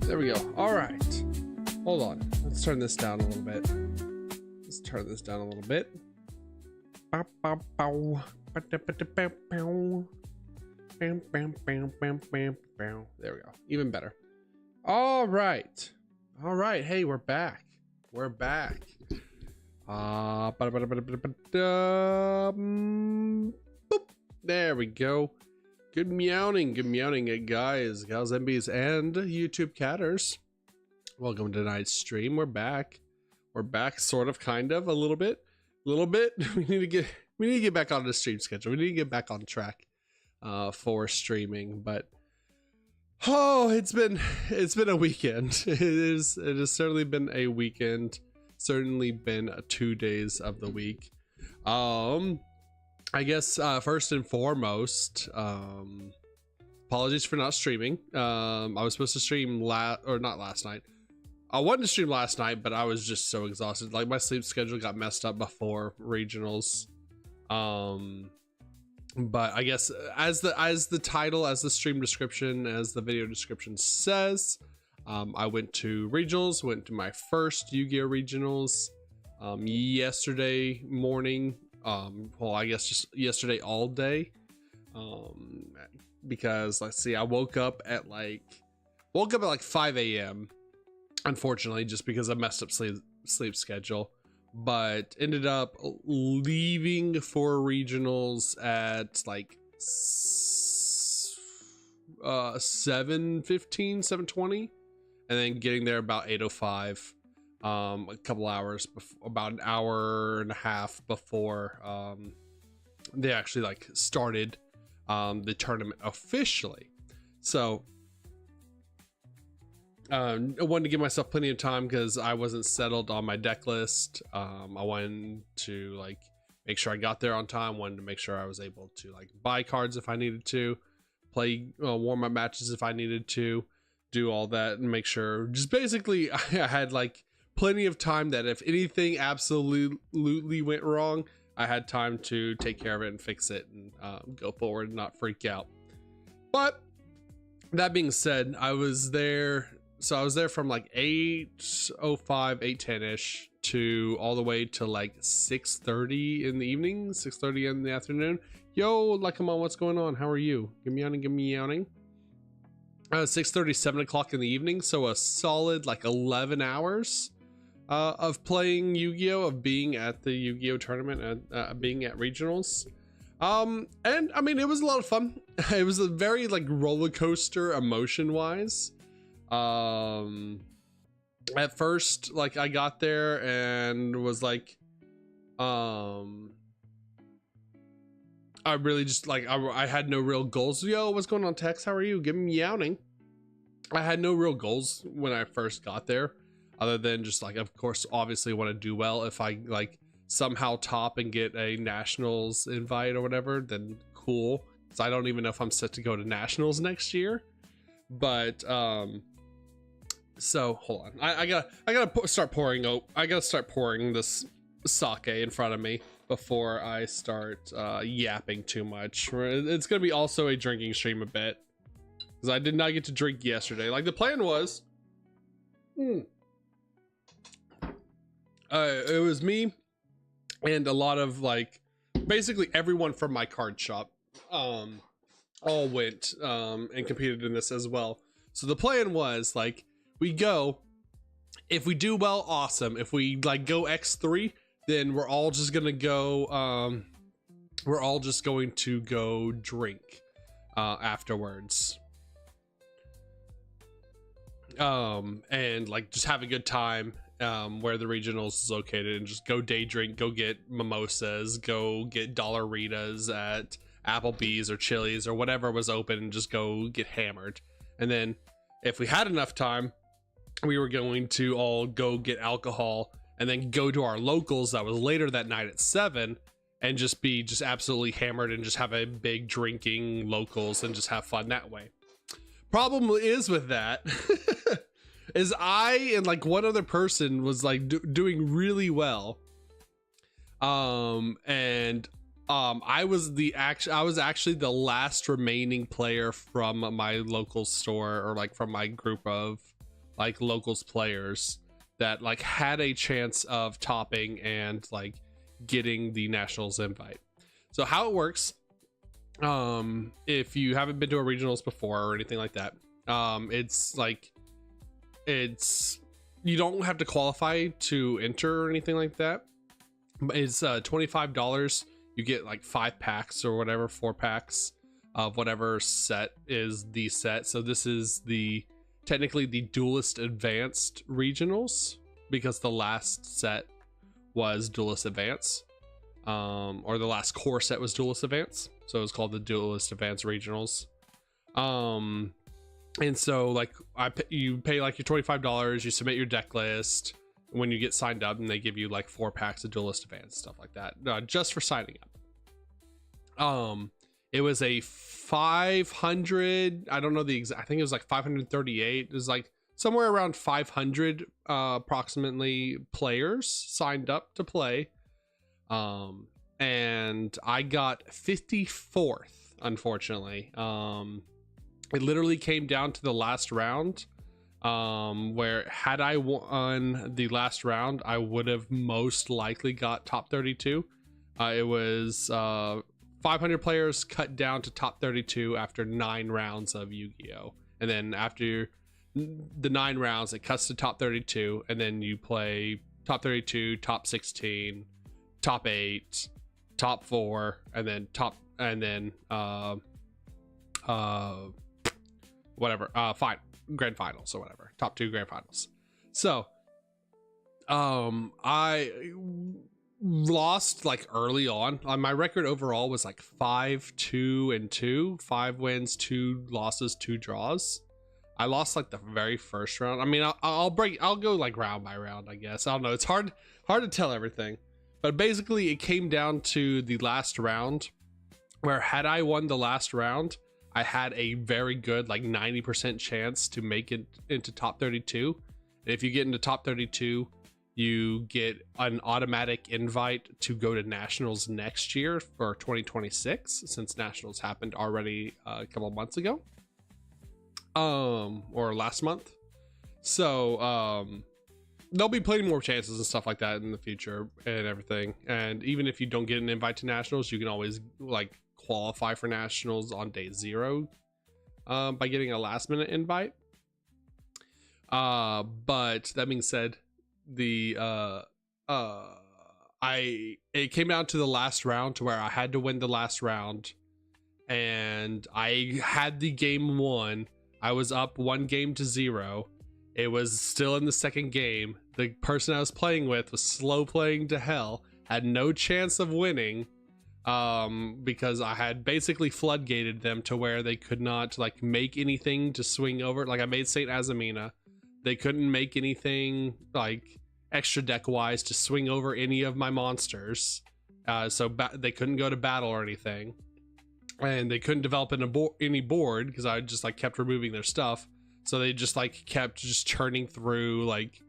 There we go. All right. Hold on. Let's turn this down a little bit. Let's turn this down a little bit. There we go. Even better. All right. All right. Hey, we're back. We're back. Boop. There we go. Good meowing, guys, gals, MBs, and YouTube catters. Welcome to tonight's stream. We're back. We're back, sort of, kind of, a little bit. We need to get back on the stream schedule. We need to get back on track for streaming. But oh, it's been a weekend. It has certainly been a weekend. Certainly been 2 days of the week. I guess first and foremost, apologies for not streaming. I was supposed to stream not last night. I wanted to stream last night, but I was just so exhausted. Like, my sleep schedule got messed up before regionals. But I guess as the title, as the stream description, as the video description says, I went to regionals, went to my first Yu-Gi-Oh regionals yesterday morning. Well, I guess just yesterday all day, because let's see, I woke up at like 5 a.m. unfortunately, just because I messed up sleep schedule, but ended up leaving for regionals at like 7:15, 7:20, and then getting there about 8:05. A couple hours before, about an hour and a half before they actually like started the tournament officially. So I wanted to give myself plenty of time because I wasn't settled on my deck list. I wanted to like make sure I got there on time, wanted to make sure I was able to like buy cards if I needed to, play warm-up matches if I needed to, do all that, and make sure just basically I had like plenty of time that if anything absolutely went wrong, I had time to take care of it and fix it and go forward and not freak out. But that being said, I was there from like 8:05, 8:10 ish to all the way to like 6:30 in the evening, 6:30 in the afternoon. Yo, like, come on, what's going on? How are you? Give me yawning. 6:30, 7 o'clock in the evening, so a solid like 11 hours of playing Yu-Gi-Oh, of being at the Yu-Gi-Oh tournament and being at regionals. And I mean, it was a lot of fun. It was a very like roller coaster emotion wise. At first, like, I got there and was like, I really just like, I had no real goals. Yo, what's going on, Tex? How are you? Give me yawning. I had no real goals when I first got there, other than just like, of course, obviously want to do well. If I like somehow top and get a nationals invite or whatever, then cool. So I don't even know if I'm set to go to nationals next year, but so hold on, I gotta start pouring this sake in front of me before I start yapping too much. It's gonna be also a drinking stream a bit, because I did not get to drink yesterday. Like, the plan was, it was me and a lot of like basically everyone from my card shop all went and competed in this as well. So the plan was like, we go, if we do well, awesome. If we like go X3, then we're all just gonna go go drink afterwards, and like just have a good time where the regionals is located, and just go day drink, go get mimosas, go get dollaritas at Applebee's or Chili's or whatever was open, and just go get hammered. And then if we had enough time, we were going to all go get alcohol and then go to our locals that was later that night at 7 and just be just absolutely hammered and just have a big drinking locals and just have fun that way. Problem is with that is I and like one other person was like doing really well, and I was actually the last remaining player from my local store, or like from my group of like locals players that like had a chance of topping and like getting the nationals invite. So how it works, if you haven't been to a regionals before or anything like that, it's like you don't have to qualify to enter or anything like that. It's $25. You get like 5 packs or whatever, 4 packs of whatever set is the set. So this is technically the Duelist Advanced regionals, because the last set was Duelist Advance, or the last core set was Duelist Advance, so it was called the Duelist Advance regionals. And so like you pay like your $25, you submit your deck list when you get signed up, and they give you like 4 packs of Duelist Advance, stuff like that, just for signing up. It was a 500, I don't know the exact, I think it was like 538. It was like somewhere around 500 approximately players signed up to play. And I got 54th, unfortunately. It literally came down to the last round, where had I won the last round, I would have most likely got top 32. It was 500 players cut down to top 32 after 9 rounds of Yu-Gi-Oh! And then after the 9 rounds, it cuts to top 32, and then you play top 32, top 16, top 8, top 4, and then grand finals or whatever, top 2 grand finals. So I lost like early on. My record overall was like 5-2-2, 5 wins, 2 losses, 2 draws. I lost like the very first round. I mean, I'll go like round by round, I guess. I don't know, it's hard to tell everything, but basically it came down to the last round, where had I won the last round, I had a very good like 90% chance to make it into top 32. And if you get into top 32, you get an automatic invite to go to nationals next year for 2026, since nationals happened already a couple of months ago, or last month. So there'll be plenty more chances and stuff like that in the future and everything. And even if you don't get an invite to nationals, you can always like qualify for nationals on day 0 by getting a last minute invite. But that being said, it came down to the last round, to where I had to win the last round, and I had the game won. I was up 1-0. It was still in the second game. The person I was playing with was slow playing to hell, had no chance of winning, because I had basically floodgated them to where they could not like make anything to swing over. Like I made Saint Azamina, they couldn't make anything like extra deck wise to swing over any of my monsters, so they couldn't go to battle or anything, and they couldn't develop any board because I just like kept removing their stuff. So they just like kept just churning through like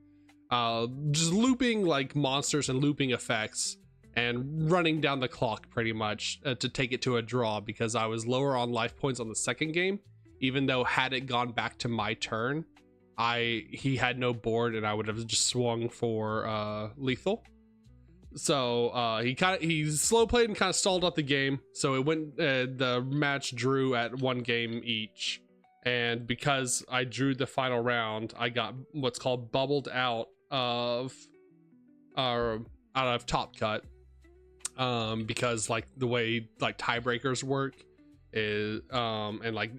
just looping like monsters and looping effects and running down the clock pretty much to take it to a draw, because I was lower on life points on the second game, even though had it gone back to my turn, he had no board and I would have just swung for lethal. So he slow played and kind of stalled out the game. So it went, the match drew at 1 game each. And because I drew the final round, I got what's called bubbled out of top cut, because like the way like tiebreakers work is and like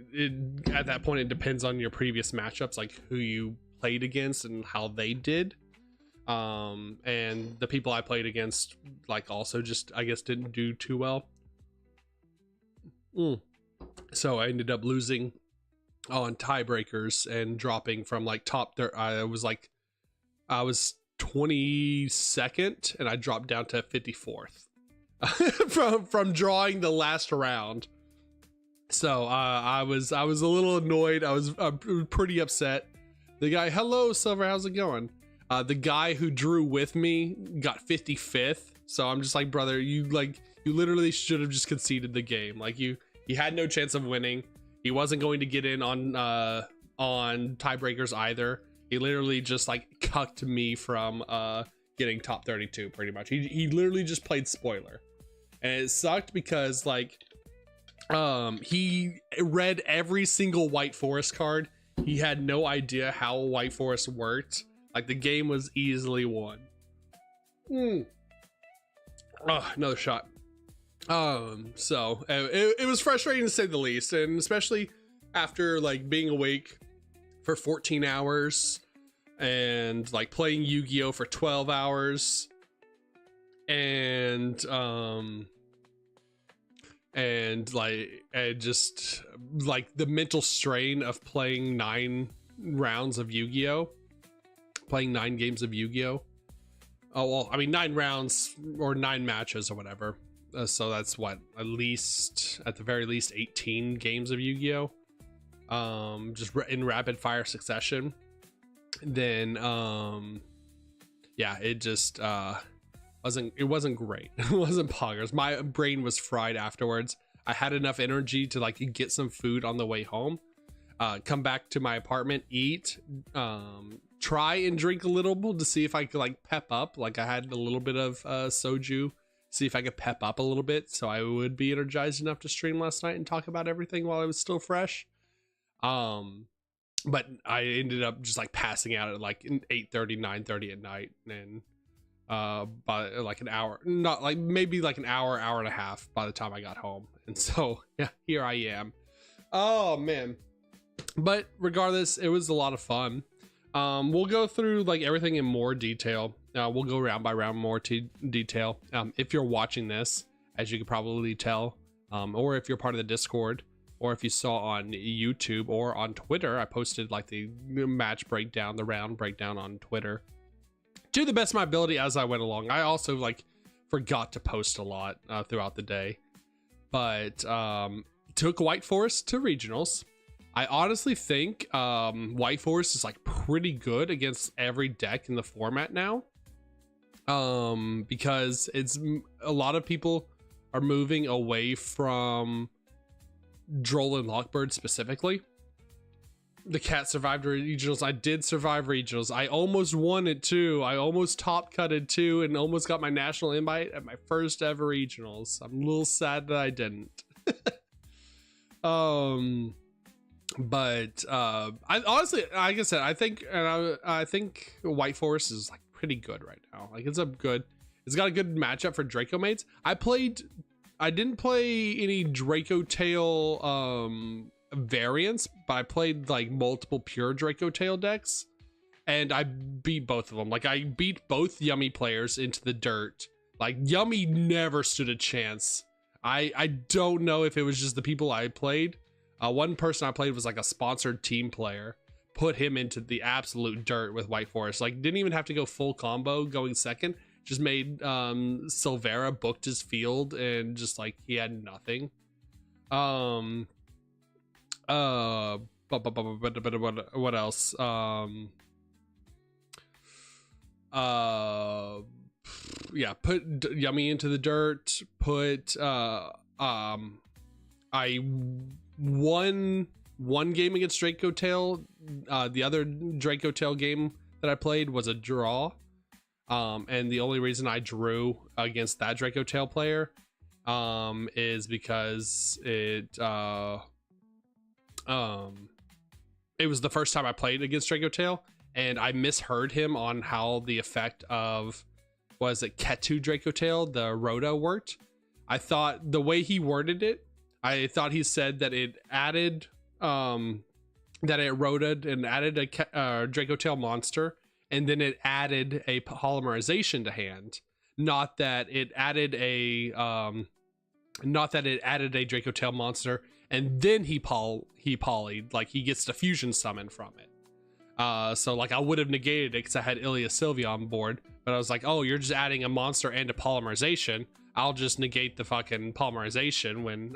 at that point it depends on your previous matchups, like who you played against and how they did, and the people I played against like also just I guess didn't do too well. So I ended up losing on tiebreakers and dropping from like top there. I was 22nd and I dropped down to 54th from drawing the last round. So I was a little annoyed. I was pretty upset. The guy, hello Silver, how's it going? The guy who drew with me got 55th. So I'm just like, brother, you literally should have just conceded the game. Like he had no chance of winning. He wasn't going to get in on tiebreakers either. He literally just like cucked me from getting top 32 pretty much. He literally just played spoiler, and it sucked because like he read every single White Forest card. He had no idea how White Forest worked. Like the game was easily won. Oh, another shot. So it was frustrating to say the least, and especially after like being awake for 14 hours and like playing Yu-Gi-Oh for 12 hours and just like the mental strain of playing 9 rounds of Yu-Gi-Oh, playing 9 games of Yu-Gi-Oh. Oh, well, I mean 9 rounds or 9 matches or whatever. So that's what, at the very least 18 games of Yu-Gi-Oh, just in rapid fire succession. Then yeah, it just wasn't great. It wasn't poggers. My brain was fried afterwards. I had enough energy to like get some food on the way home, come back to my apartment, eat, try and drink a little to see if I could like pep up. Like I had a little bit of soju, see if I could pep up a little bit so I would be energized enough to stream last night and talk about everything while I was still fresh. But I ended up just like passing out at like 8:30, 9:30 at night, and by like an hour, not like maybe like an hour and a half by the time I got home. And so yeah, here I am. Oh man. But regardless, it was a lot of fun. We'll go through like everything in more detail. We'll go round by round more detail. If you're watching this, as you could probably tell, or if you're part of the Discord, or if you saw on YouTube or on Twitter, I posted like the match breakdown, the round breakdown on Twitter to the best of my ability as I went along. I also like forgot to post a lot throughout the day, but took White Forest to regionals. I honestly think White Forest is like pretty good against every deck in the format now, because it's a lot of people are moving away from Droll and Lockbird specifically. The cat survived regionals. I did survive regionals. I almost won it too. I almost top cutted too and almost got my national invite at my first ever regionals. I'm a little sad that I didn't. But I honestly, like I said, I think White Forest is like pretty good right now. Like it's got a good matchup for Draco mates. I didn't play any Draco Tail variants, but I played like multiple pure Draco Tail decks, and I beat both of them. Like I beat both Yummy players into the dirt. Like Yummy never stood a chance. I don't know if it was just the people I played. One person I played was like a sponsored team player, put him into the absolute dirt with White Forest. Like didn't even have to go full combo going second, just made Silvera booked his field and just like he had nothing. What else? Yeah, put Yummy into the dirt, I won one game against Draco Tail. The other Draco Tail game that I played was a draw. And the only reason I drew against that Draco Tail player is because it was the first time I played against Draco Tail, and I misheard him on how the effect of, was it Ketu Draco Tail, the Rhoda, worked. I thought the way he worded it, I thought he said that it added that it rotated and added a Draco Tail monster, and then it added a polymerization to hand. Not that it added a Draco Tail monster and then he polyed, like he gets the fusion summon from it. So like I would have negated it because I had Ilya Sylvia on board, but I was like, oh, you're just adding a monster and a polymerization. I'll just negate the fucking polymerization when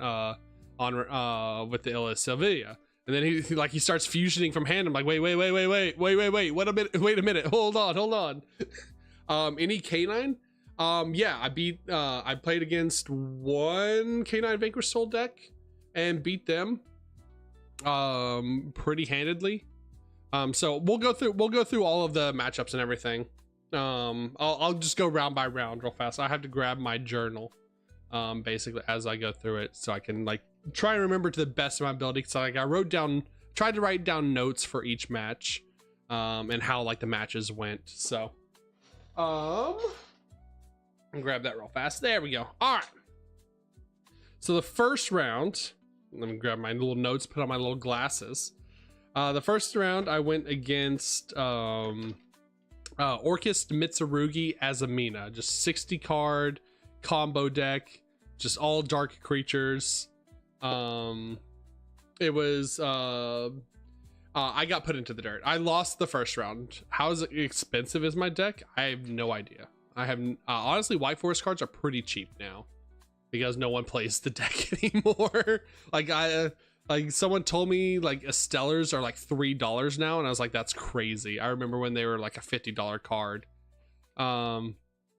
with the Ilya Sylvia. And then he starts fusioning from hand. I'm like, wait, wait a minute, hold on. Any K9? Yeah, I played against one K9 Vanquish Soul deck and beat them pretty handedly. So we'll go through all of the matchups and everything. I'll just go round by round real fast. I have to grab my journal basically as I go through it, so I can like try and remember to the best of my ability. So like I tried to write down notes for each match, and how like the matches went. So I'll grab that real fast. There we go. All right, so the first round, let me grab my little notes, put on my little glasses. The first round I went against Orcus Mitsurugi Azamina, just 60 card combo deck, just all dark creatures. It was I got put into the dirt. I lost the first round. How expensive is my deck? I have no idea. I have honestly, White Forest cards are pretty cheap now because no one plays the deck anymore. Like someone told me like Stellars are like $3 now, and I was like, that's crazy. I remember when they were like a $50 card.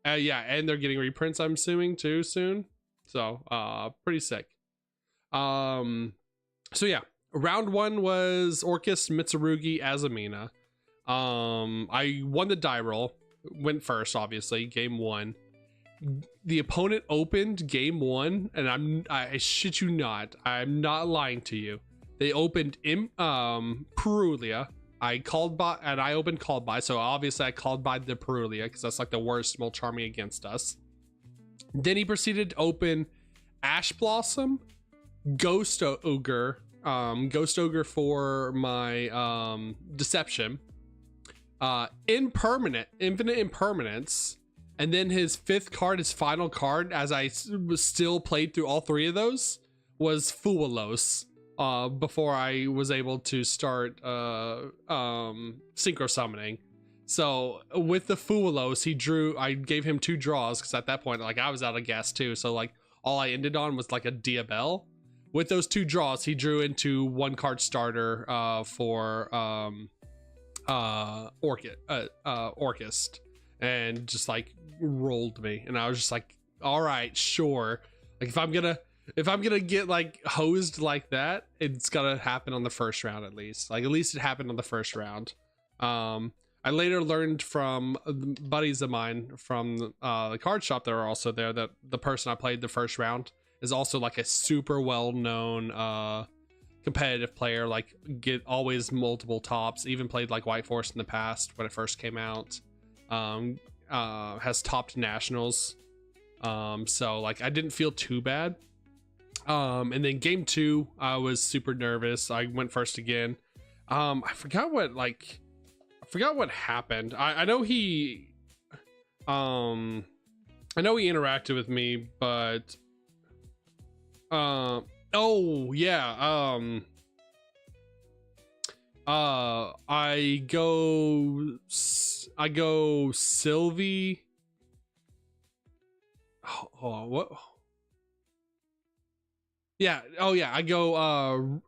Yeah, and they're getting reprints, I'm assuming, too, soon. So pretty sick. So yeah, round one was Orcus Mitsurugi Azamina. I won the die roll, went first, obviously, game one. The opponent opened game one, and I shit you not, I'm not lying to you. They opened in Perulia. I called by, and I opened called by, so obviously I called by the Perulia because that's like the worst Molcharmi against us. Then he proceeded to open Ash Blossom, Ghost Ogre for my Deception, Infinite Impermanence, and then his fifth card, his final card, as I still played through all three of those, was Fualos. Before I was able to start synchro summoning. So with the Fualos, I gave him 2 draws because at that point, like, I was out of gas too. So like all I ended on was like a Diabell. With those 2 draws, he drew into 1 card starter for Orcus, and just like rolled me. And I was just like, all right, sure. Like if I'm gonna get like hosed like that, it's gotta happen on the first round at least. Like at least it happened on the first round. I later learned from buddies of mine from the card shop that are also there that the person I played the first round is also like a super well-known competitive player, like get always multiple tops, even played like White Forest in the past when it first came out. Has topped nationals. So like I didn't feel too bad. And then game 2, I was super nervous. I went first again. I forgot what happened. I know he interacted with me, but oh yeah, I go Sylvie. Oh, what? Yeah. Oh yeah. I go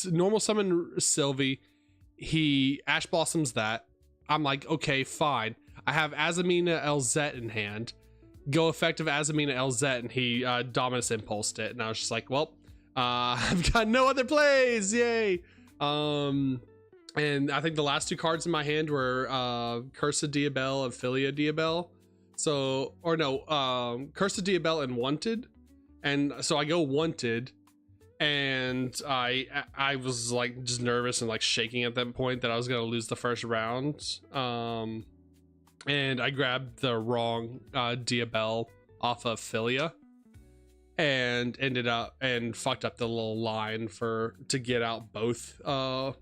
normal summon Sylvie. He Ash Blossoms that. I'm like, okay, fine. I have Azamina LZ in hand. Go effective Azamina LZ, and he Dominus Impulsed it. And I was just like, well, I've got no other plays. Yay. And I think the last 2 cards in my hand were Curse of Diabell and Philia Diabell. So, or no, Curse of Diabell and Wanted. And so I go Wanted, and I was like just nervous and like shaking at that point that I was gonna lose the first round. And I grabbed the wrong Diabell off of Philia, and ended up and fucked up the little line to get out both Diabell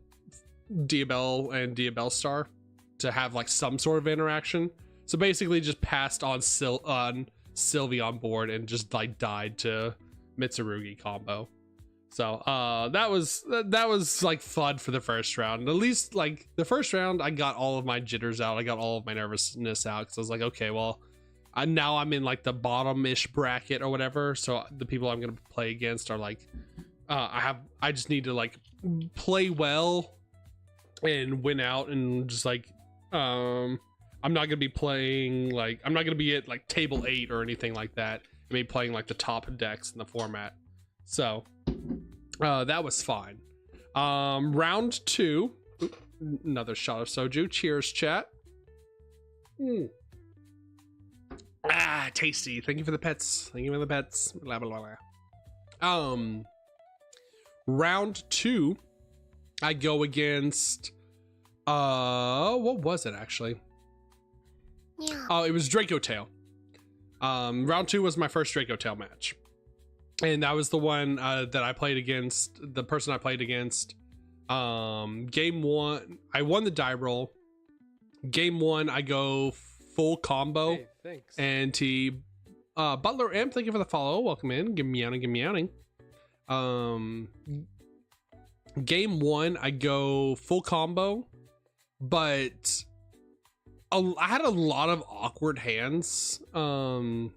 and Diabell Star to have like some sort of interaction. So basically just passed on Sylvie on board and just like died to Mitsurugi combo. So that was like fun for the first round. At least like the first round I got all of my jitters out. I got all of my nervousness out because I was like, okay, well, now I'm in like the bottom-ish bracket or whatever. So the people I'm gonna play against are like I just need to like play well and win out, and just like I'm not gonna be playing like, I'm not gonna be at like table 8 or anything like that. I mean, playing like the top decks in the format. So that was fine. Round 2, another shot of soju. Cheers, chat. Ah, tasty. Thank you for the pets. Thank you for the pets. Blah, blah, blah, blah. Round 2, I go against what was it actually? Yeah. Oh, it was Draco Tail. Round 2 was my first Draco Tail match, and that was the one that I played against the person I played against. Game 1, I won the die roll. Game 1, I go full combo. Hey, thanks. And he Butler M, thank you for the follow. Welcome in. Give me outing, give me outing. Game 1, I go full combo, but I had a lot of awkward hands throughout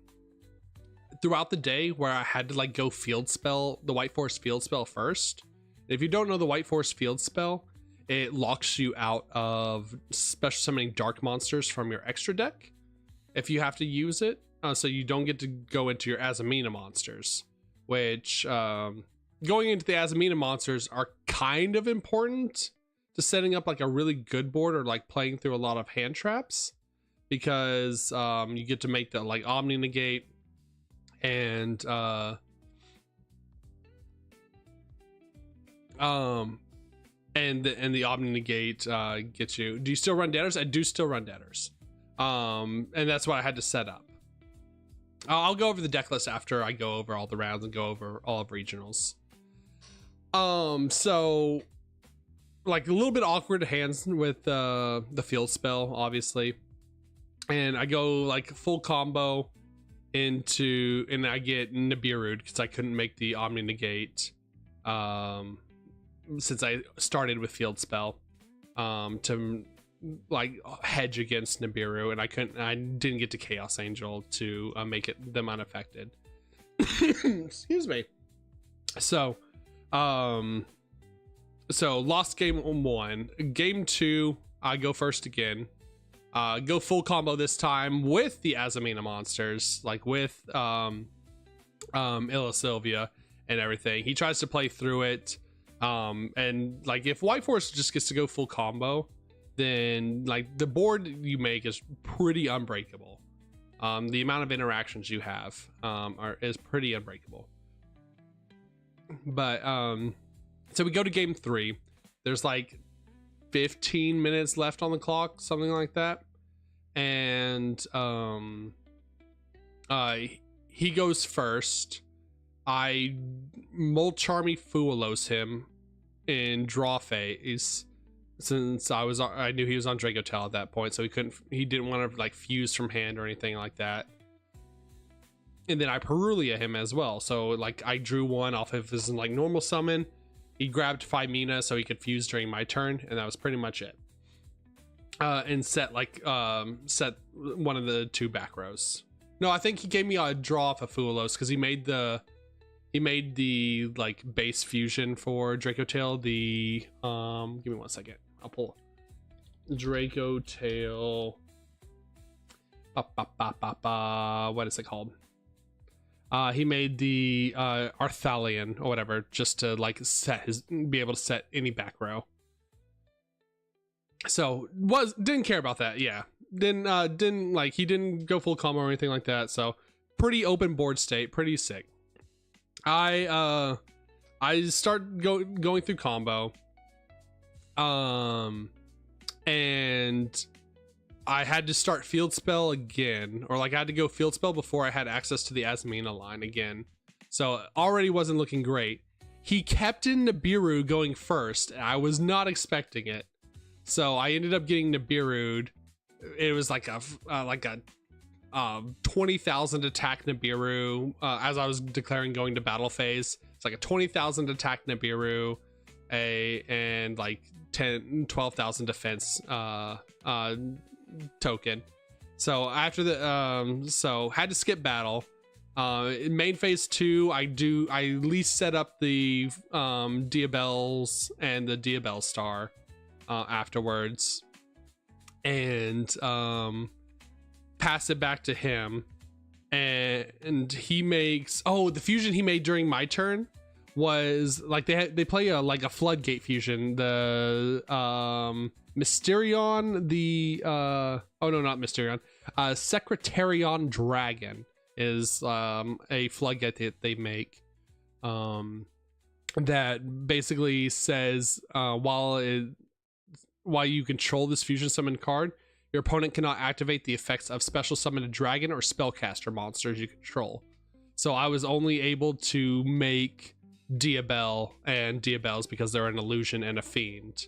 the day where I had to like go field spell the White Force field spell first. If you don't know the White Force field spell, it locks you out of special summoning dark monsters from your extra deck if you have to use it, so you don't get to go into your Azamina monsters, which going into the Azamina monsters are kind of important to setting up like a really good board or like playing through a lot of hand traps, because you get to make the like Omni Negate and the Omni Negate gets you. Do you still run Datters? I do still run Datters. And that's what I had to set up. I'll go over the deck list after I go over all the rounds and go over all of regionals. So like a little bit awkward hands with the field spell, obviously. And I go like full combo into, and I get Nibiru'd because I couldn't make the Omni Negate since I started with field spell to like hedge against Nibiru, and I didn't get to Chaos Angel to make them unaffected. Excuse me. So lost game 1. Game 2, I go first again. Go full combo this time with the Azamina monsters, like with Illa Sylvia and everything. He tries to play through it, and like if White Force just gets to go full combo, then like the board you make is pretty unbreakable. The amount of interactions you have is pretty unbreakable. But so we go to game 3. There's like 15 minutes left on the clock, something like that, and he goes first. I Molcharmy Fualos him in draw phase, since I knew he was on Draco Tail at that point, so he didn't want to like fuse from hand or anything like that. And then I Perulia him as well, so like I drew one off of his like normal summon. He grabbed 5 Mina so he could fuse during my turn, and that was pretty much it. And set one of the 2 back rows. No, I think he gave me a draw off of Fualos because he made the like base fusion for Draco Tail. The give me 1 second. I'll pull Draco Tail. What is it called? He made the Arthalion or whatever, just to like be able to set any back row. So didn't care about that. Yeah, didn't like, he didn't go full combo or anything like that. So pretty open board state, pretty sick. I start going through combo, and I had to start field spell again, or like I had to go field spell before I had access to the Azamina line again. So already wasn't looking great. He kept in Nibiru going first. I was not expecting it. So I ended up getting Nibiru'd. It was like a 20,000 attack Nibiru. As I was declaring going to battle phase, it's like a 20,000 attack Nibiru, and like 12,000 defense token. So after the so had to skip battle. In main phase 2, I at least set up the Diabells and the Diabell Star afterwards, and pass it back to him, and he makes the fusion he made during my turn was like they play a floodgate fusion, the Mysterion, the oh no, not Mysterion, Secretarion Dragon is a floodgate that they make that basically says while you control this fusion summon card, your opponent cannot activate the effects of special summoned dragon or spellcaster monsters you control. So I was only able to make Diabell and Diabells because they're an illusion and a fiend.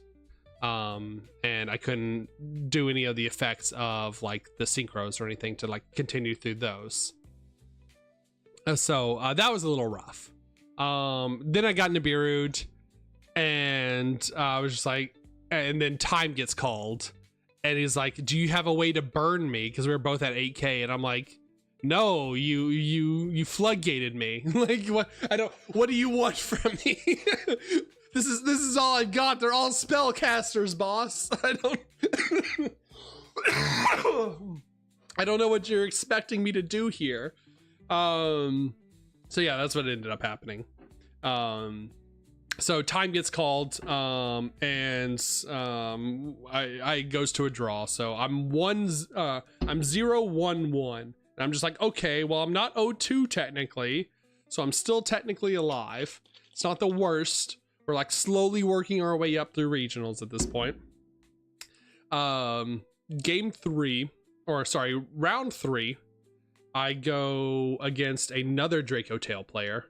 And I couldn't do any of the effects of like the synchros or anything to like continue through those. So that was a little rough. Then I got Nibiru'd and I was just like, and then time gets called and he's like, do you have a way to burn me? Because we were both at 8k and I'm like, no, you floodgated me. Like what do you want from me? This is all I've got. They're all spellcasters, boss. I don't know what you're expecting me to do here. So yeah, that's what ended up happening. So time gets called, and I goes to a draw. So I'm 0-1-1. And I'm just like, okay, well, I'm not 0-2 technically, so I'm still technically alive. It's not the worst. We're like slowly working our way up through regionals at this point. Round 3, I go against another Draco Tail player.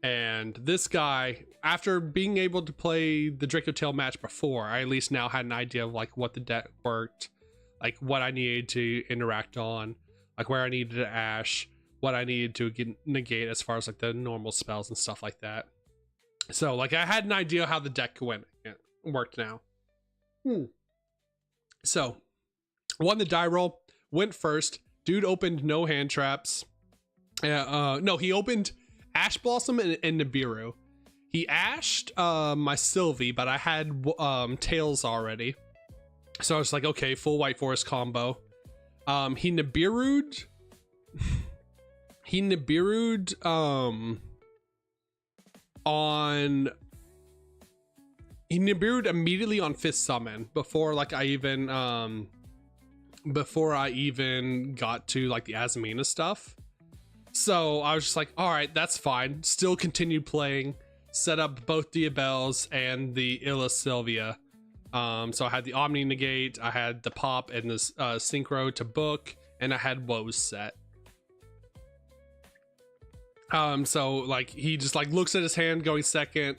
And this guy, after being able to play the Draco Tail match before, I at least now had an idea of like what the deck worked, like what I needed to interact on, like where I needed to Ash, what I needed to negate as far as like the normal spells and stuff like that. So like I had an idea how the deck worked now. So won the die roll, went first. Dude opened no hand traps. No, he opened Ash Blossom and Nibiru. He ashed my Sylvie, but I had Tails already. So I was like, okay, full White Forest combo. He Nibiru'd immediately on Fifth Summon before like I even got to like the Azamina stuff. So I was just like, all right, that's fine. Still continued playing, set up both Diabells and the Illa Sylvia. So I had the Omni negate, I had the pop and the synchro to book, and I had Woes set. So like he just like looks at his hand going second,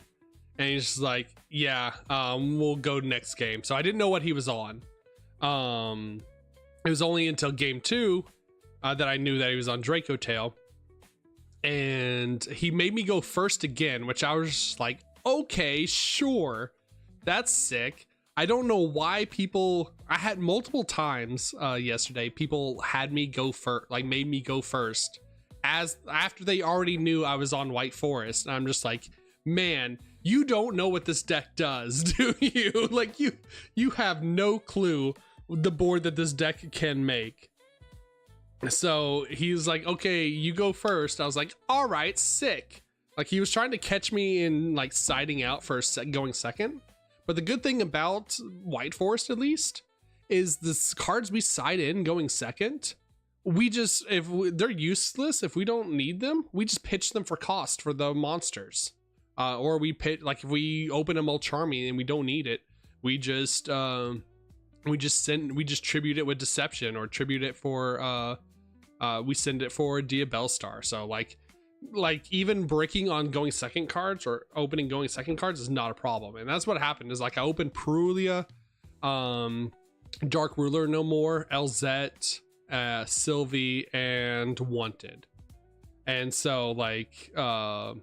and he's just like, yeah, we'll go next game. So I didn't know what he was on. It was only until game 2 that I knew that he was on Draco Tail, and he made me go first again, which I was just like, okay, sure, that's sick. I don't know why I had multiple times yesterday, people had me go first, like made me go first after they already knew I was on White Forest. And I'm just like, man, you don't know what this deck does, do you? Like you have no clue the board that this deck can make. So he's like, okay, you go first. I was like, all right, sick. Like he was trying to catch me in like siding out for going second. But the good thing about White Forest, at least, is the cards we side in going second, they're useless, if we don't need them, we just pitch them for cost for the monsters. Or we pitch, like if we open a Mulcharmy and we don't need it, we just tribute it with Deception, or tribute it for we send it for Diabell Star. So like even breaking on going second cards or opening going second cards is not a problem. And that's what happened, is like I opened Perulia, Dark Ruler no more, Elzette, Sylvie, and Wanted. And so like so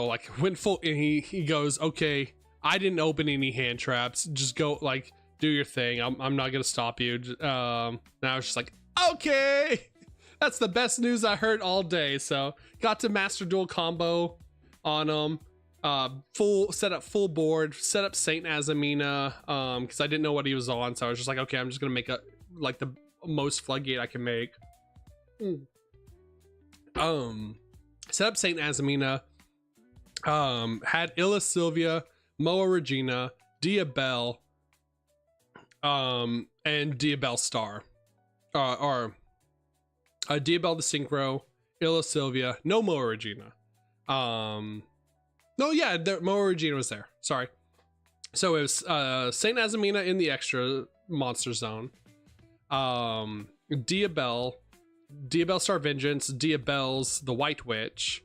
like went full, and he goes, okay, I didn't open any hand traps, just go, like, do your thing, I'm not gonna stop you. And I was just like, okay, that's the best news I heard all day. So got to Master Duel combo on him, set up full board, set up Saint Azamina, because I didn't know what he was on. So I was just like, okay, I'm just gonna make the most floodgate I can make. Set up Saint Azamina, Had Illa Sylvia, Moa Regina, Diabelle, and Diabelle Star, or Diabelle the Synchro, Illa Sylvia, no Moa Regina. No, yeah, Moa Regina was there. Sorry. So it was Saint Azamina in the extra monster zone. Diabelle Star Vengeance, Diabelle's the White Witch,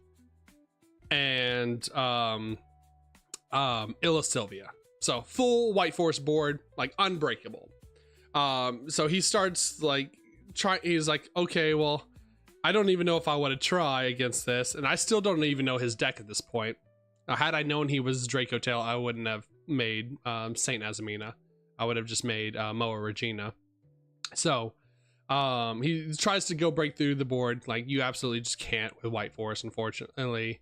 and Illa Sylvia. So full White Force board, like unbreakable. So he starts like he's like, okay, well, I don't even know if I want to try against this, and I still don't even know his deck at this point. Had I known he was Draco Tail, I wouldn't have made Saint Azamina. I would have just made Moa Regina. So he tries to go break through the board. Like, you absolutely just can't with White Force, unfortunately.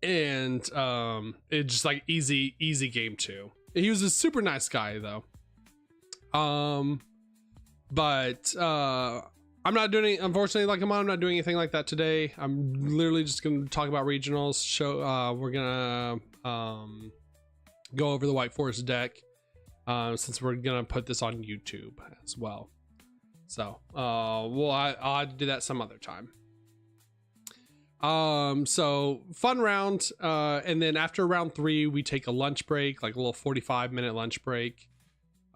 It's just like easy game 2. He was a super nice guy though. But I'm not doing, unfortunately, like I'm not doing anything like that today. I'm literally just gonna talk about regionals. We're gonna go over the White Forest deck, since we're gonna put this on YouTube as well. So I'll have to do that some other time. So fun round, and then after round 3 we take a lunch break, like a little 45-minute lunch break,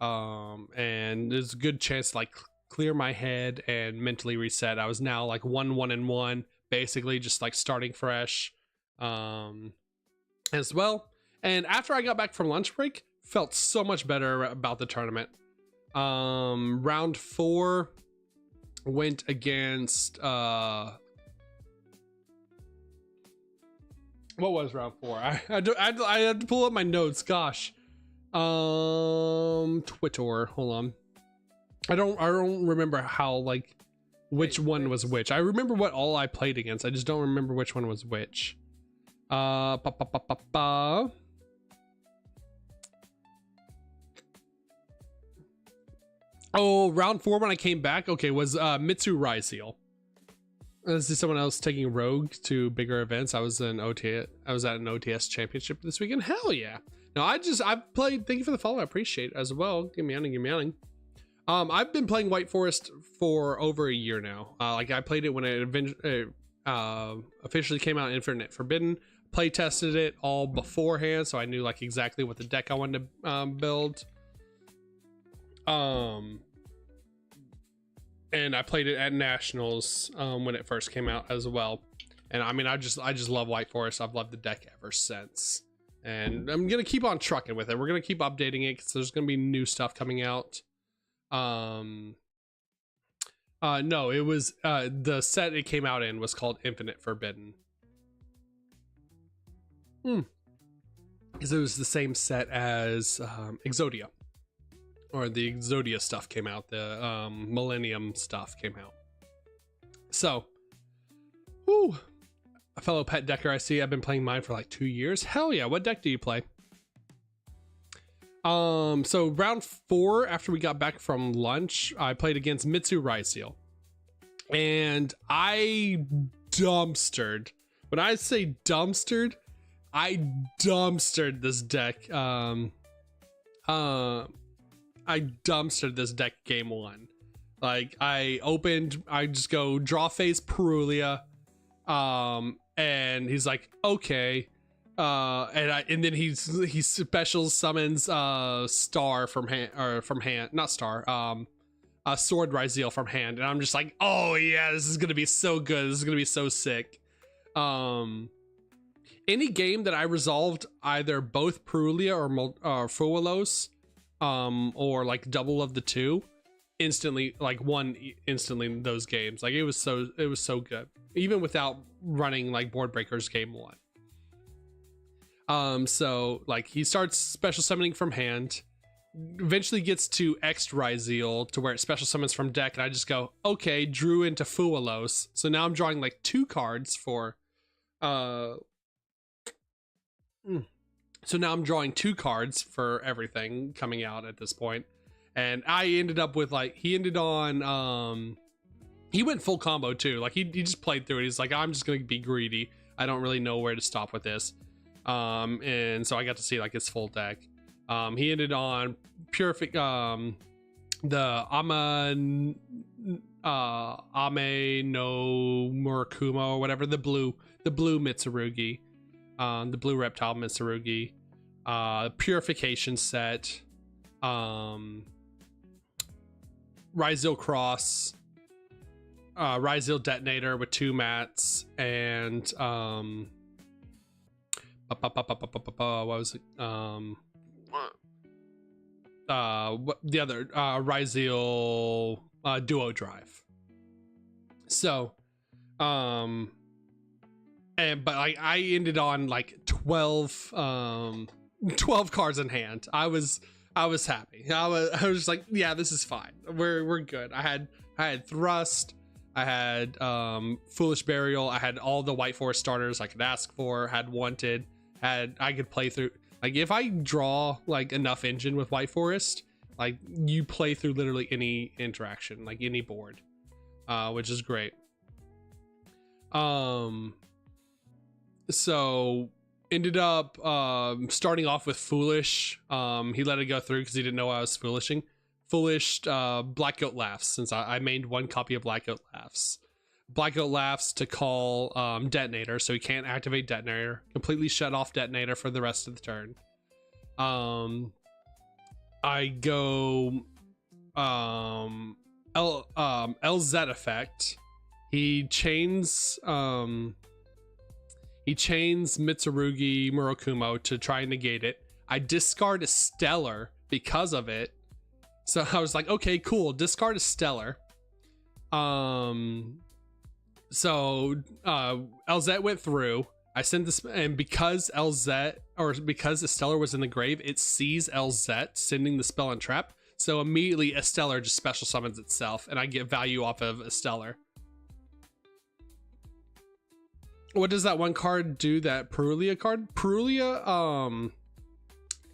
and there's a good chance to like clear my head and mentally reset. I was now like 1-1-1, basically just like starting fresh as well. And after I got back from lunch break, felt so much better about the tournament. Round 4 went against what was round 4? I had to pull up my notes. Gosh, Twitter. Hold on. I don't remember how, like, which one was which. I remember what all I played against. I just don't remember which one was which. Oh, round 4 when I came back, okay, was Mitsu Ryseal. This is someone else taking Rogue to bigger events. I was at an OTS championship this weekend. Hell yeah. No, I've played, thank you for the follow, I appreciate it as well. Give me outing. I've been playing White Forest for over a year now. Like, I played it when it officially came out, Infinite Forbidden. Play tested it all beforehand, so I knew like exactly what the deck I wanted to build. And I played it at Nationals when it first came out as well. And I mean, I just love White Forest. I've loved the deck ever since. And I'm gonna keep on trucking with it. We're gonna keep updating it because there's gonna be new stuff coming out. No, it was the set it came out in was called Infinite Forbidden. Because it was the same set as Exodia. Or the Exodia stuff came out, the Millennium stuff came out. So, whoo, a fellow pet decker I see. I've been playing mine for like 2 years. Hell yeah, what deck do you play? So round 4, after we got back from lunch, I played against Mitsu Ryseal. And I dumpstered. When I say dumpstered, I dumpstered this deck. I dumpstered this deck game 1. Like, I just go draw phase Perulia, and he's like, okay, and then he special summons Star from hand, not Star, Sword Ryseal from hand, and I'm just like, oh yeah, this is gonna be so good, this is gonna be so sick. Any game that I resolved either both Perulia or Fualos, or like double of the 2, instantly, like won instantly in those games. Like, it was so good, even without running like board breakers game 1. So like, he starts special summoning from hand, eventually gets to X Ryseal to where it special summons from deck, and I just go, okay, drew into Fualos. So now I'm drawing like 2 cards for So now I'm drawing 2 cards for everything coming out at this point. And I ended up with like, he ended on, he went full combo too. Like, he just played through it. He's like, I'm just going to be greedy. I don't really know where to stop with this. And so I got to see like his full deck. He ended on the Ame no Murakumo or whatever, the blue Mitsurugi, the blue reptile Mitsurugi, purification set, Ryzil Cross, Ryzil Detonator with 2 mats, and what was it? What the other Ryzil Duo Drive. So, but I ended on like 12 cards in hand. I was happy. I was just like, yeah, this is fine. We're good. I had Thrust, I had Foolish Burial, I had all the White Forest starters I could ask for, had Wanted, I could play through. Like if I draw like enough engine with White Forest, like you play through literally any interaction, like any board, which is great. So ended up starting off with Foolish. He let it go through because he didn't know I was foolishing. Foolish Black Goat Laughs, since I made 1 copy of Black Goat Laughs. Black Goat Laughs to call Detonator, so he can't activate Detonator. Completely shut off Detonator for the rest of the turn. I go LZ effect. He chains Mitsurugi Murakumo to try and negate it. I discard a Stellar because of it. So I was like, okay, cool. Discard a Stellar. So LZ went through. I sent this, and because the Stellar was in the grave, it sees LZ sending the spell and trap. So immediately a Stellar just special summons itself, and I get value off of a Stellar. What does that one card do? That Purulia card? Purulia,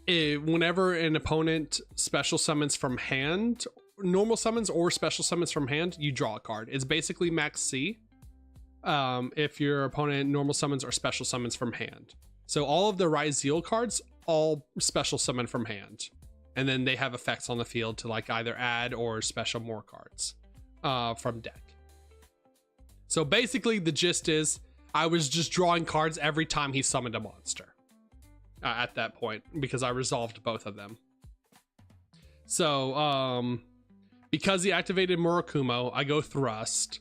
whenever an opponent special summons from hand, normal summons or special summons from hand, you draw a card. It's basically max C. If your opponent normal summons or special summons from hand. So all of the Ryzil cards, all special summon from hand. And then they have effects on the field to like either add or special more cards from deck. So basically the gist is I was just drawing cards every time he summoned a monster at that point, because I resolved both of them. So because he activated Murakumo, I go Thrust.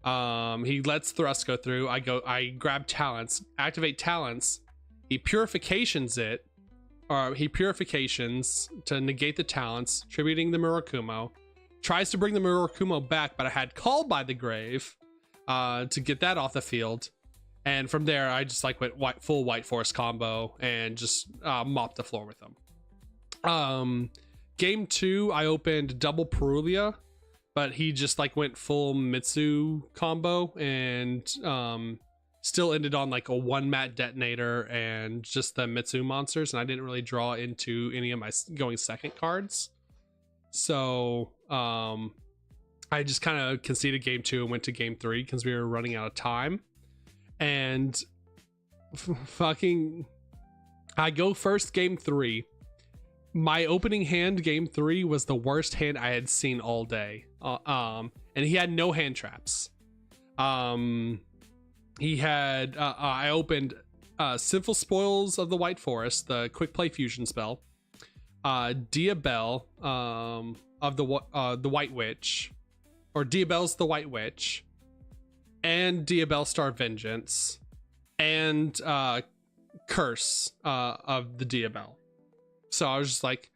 He lets Thrust go through. I grab Talents, activate Talents. He purifications it, or he purifications to negate the Talents, tributing the Murakumo. Tries to bring the Murakumo back, but I had Called by the Grave to get that off the field. And from there, I just like went full White Forest combo and just mopped the floor with them. Game 2, I opened double Purulia, but he just like went full Mitsu combo and still ended on like a 1-mat Detonator and just the Mitsu monsters, and I didn't really draw into any of my going second cards. So I just kind of conceded game 2 and went to game 3 because we were running out of time. And I go first game 3. My opening hand game 3 was the worst hand I had seen all day. And he had no hand traps. He had I opened Sinful Spoils of the White Forest, the quick play fusion spell, Diabelle of the White Witch, or Diabelle's the White Witch, and Diabelle Star Vengeance, and Curse of the Diabelle. So I was just like,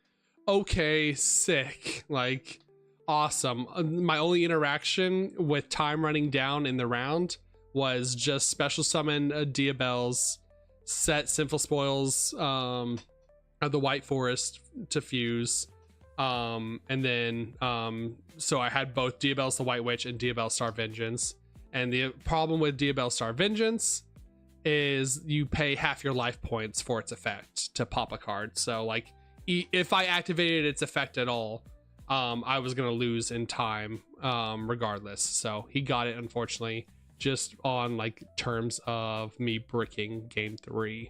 okay, sick, like awesome. My only interaction with time running down in the round was just special summon Diabelle's, set Sinful Spoils of the White Forest to fuse, and then so I had both Diabelle's the White Witch and Diabelle Star Vengeance. And the problem with Diabelle Star Vengeance is you pay half your life points for its effect to pop a card. So like if I activated its effect at all, I was gonna lose in time regardless. So he got it, unfortunately. just on like terms of me bricking game 3,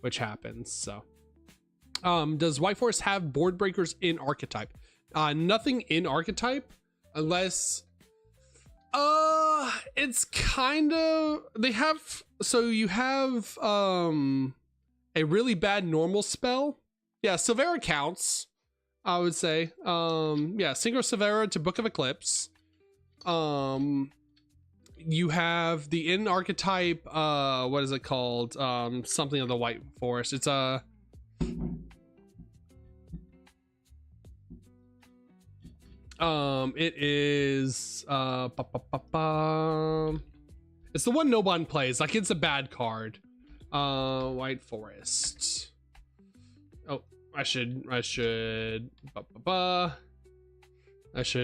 which happens. So does White Forest have board breakers in archetype? Nothing in archetype, unless it's kind of, they have, so you have a really bad normal spell. Yeah, Silvera counts, I would say. Yeah, Synchro Silvera to Book of Eclipse. You have the in archetype, what is it called? Something of the White Forest. It's a it is it's the one Nobon plays, like it's a bad card. White Forest. Oh, I should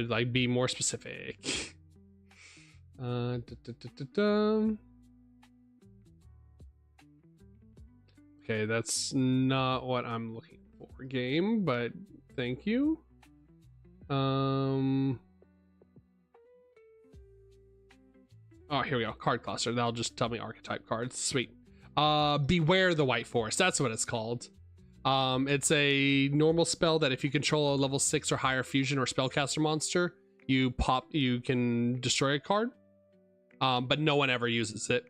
like be more specific. Okay, that's not what I'm looking for, game, but thank you. Oh, here we go. Card cluster. That'll just tell me archetype cards. Sweet. Beware the White Forest. That's what it's called. It's a normal spell that if you control a level 6 or higher fusion or spellcaster monster, you can destroy a card. But no one ever uses it.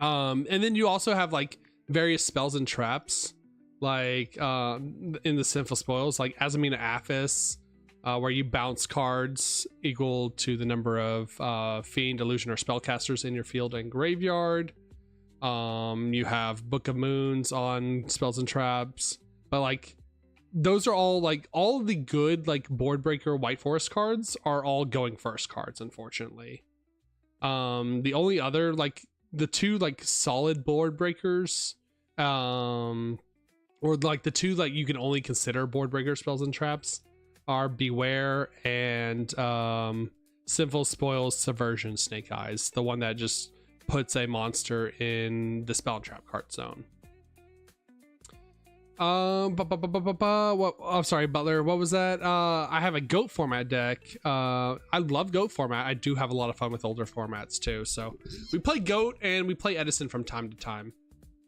And then you also have like various spells and traps, like in the Sinful Spoils, like Azamina Aphis, where you bounce cards equal to the number of Fiend, Illusion, or Spellcasters in your field and graveyard. You have Book of Moons on spells and traps, but like those are all like all of the good like board breaker White Forest cards are all going first cards, unfortunately. The only other like the two like solid board breakers, or like the two like you can only consider board breaker spells and traps are Beware and Sinful Spoils Subversion Snake Eyes, the one that just puts a monster in the spell trap card zone. What, oh, sorry, Butler, what was that? I have a goat format deck. I love goat format. I do have a lot of fun with older formats too. So we play goat and we play Edison from time to time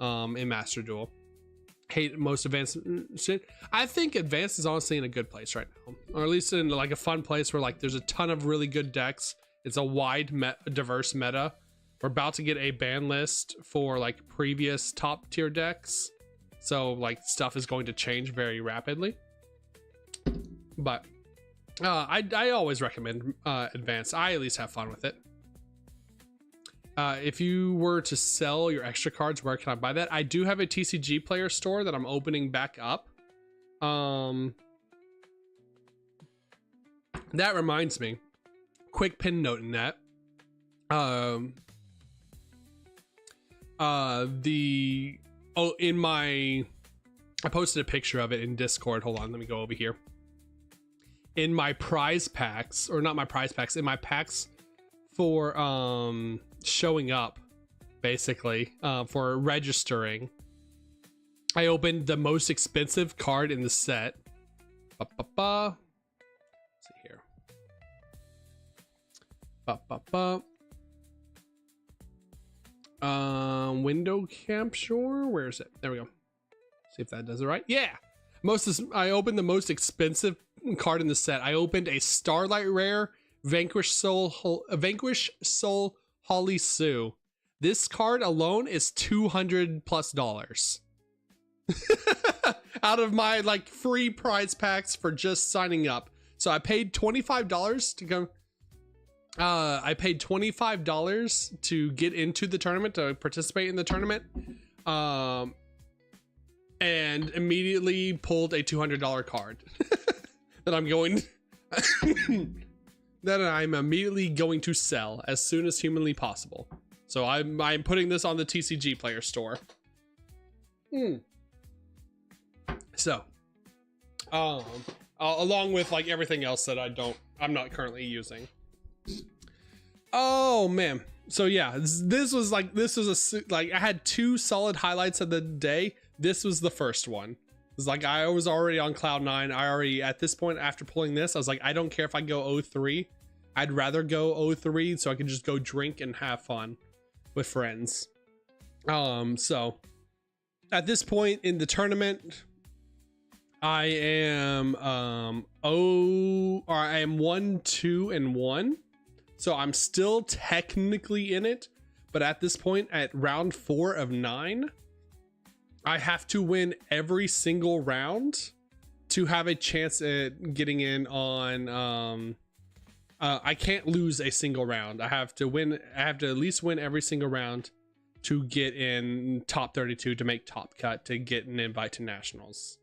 in Master Duel. Hate most advanced shit. I think advanced is honestly in a good place right now, or at least in like a fun place where like there's a ton of really good decks. It's a wide diverse meta. We're about to get a ban list for like previous top tier decks, so like stuff is going to change very rapidly. But I always recommend advanced. I at least have fun with it. If you were to sell your extra cards, where can I buy that? I do have a TCG player store that I'm opening back up. That reminds me, quick pin note in that. I posted a picture of it in Discord. Hold on, let me go over here. In my prize packs, or not my prize packs, in my packs for showing up, basically, for registering, I opened the most expensive card in the set. Let's see here. Window capture, where is it? There we go. See if that does it right. Yeah, I opened the most expensive card in the set. I opened a Starlight Rare Vanquish Soul Holly Sue. This card alone is $200+ out of my like free prize packs for just signing up. So I paid $25 to go. I paid $25 to get into the tournament, to participate in the tournament, and immediately pulled a $200 card that I'm going that I'm immediately going to sell as soon as humanly possible. So I'm putting this on the TCG player store. So, along with like everything else that I'm not currently using. Oh man. So yeah, this was like I had two solid highlights of the day. This was the first one. It's like I was already on cloud 9. I already, at this point, after pulling this, I was like, I don't care if I go 0-3. I'd rather go 0-3 so I can just go drink and have fun with friends. So at this point in the tournament, I am 1-2-1. So I'm still technically in it, but at this point at round 4 of 9, I have to win every single round to have a chance at getting in on I can't lose a single round. I have to at least win every single round to get in top 32 to make top cut to get an invite to nationals.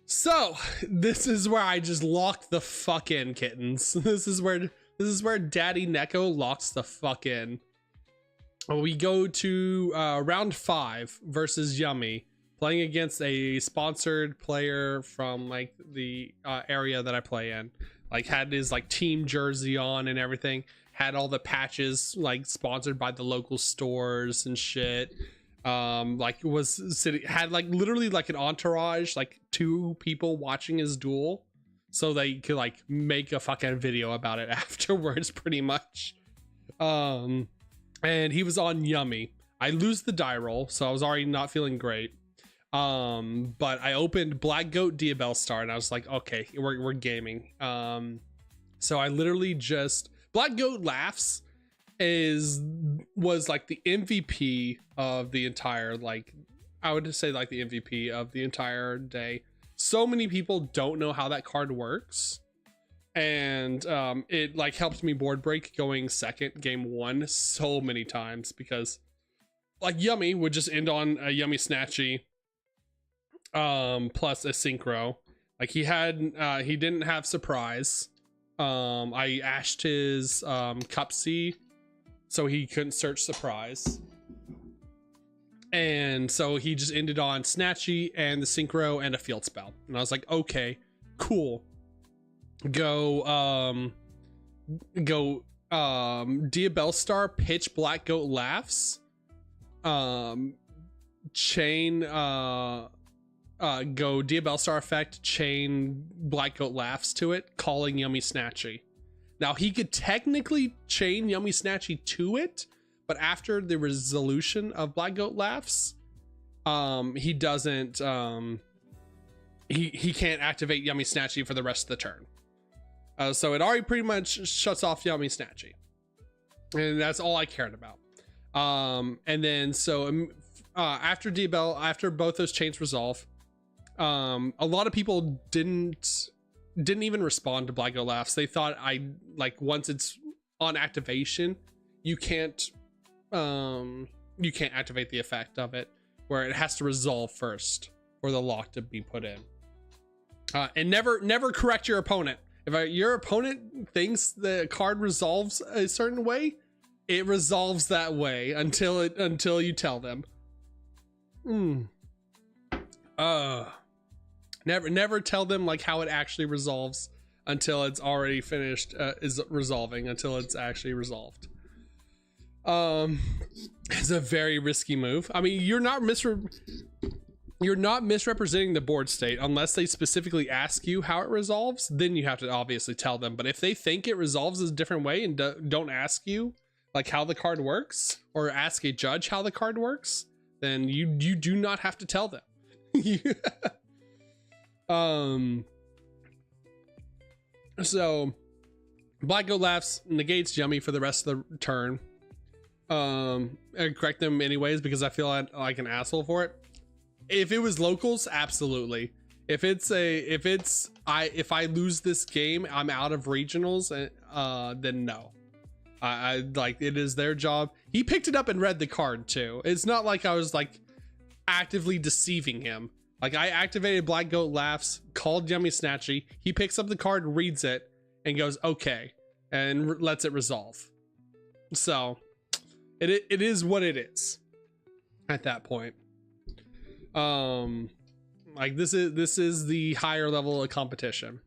So this is where I just lock the fuck in, kittens. This is where Daddy Neko locks the fuck in. We go to round 5 versus Yummy, playing against a sponsored player from like the area that I play in. Like had his like team jersey on and everything, had all the patches like sponsored by the local stores and shit. Like was sitting, had like literally like an entourage, like 2 people watching his duel, so they could like make a fucking video about it afterwards, pretty much. And he was on Yummy. I lose the die roll, so I was already not feeling great. But I opened Black Goat Diabell Star and I was like, okay, we're gaming. So I literally just Black Goat Laughs was like the MVP of the entire, like I would say like the MVP of the entire day. So many people don't know how that card works, and it like helped me board break going second game 1 so many times, because like Yummy would just end on a Yummy Snatchy plus a synchro. Like he didn't have surprise. I ashed his cup C so he couldn't search surprise, and so he just ended on Snatchy and the synchro and a field spell, and I was like, okay, cool. Go Diabell Star, pitch Black Goat Laughs, chain go Diabell Star effect, chain Black Goat Laughs to it, calling Yummy Snatchy. Now he could technically chain Yummy Snatchy to it, but after the resolution of Black Goat Laughs, he doesn't he can't activate Yummy Snatchy for the rest of the turn. So it already pretty much shuts off Yummy Snatchy, and that's all I cared about. And then so after Diabell, after both those chains resolve, a lot of people didn't even respond to Black Goat Laughs. They thought once it's on activation, you can't activate the effect of it, where it has to resolve first for the lock to be put in. And never correct your opponent. If your opponent thinks the card resolves a certain way, it resolves that way until you tell them. Never tell them like how it actually resolves until it's already finished, is resolving, until it's actually resolved. It's a very risky move. I mean, you're not misrepresenting the board state unless they specifically ask you how it resolves. Then you have to obviously tell them. But if they think it resolves a different way and don't ask you like how the card works, or ask a judge how the card works, then you do not have to tell them. So Black Goat Laughs negates Yummy for the rest of the turn. I correct them anyways because I feel like an asshole for it. If it was locals, absolutely. If I lose this game, I'm out of regionals, then no. I like, it is their job. He picked it up and read the card too. It's not like I was like actively deceiving him. Like I activated Black Goat Laughs, called Yummy Snatchy. He picks up the card, reads it, and goes okay, and lets it resolve. So it is what it is at that point. Like this is the higher level of competition.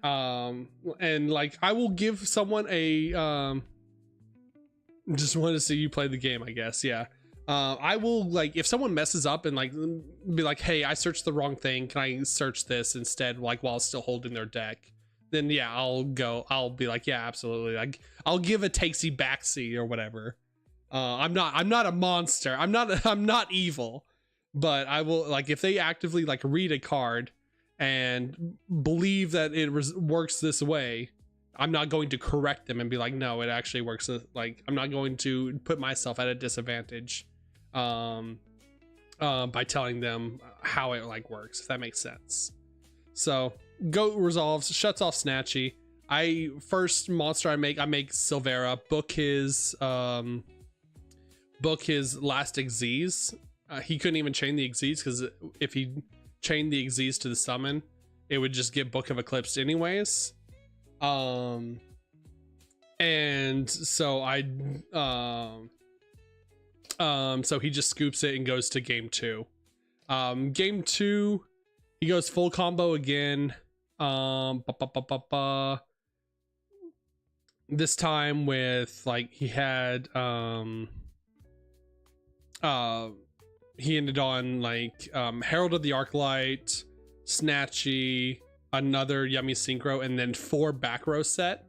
And like I will give someone a just want to see you play the game, I guess. Yeah. I will, like, if someone messes up and like be like, hey, I searched the wrong thing, can I search this instead, like while still holding their deck? then yeah, I'll be like, yeah, absolutely. Like I'll give a takesy backsy or whatever. I'm not a monster. I'm not evil, but I will, like, if they actively like read a card and believe that it works this way, I'm not going to correct them and be like, no, it actually works. Like, I'm not going to put myself at a disadvantage by telling them how it like works, if that makes sense. So Goat resolves, shuts off Snatchy. First monster I make Silvera, book his last Xyz. He couldn't even chain the Xyz because if he chained the Xyz to the summon, it would just get Book of Eclipse anyways. And so so he just scoops it and goes to game 2. Game 2, he goes full combo again. This time with like he had he ended on like Herald of the Arclight, Snatchy, another Yummy Synchro, and then 4 back row set.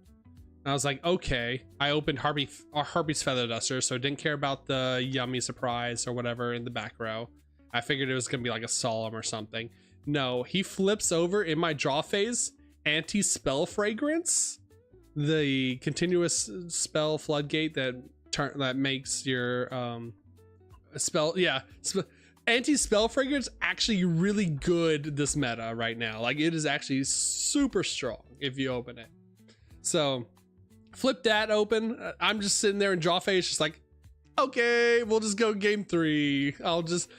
And I was like, okay. I opened Harpy's Feather Duster, so didn't care about the Yummy Surprise or whatever in the back row. I figured it was gonna be like a Solemn or something. No, he flips over in my draw phase, Anti-Spell Fragrance, the continuous spell floodgate that makes your spell, yeah, Anti-Spell Fragrance actually really good this meta right now. Like, it is actually super strong if you open it. So flip that open. I'm just sitting there in draw phase, just like, okay, we'll just go game 3. I'll just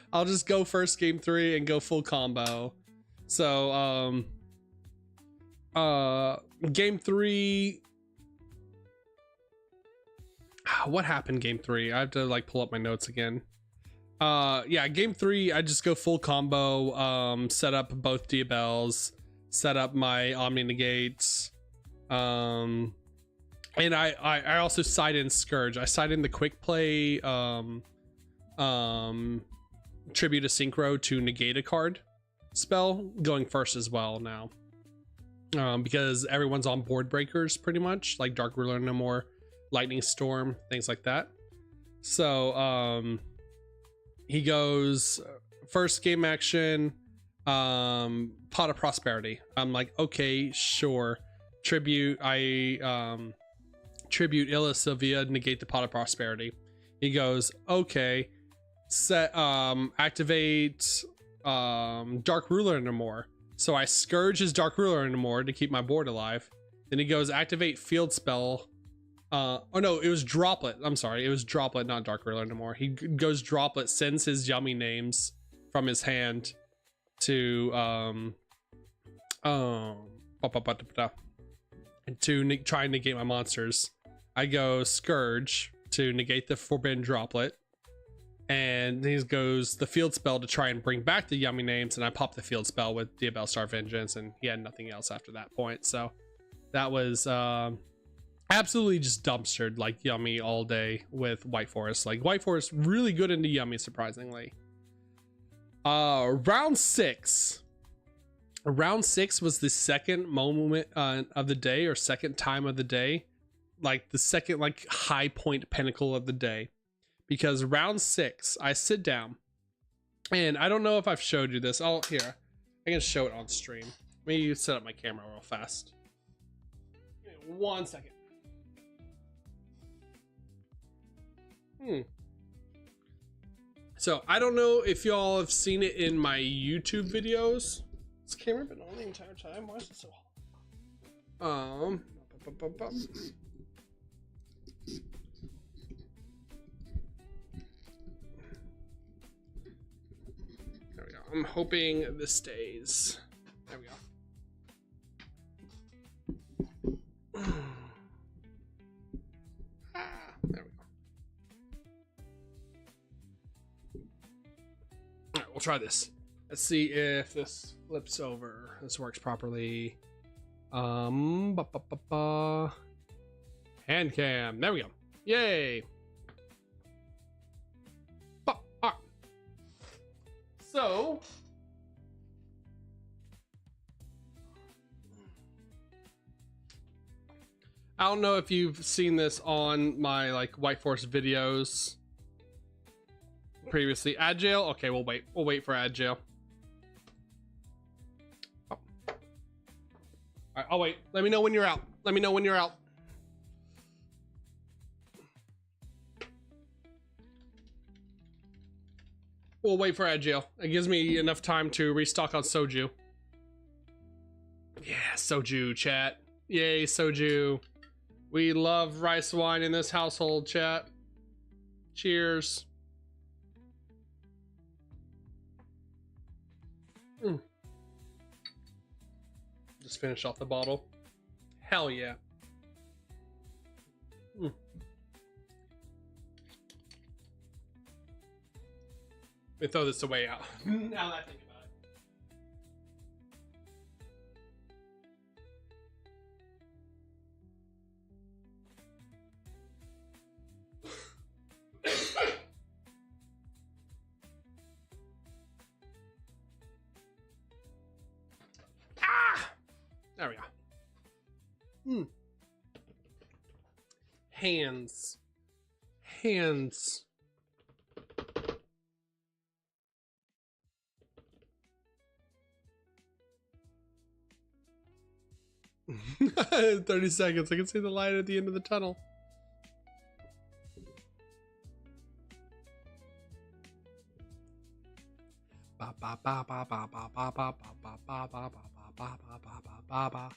go first game 3 and go full combo. So game 3, what happened game 3? I have to like pull up my notes again. Yeah, game 3, I just go full combo, set up both Diabells, set up my Omni Negates, and I also side in Scourge. I side in the quick play Tribute to Synchro to negate a card spell, going first as well now, because everyone's on board breakers pretty much, like Dark Ruler no more, Lightning Storm, things like that. So he goes first game action, Pot of Prosperity. I'm like, okay, sure. Tribute Illa Sylvia, negate the Pot of Prosperity. He goes, okay. Set activate Dark Ruler no more. So I Scourge his Dark Ruler no more to keep my board alive. Then he goes activate Field Spell. Oh no, it was Droplet. I'm sorry, it was Droplet, not Dark Ruler no more. He goes Droplet, sends his Yummy names from his hand to try and negate my monsters. I go Scourge to negate the Forbidden Droplet, and he goes the Field Spell to try and bring back the Yummy names, and I pop the Field Spell with Diabell Star Vengeance, and he had nothing else after that point. So that was absolutely just dumpstered like Yummy all day with White Forest. Like, White Forest really good into Yummy, surprisingly. Round 6 was the second moment of the day, or second time of the day, like the second like high point pinnacle of the day, because round 6 I sit down, and I don't know if I've showed you this. I can show it on stream. Let me set up my camera real fast. Give me 1 second. So I don't know if y'all have seen it in my YouTube videos. This camera been on the entire time. Why is it so hot? There we go. I'm hoping this stays. There we go. There we go. All right, we'll try this. Let's see if this flips over. This works properly. Hand cam. There we go. Yay. All right. So I don't know if you've seen this on my like White Force videos previously. Agile. Okay, we'll wait. We'll wait for Agile. Oh. All right, I'll wait. Let me know when you're out. Let me know when you're out. We'll wait for Agile. It gives me enough time to restock on soju. Yeah, soju, chat. Yay, soju. We love rice wine in this household, chat. Cheers. Just finish off the bottle. Hell yeah. Let me throw this away out. Now that I think about it. Ah! There we go. Hands. Hands. In 30 seconds. I can see the light at the end of the tunnel. Ba ba ba ba ba ba ba ba ba ba ba ba ba ba ba ba ba.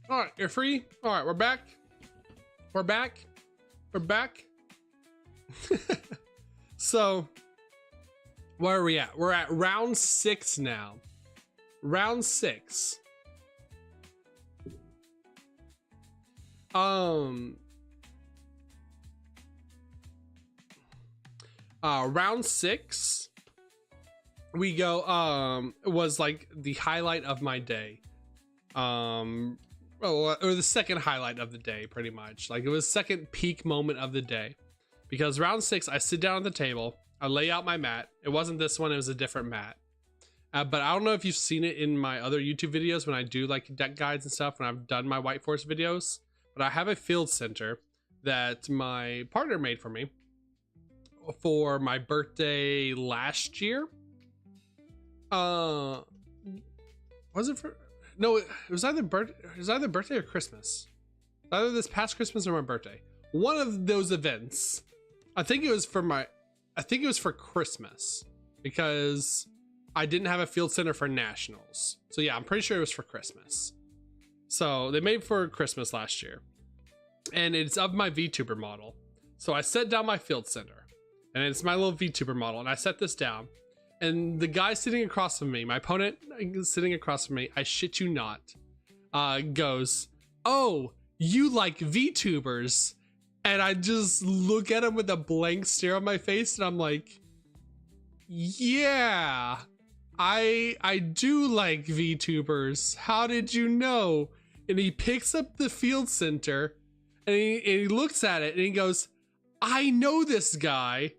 All right, you're free. All right, we're back. We're back. We're back. So, where are we at? We're at round 6 now. Round 6. Round 6. We go. Was like the highlight of my day. Or the second highlight of the day, pretty much. Like, it was second peak moment of the day, because round 6, I sit down at the table, I lay out my mat. It wasn't this one, it was a different mat. But I don't know if you've seen it in my other YouTube videos when I do like deck guides and stuff, when I've done my White Force videos, but I have a field center that my partner made for me for my birthday last year. Was it for... No, it was either birthday or Christmas. Either this past Christmas or my birthday. One of those events. I think it was for Christmas, because I didn't have a field center for nationals. So yeah, I'm pretty sure it was for Christmas. So they made for Christmas last year, and it's of my Vtuber model. So I set down my field center, and it's my little Vtuber model, and I set this down. And the guy sitting across from me, my opponent sitting across from me, I shit you not, goes, "Oh, you like VTubers?" And I just look at him with a blank stare on my face, and I'm like, "Yeah, I do like VTubers. How did you know?" And he picks up the field center, and he looks at it, and he goes, "I know this guy.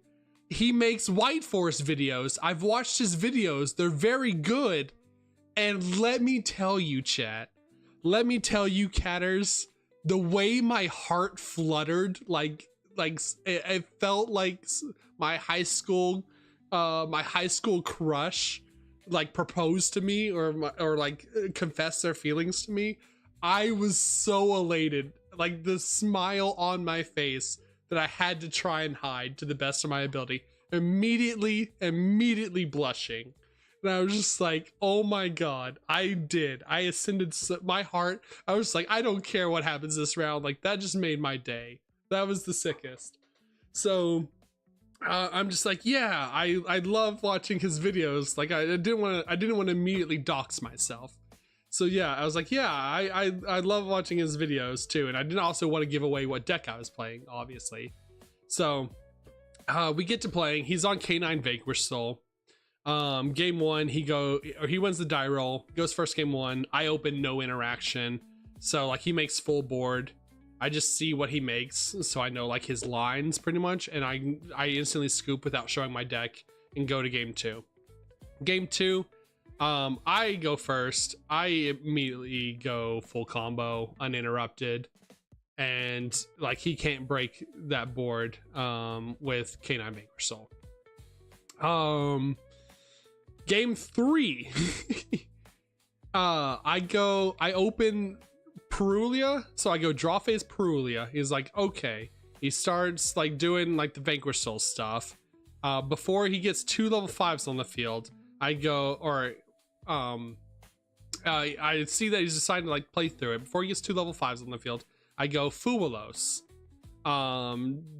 He makes White Force videos. I've watched his videos. They're very good. And let me tell you, chat. Let me tell you, catters, the way my heart fluttered, like it felt like my high school crush, like, proposed to me, or like confessed their feelings to me. I was so elated, like the smile on my face that I had to try and hide to the best of my ability. Immediately blushing. And I was just like, oh my god, I ascended my heart. I was like, I don't care what happens this round. Like, that just made my day. That was the sickest. So I'm just like, yeah, I love watching his videos. Like, I didn't want to immediately dox myself. So yeah, I was like, yeah, I love watching his videos too, and I didn't also want to give away what deck I was playing, obviously. So we get to playing. He's on K9 Vanquish Soul. Game one, he wins the die roll, goes first game one. I open no interaction. So like he makes full board. I just see what he makes, so I know like his lines pretty much, and I instantly scoop without showing my deck and go to game two. Game two, I go first. I immediately go full combo, uninterrupted, and like he can't break that board with K9 Vanquish Soul. Game three, I open Perulia, so I go draw phase Perulia. He's like, okay. He starts like doing like the Vanquish Soul stuff. Before he gets 2 level 5s on the field, I go, or I see that he's deciding to like play through it. Before he gets 2 level 5s on the field, I go Fuwalos,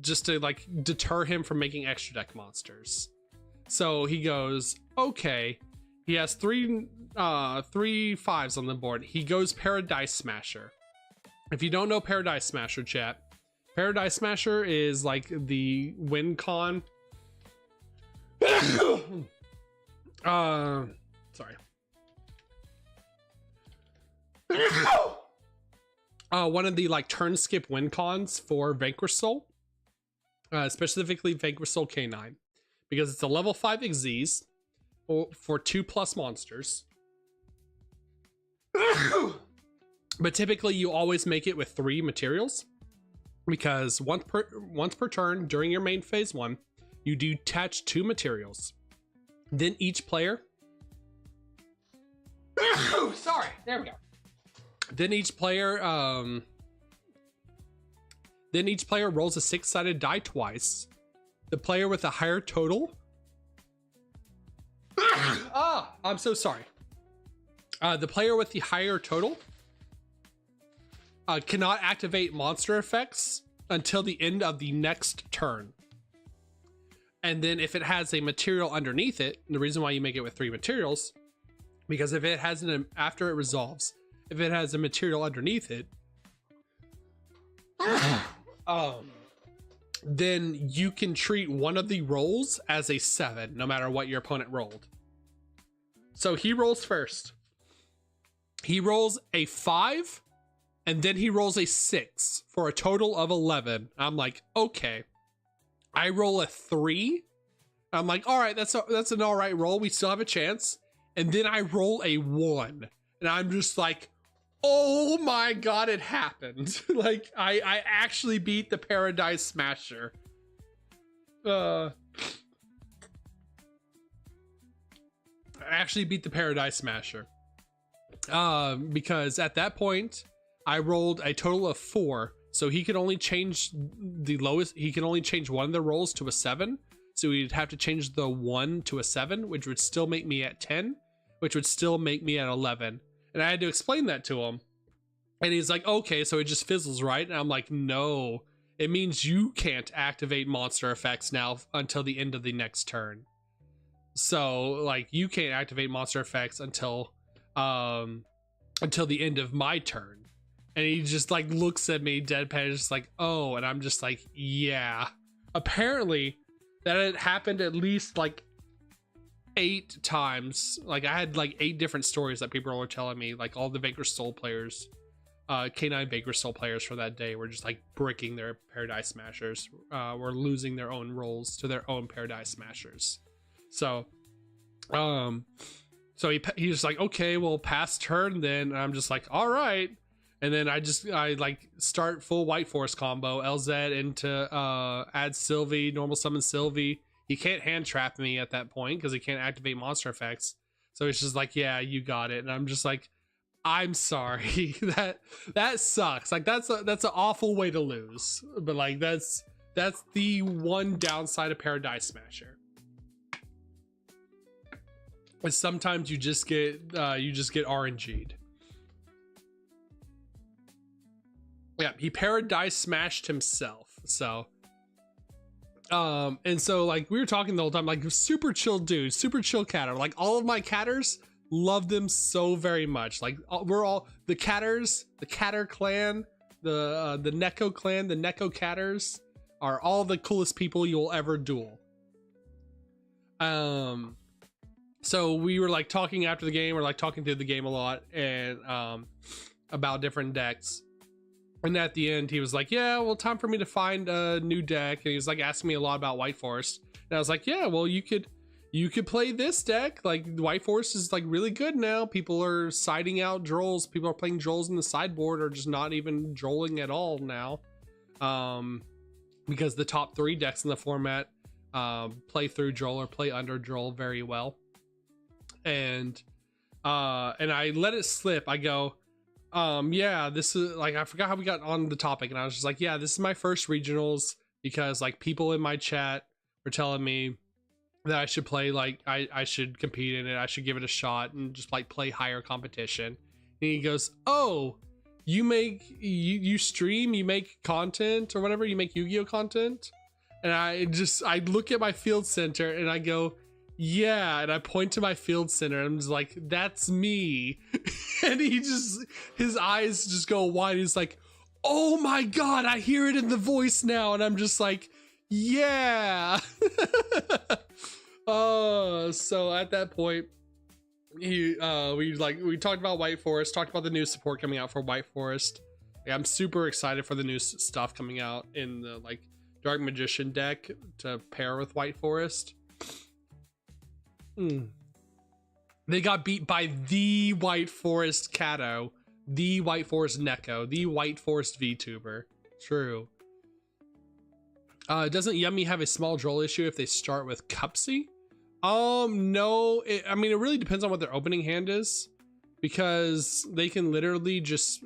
just to like deter him from making extra deck monsters. So he goes, okay. He has 3 5s on the board. He goes Paradise Smasher. If you don't know Paradise Smasher, chat, Paradise Smasher is like the win con. Sorry. One of the like turn skip win cons for Vanquish Soul, specifically Vanquish Soul K9, because it's a level 5 Xyz for 2+ monsters. But typically you always make it with 3 materials, because once per turn during your main phase 1, you detach 2 materials. Then each player sorry, there we go. Then each player rolls a 6-sided die twice. The player with a higher total I'm so sorry. The player with the higher total cannot activate monster effects until the end of the next turn. And then if it has a material underneath it, the reason why you make it with 3 materials, because if it has after it resolves, if it has a material underneath it, then you can treat one of the rolls as a 7, no matter what your opponent rolled. So he rolls first. He rolls a 5, and then he rolls a 6 for a total of 11. I'm like, okay. I roll a 3. I'm like, all right, that's an all right roll. We still have a chance. And then I roll a 1, and I'm just like, oh my god, it happened. Like I actually beat the Paradise Smasher. I actually beat the Paradise Smasher. Because at that point I rolled a total of 4, so he could only change the lowest. He can only change one of the rolls to a 7, so he'd have to change the 1 to a 7, which would still make me at 10, which would still make me at 11. And I had to explain that to him, and he's like, okay, so it just fizzles, right? And I'm like, no, it means you can't activate monster effects now until the end of the next turn. So like you can't activate monster effects until the end of my turn. And he just like looks at me deadpan, just like, oh. And I'm just like, yeah. Apparently that had happened at least like 8 times. Like I had like 8 different stories that people were telling me, like all the Vanquish Soul players, K9 Vanquish Soul players for that day were just like bricking their Paradise Smashers, were losing their own rolls to their own Paradise Smashers. So he's just like, okay, well, pass turn then. And I'm just like, all right. And then I like start full White Force combo, LZ into add Sylvie, normal summon Sylvie. He can't hand trap me at that point because he can't activate monster effects. So it's just like, yeah, you got it. And I'm just like, I'm sorry. that sucks. Like that's an awful way to lose. But like that's the one downside of Paradise Smasher. Is sometimes you just get RNG'd. Yeah, he Paradise Smashed himself. So and so like we were talking the whole time, like super chill dude, super chill catter. Like all of my catters love them so very much. Like we're all the catters, the catter clan, the Neko clan, the Neko catters are all the coolest people you'll ever duel. So we were like talking after the game, or like talking through the game a lot, and about different decks. And at the end, he was like, "Yeah, well, time for me to find a new deck." And he was like asking me a lot about White Forest, and I was like, "Yeah, well, you could play this deck. Like White Forest is like really good now. People are siding out Drolls. People are playing Drolls in the sideboard, or just not even Drolling at all now, because the top 3 decks in the format play through Droll or play under Droll very well." And I let it slip. I go, yeah, this is like, I forgot how we got on the topic, and I was just like, yeah, this is my first regionals, because like people in my chat were telling me that I should play, like I should compete in it, I should give it a shot and just like play higher competition. And he goes, "Oh, you stream, you make content or whatever, you make Yu-Gi-Oh content?" And I look at my field center and I go, "Yeah," and I point to my field center and I'm just like, "That's me." And his eyes just go wide. He's like, "Oh my god, I hear it in the voice now." And I'm just like, "Yeah." So at that point, we talked about White Forest, talked about the new support coming out for White Forest. Like, I'm super excited for the new stuff coming out in the like Dark Magician deck to pair with White Forest. They got beat by the White Forest Kato, the White Forest Neko, the White Forest Vtuber. True. Doesn't Yummy have a small Droll issue if they start with Cupsy? No. I mean, it really depends on what their opening hand is, because they can literally just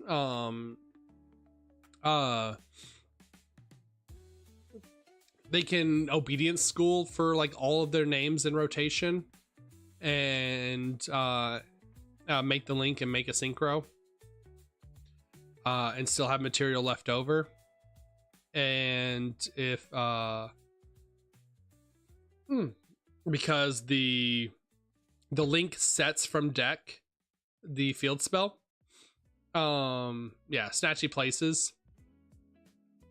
they can obedience school for like all of their names in rotation, and make the link and make a synchro, and still have material left over. And if because the link sets from deck the field spell, yeah, Snatchy Places.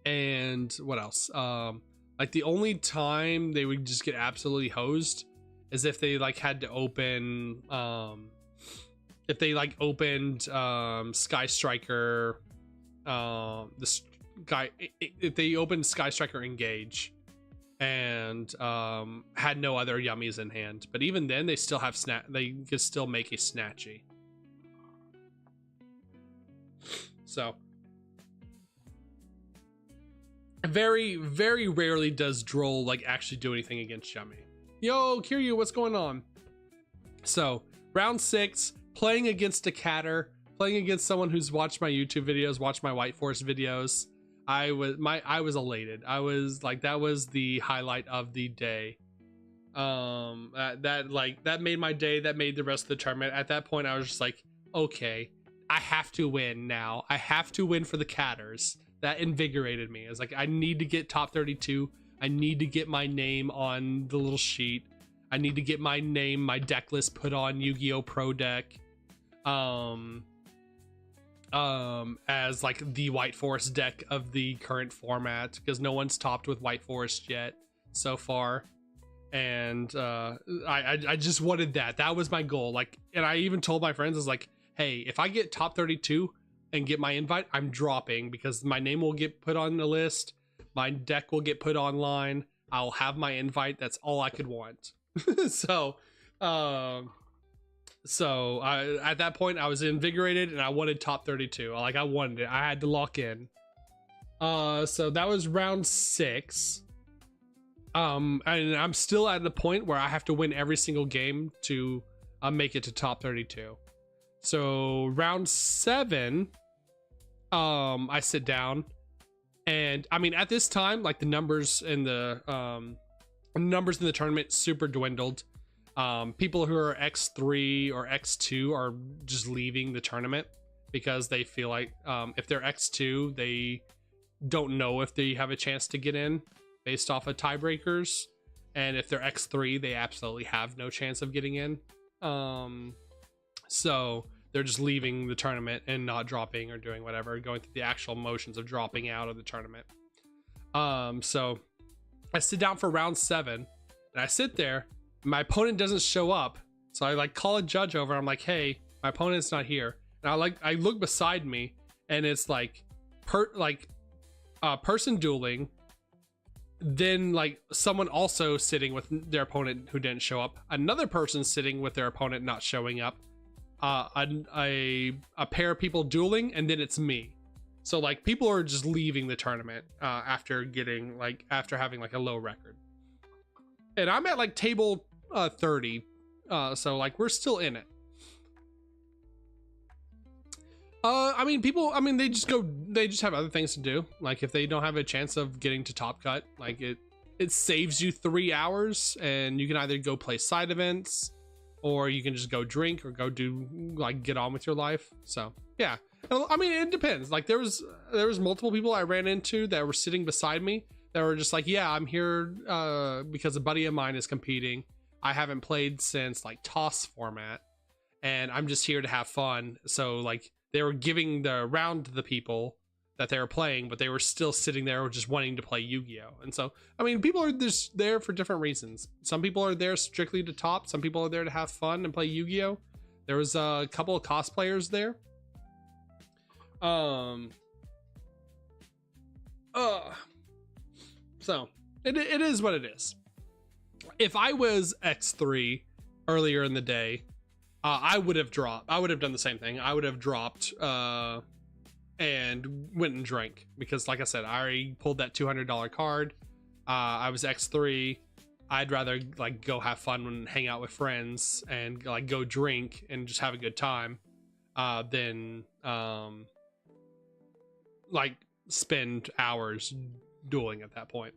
And what else? Like the only time they would just get absolutely hosed is if they like had to open if they like opened Sky Striker, if they opened Sky Striker Engage and had no other Yummies in hand. But even then, they still have they could still make a Snatchy. So very, very rarely does Droll like actually do anything against Yummy. Yo, Kiryu, what's going on? So round 6, playing against a Catter, playing against someone who's watched my YouTube videos, watched my White Forest videos. I was elated. I was like, that was the highlight of the day. That made my day. That made the rest of the tournament. At that point, I was just like, okay, I have to win now. I have to win for the Catters. That invigorated me. I was like, I need to get top 32. I need to get my name on the little sheet. I need to get my name, my deck list put on Yu-Gi-Oh! Pro Deck. As like the White Forest deck of the current format, because no one's topped with White Forest yet so far. And I just wanted that. That was my goal. Like, and I even told my friends, I was like, hey, if I get top 32 and get my invite, I'm dropping, because my name will get put on the list, my deck will get put online, I'll have my invite. That's all I could want. So at that point I was invigorated and I wanted top 32. Like, I wanted it. I had to lock in. So that was round 6. And I'm still at the point where I have to win every single game to make it to top 32. So round 7, I sit down, and I mean, at this time, like the numbers in the tournament super dwindled. People who are X3 or X2 are just leaving the tournament because they feel like if they're X2, they don't know if they have a chance to get in based off of tiebreakers, and if they're X3, they absolutely have no chance of getting in. So they're just leaving the tournament and not dropping or doing whatever, going through the actual motions of dropping out of the tournament. So I sit down for round 7, and I sit there. My opponent doesn't show up, So I like call a judge over. I'm like, hey, my opponent's not here. And I look beside me, and it's like person dueling, then like someone also sitting with their opponent who didn't show up, another person sitting with their opponent not showing up, a pair of people dueling, and then it's me. So like people are just leaving the tournament after having like a low record, and I'm at like table 30, so like we're still in it. I mean, they just have other things to do. Like if they don't have a chance of getting to top cut, like it saves you 3 hours, and you can either go play side events, or you can just go drink or go do like get on with your life. So yeah, I mean, it depends. Like there was multiple people I ran into that were sitting beside me that were just like, yeah, I'm here because a buddy of mine is competing. I haven't played since like toss format, and I'm just here to have fun. So like they were giving the round to the people that they were playing, but they were still sitting there just wanting to play Yu-Gi-Oh. And so, I mean, people are just there for different reasons. Some people are there strictly to top. Some people are there to have fun and play Yu-Gi-Oh. There was a couple of cosplayers there. So it is what it is. If I was X3 earlier in the day, I would have done the same thing. I would have dropped and went and drank, because like I said, I already pulled that $200 card. I was X3. I'd rather like go have fun and hang out with friends and like go drink and just have a good time than like spend hours dueling at that point.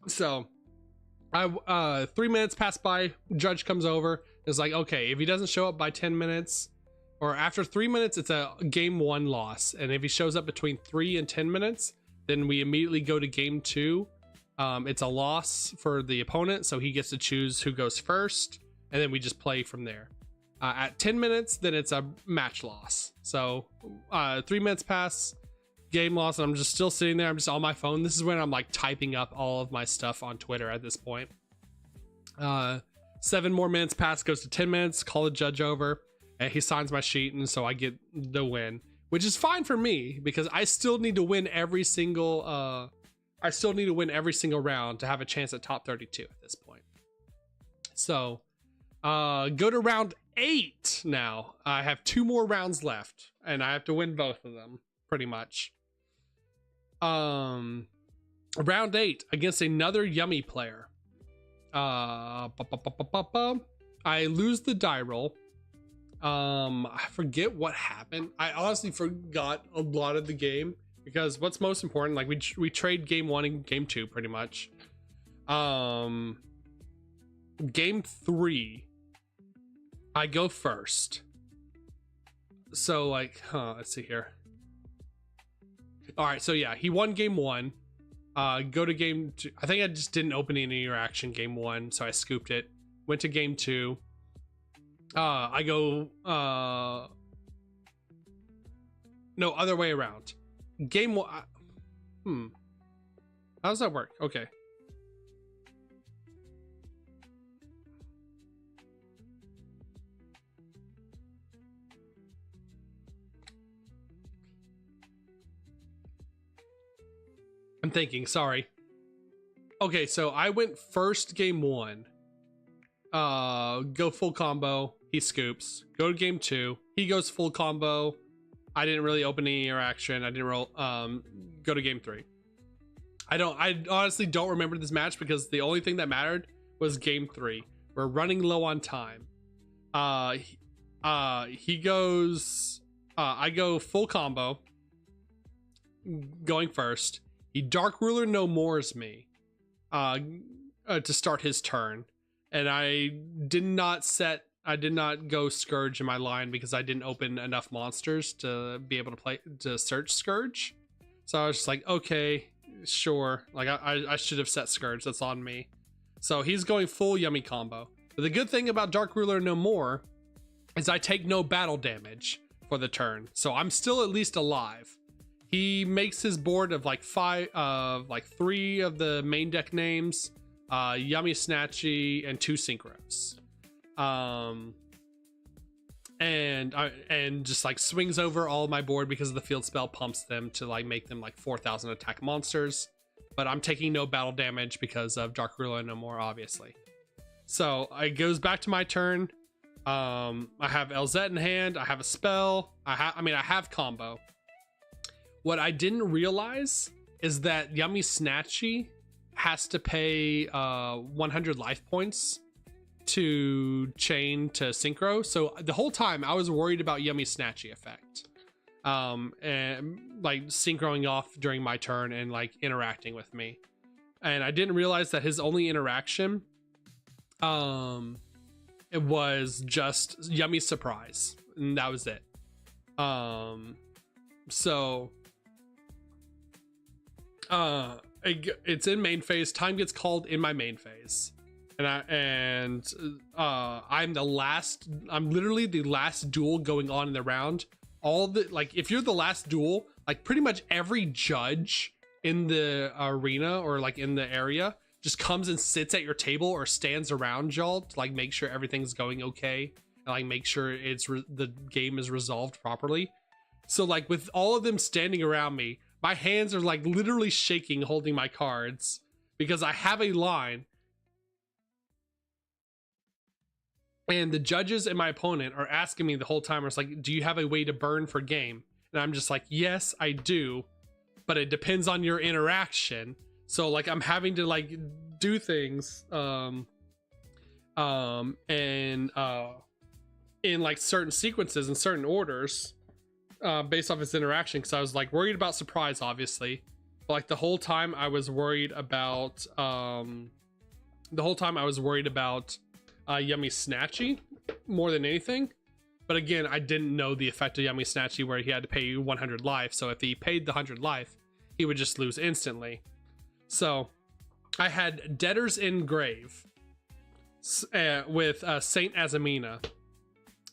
So I 3 minutes pass by, judge comes over, is like, okay, if he doesn't show up by 10 minutes or after 3 minutes, it's a game 1 loss, and if he shows up between 3 and 10 minutes, then we immediately go to game 2. It's a loss for the opponent, so he gets to choose who goes first, and then we just play from there. At 10 minutes, then it's a match loss. So 3 minutes pass, game loss, and I'm just still sitting there. I'm just on my phone. This is when I'm like typing up all of my stuff on Twitter at this point. 7 more minutes pass, goes to 10 minutes, call the judge over, and he signs my sheet, and so I get the win, which is fine for me because I still need to win every single round to have a chance at top 32 at this point. So go to round 8 now. I have 2 more rounds left, and I have to win both of them pretty much. Round 8 against another Yummy player. I lose the die roll. I forget what happened. I honestly forgot a lot of the game, because what's most important, like we trade game 1 and game 2 pretty much. Game 3, I go first. So like, let's see here. All right, so yeah, he won game 1. Go to game 2. I think I just didn't open any interaction game 1, so I scooped it. Went to game 2. I go no, other way around. Game 1. How does that work? Okay. I'm thinking, sorry. Okay, so I went first game 1. Go full combo, he scoops. Go to game 2, he goes full combo. I didn't really open any interaction. I didn't roll. Go to game 3. I honestly don't remember this match, because the only thing that mattered was game 3. We're running low on time. He goes, I go full combo, going first. He Dark Ruler no mores me to start his turn, and I did not go Scourge in my line because I didn't open enough monsters to be able to search Scourge. So I was just like, okay, sure. Like I should have set Scourge. That's on me. So he's going full Yummy combo. But the good thing about Dark Ruler no more is I take no battle damage for the turn, so I'm still at least alive. He makes his board of like 3 of the main deck names, Yummy Snatchy, and 2 synchros. And just like swings over all my board because of the field spell, pumps them to like make them like 4,000 attack monsters. But I'm taking no battle damage because of Dark Ruler no more, obviously. So it goes back to my turn. I have LZ in hand. I have a spell. I have combo. What I didn't realize is that Yummy Snatchy has to pay 100 life points to chain to synchro. So the whole time I was worried about Yummy Snatchy effect. And like synchroing off during my turn and like interacting with me. And I didn't realize that his only interaction it was just Yummy Surprise, and that was it. So it's in main phase. Time gets called in my main phase, and I'm literally the last duel going on in the round. All the, like, if you're the last duel, like pretty much every judge in the arena or like in the area just comes and sits at your table or stands around y'all to like make sure everything's going okay and like make sure the game is resolved properly. So like with all of them standing around me, my hands are like literally shaking holding my cards because I have a line, and the judges and my opponent are asking me the whole time, it's like, do you have a way to burn for game? And I'm just like, yes, I do, but it depends on your interaction. So like I'm having to like do things in like certain sequences and certain orders based off its interaction, because I was like worried about surprise, obviously, but like the whole time I was worried about Yummy Snatchy more than anything. But again, I didn't know the effect of Yummy Snatchy where he had to pay you 100 life. So if he paid the 100 life, he would just lose instantly. So I had Debtors in Grave with Saint Azamina.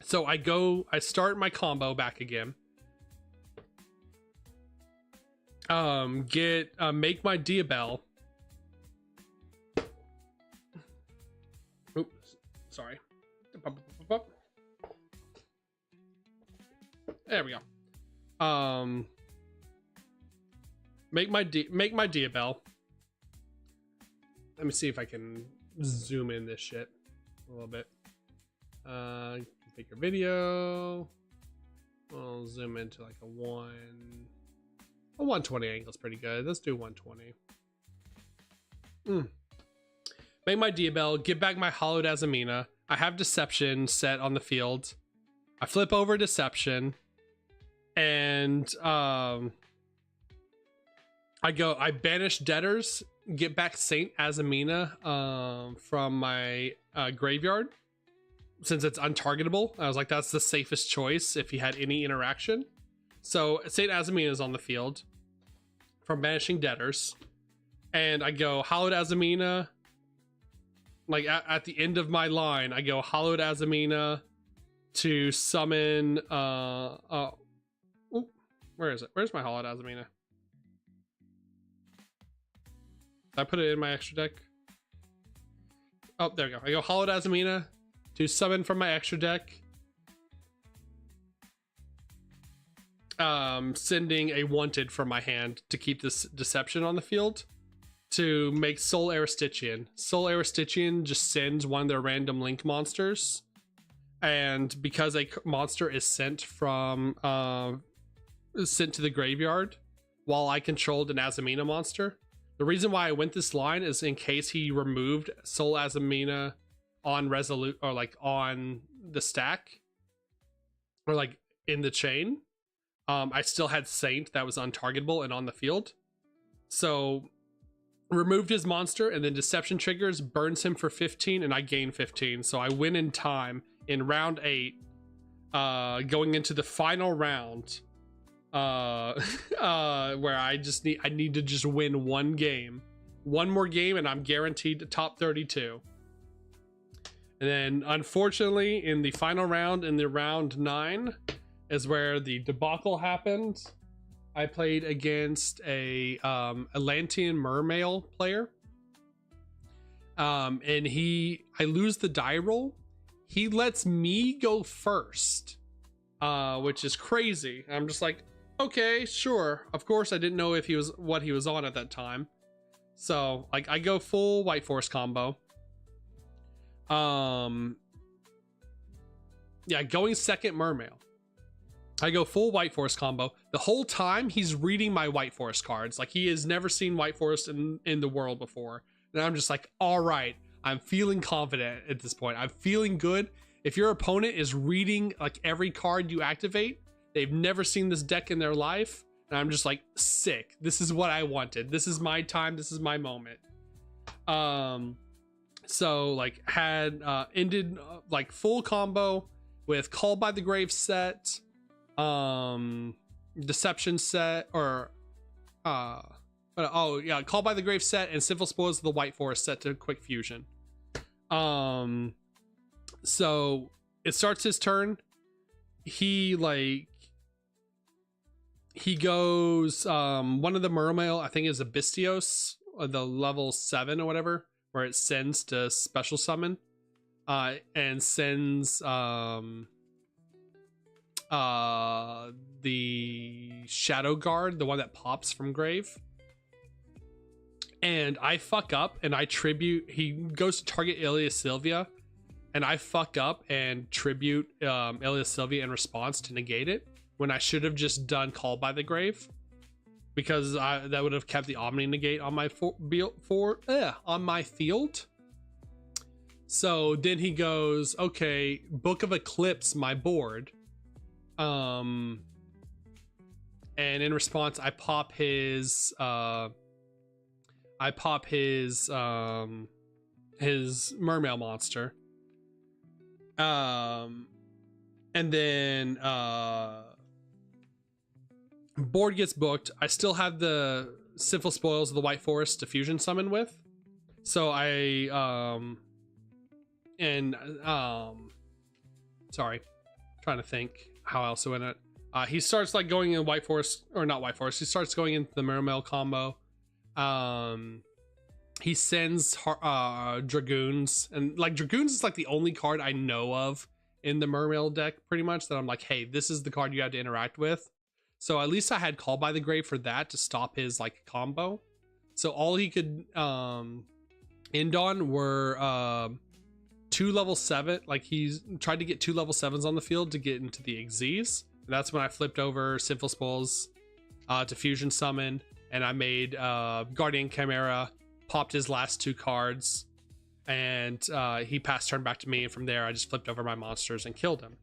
So I start my combo back again. Make my Diabell. Oops, sorry. There we go. Make my Diabell. Let me see if I can zoom in this shit a little bit. Take your video. I'll zoom into like a 120 angle is pretty good. Let's do 120. Make my Diabell, give back my Hollowed Azamina. I have Deception set on the field. I flip over Deception, and I banish Debtors, get back Saint Azamina from my graveyard, since it's untargetable. I was like, that's the safest choice if he had any interaction. So Saint Azamina is on the field from banishing Debtors, and I go Hollowed Azamina. Like at the end of my line, I go Hollowed Azamina to summon where is it? Where's my Hollowed Azamina? Did I put it in my extra deck? Oh, there we go. I go Hollowed Azamina to summon from my extra deck. Sending a Wanted from my hand to keep this Deception on the field to make Soul Aristichian. Soul Aristichian just sends one of their random link monsters, and because a monster is sent to the graveyard while I controlled an Azamina monster. The reason why I went this line is in case he removed Soul Azamina on Resolute, or like on the stack, or like in the chain. I still had Saint that was untargetable and on the field. So removed his monster, and then Deception triggers, burns him for 15, and I gain 15. So I win in time in round 8, going into the final round, where I need to just win one more game, and I'm guaranteed to top 32. And then unfortunately in the final round, in the round 9, is where the debacle happened. I played against a Atlantean Mermail player. And I lose the die roll. He lets me go first, which is crazy. I'm just like, okay, sure. Of course, I didn't know if what he was on at that time. So like I go full White Forest combo. Yeah, going second Mermail. I go full White Forest combo. The whole time he's reading my White Forest cards. Like he has never seen White Forest in the world before. And I'm just like, all right, I'm feeling confident at this point. I'm feeling good. If your opponent is reading like every card you activate, they've never seen this deck in their life. And I'm just like, sick. This is what I wanted. This is my time. This is my moment. So like had ended like full combo with Call by the Grave set, Deception set, or oh yeah, Call by the Grave set, and Sinful Spoils of the White Forest set to quick fusion. So it starts his turn. He goes one of the Mermail, I think is a Bistios, or the level 7 or whatever, where it sends to special summon, and sends the Shadow Guard, the one that pops from grave. And I fuck up and I tribute. He goes to target Ilia Sylvia, and I fuck up and tribute Ilia Sylvia in response to negate it, when I should have just done Call by the Grave, because that would have kept the Omni negate on my on my field. So then he goes, okay, Book of Eclipse my board, and in response I pop his Mermail monster, and then board gets booked. I still have the Sinful Spoils of the White Forest to fusion summon with, so I sorry, trying to think how else to win it. He starts like going in White Forest, or not White Forest, he starts going into the Mermail combo. He sends Dragoons, and like Dragoons is like the only card I know of in the Mermail deck pretty much that I'm like, hey, this is the card you have to interact with. So at least I had Call by the Grave for that to stop his like combo. So all he could end on were 2 level 7. Like he's tried to get 2 level 7s on the field to get into the Xyz. That's when I flipped over Sinful Spoils to fusion summon, and I made Guardian Chimera, popped his last 2 cards, and he passed turn back to me, and from there I just flipped over my monsters and killed him.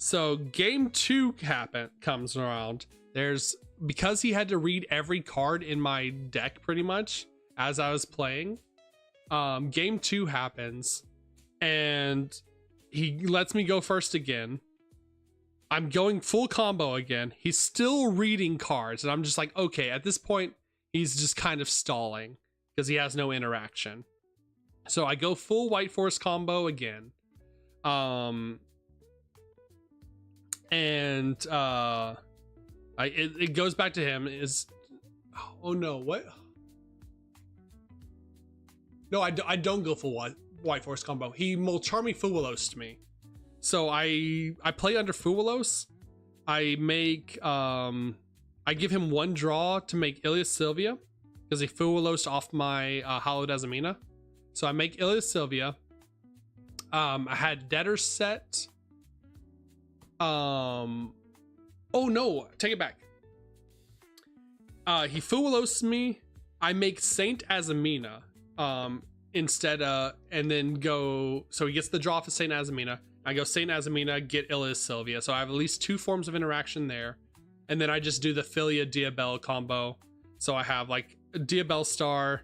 So game 2 comes around. Because he had to read every card in my deck pretty much as I was playing, game 2 happens and he lets me go first again. I'm going full combo again. He's still reading cards, and I'm just like, okay, at this point he's just kind of stalling because he has no interaction. So I go full White Forest combo again. And it goes back to him. Oh no, what? No, I don't go full White Forest combo. He Molcharmi Fuwalos to me. So I play under Fuwalos. I give him 1 draw to make Ilia Sylvia, because he Fuwalos off my Hallowed Azamina. So I make Ilia Sylvia. I had Debtor's set. Oh no, take it back. He Fuwalos me. I make Saint Azamina instead, and then go, so he gets the draw for Saint Azamina. I go Saint Azamina, get Ilia Sylvia. So I have at least 2 forms of interaction there. And then I just do the Philia Diabell combo. So I have like Diabell Star,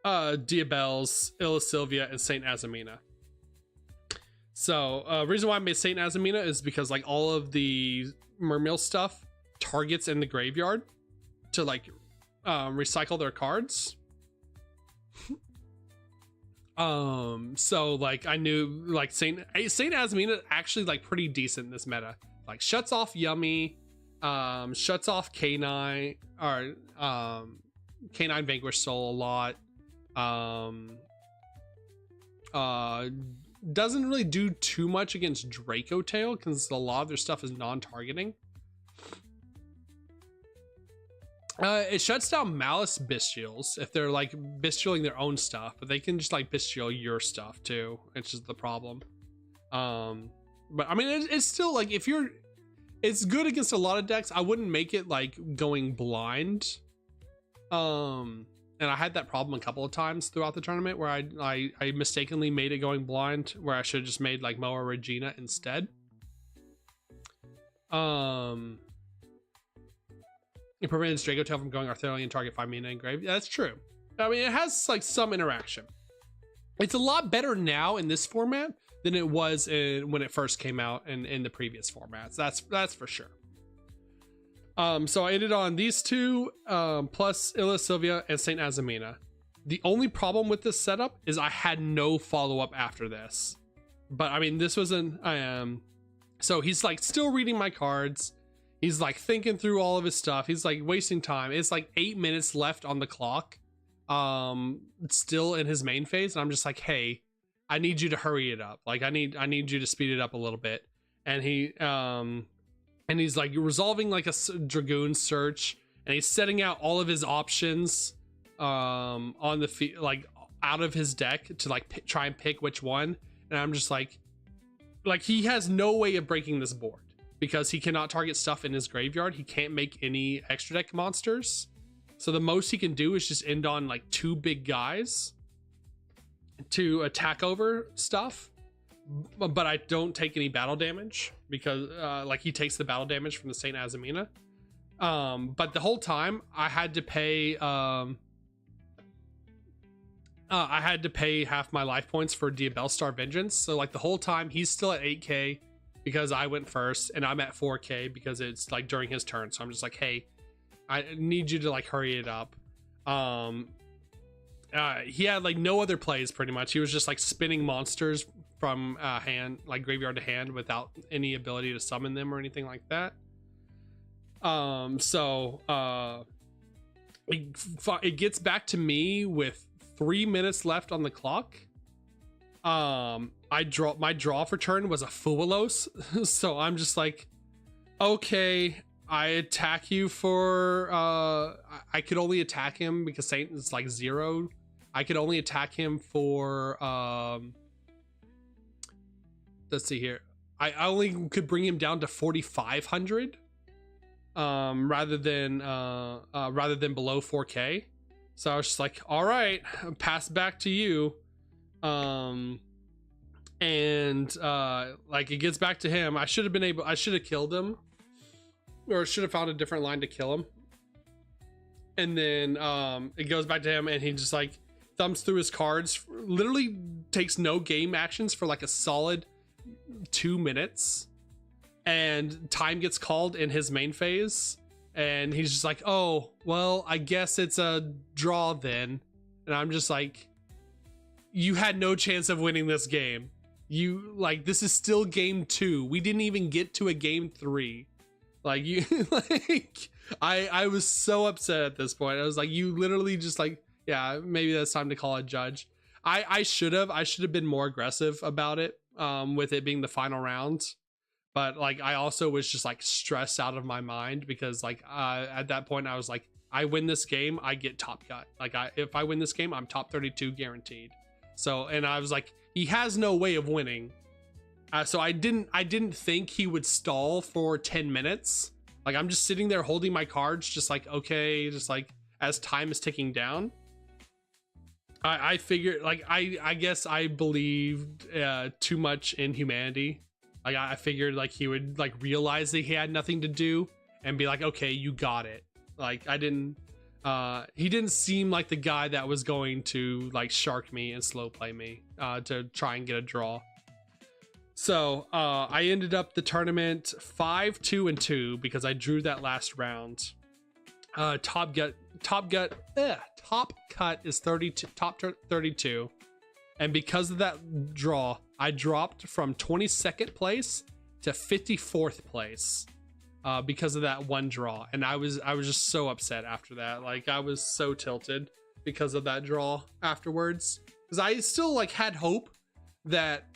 Diabells, Ilia Sylvia, and Saint Azamina. So reason why I made Saint Azamina is because like all of the Mermail stuff targets in the graveyard to like recycle their cards. So like I knew like Saint Azamina actually like pretty decent in this meta. Like shuts off Yummy, shuts off K9 or K9 Vanquish Soul a lot. Doesn't really do too much against Draco Tail because a lot of their stuff is non-targeting. It shuts down Malice Bestials if they're like bestialing their own stuff, but they can just like bestial your stuff too. It's just the problem. But I mean, it's still like if you're, it's good against a lot of decks. I wouldn't make it like going blind. And I had that problem a couple of times throughout the tournament where I mistakenly made it going blind where I should have just made like Moa Regina instead. It prevents Draco Tail from going Arthurian target 5 mana engraved. Yeah, that's true. I mean, it has like some interaction. It's a lot better now in this format than it was when it first came out in the previous formats. That's for sure. So I ended on these two, plus Illa Sylvia and Saint Azamina. The only problem with this setup is I had no follow-up after this. But I mean, this was so he's like still reading my cards. He's like thinking through all of his stuff. He's like wasting time. It's like 8 minutes left on the clock. Still in his main phase. And I'm just like, hey, I need you to hurry it up. Like I need you to speed it up a little bit. And he's like resolving like a Dragoon search, and he's setting out all of his options on the field, like out of his deck to like try and pick which one. And I'm just like he has no way of breaking this board because he cannot target stuff in his graveyard. He can't make any extra deck monsters. So the most he can do is just end on like 2 big guys to attack over stuff. But I don't take any battle damage because like he takes the battle damage from the Saint Azamina. But the whole time I had to pay half my life points for Diabellstar Vengeance. So like the whole time he's still at 8k because I went first, and I'm at 4k because it's like during his turn. So I'm just like, hey, I need you to like hurry it up. He had like no other plays pretty much. He was just like spinning monsters from hand, like graveyard to hand, without any ability to summon them or anything like that. It gets back to me with 3 minutes left on the clock. My draw for turn was a Fuelos. So I'm just like, okay, I attack you for I could only attack him because Saint is like 0. I could only attack him for let's see here. I only could bring him down to 4,500 rather than below 4k. So I was just like, all right, pass back to you. Like it gets back to him. I should have killed him, or should have found a different line to kill him. And then it goes back to him, and he just like thumbs through his cards, literally takes no game actions for like a solid 2 minutes, and time gets called in his main phase, and he's just like, oh well, I guess it's a draw then. And I'm just like, you had no chance of winning this game. You like, this is still game 2. We didn't even get to a game 3. Like you like I was so upset at this point. I was like, you literally just like, yeah, maybe that's time to call a judge. I should have been more aggressive about it with it being the final round. But like I also was just like stressed out of my mind because like at that point I was like, I win this game, I get top cut. Like if I win this game, I'm top 32 guaranteed. So, and I was like, he has no way of winning. So I didn't think he would stall for 10 minutes. Like I'm just sitting there holding my cards, just like, okay, just like as time is ticking down. I figured, like, I guess I believed too much in humanity. Like I figured like he would like realize that he had nothing to do and be like, okay, you got it. Like he didn't seem like the guy that was going to like shark me and slow play me to try and get a draw. So I ended up the tournament 5-2-2 because I drew that last round. Top cut is 32, top 32, and because of that draw, I dropped from 22nd place to 54th place because of that one draw, and I was just so upset after that. Like I was so tilted. because of that draw afterwards, because I still like had hope that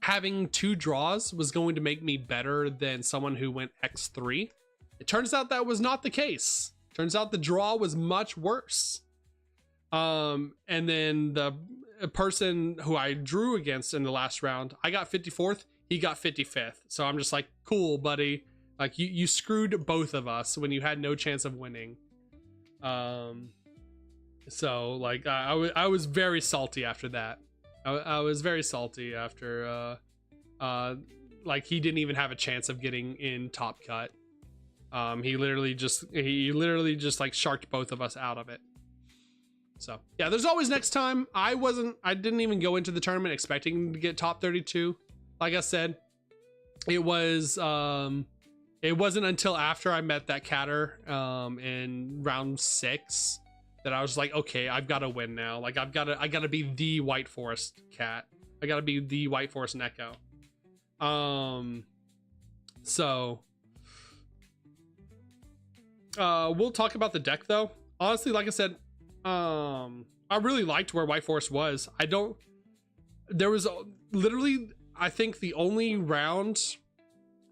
having 2 draws was going to make me better than someone who went X3. It turns out that was not the case. Turns out the draw was much worse. And then the person who I drew against in the last round, I got 54th, he got 55th. So I'm just like, cool, buddy. Like you screwed both of us when you had no chance of winning. So like I was very salty after that. I was very salty after like he didn't even have a chance of getting in top cut. He literally just like sharked both of us out of it. So yeah, there's always next time. I didn't even go into the tournament expecting to get top 32. Like I said, it wasn't until after I met that catter in round 6 that I was like, okay, I've got to win now. Like I gotta be the White Forest cat. I gotta be the White Forest Neko. So we'll talk about the deck though. Honestly, like I said, I really liked where White Forest was. There was literally, I think the only round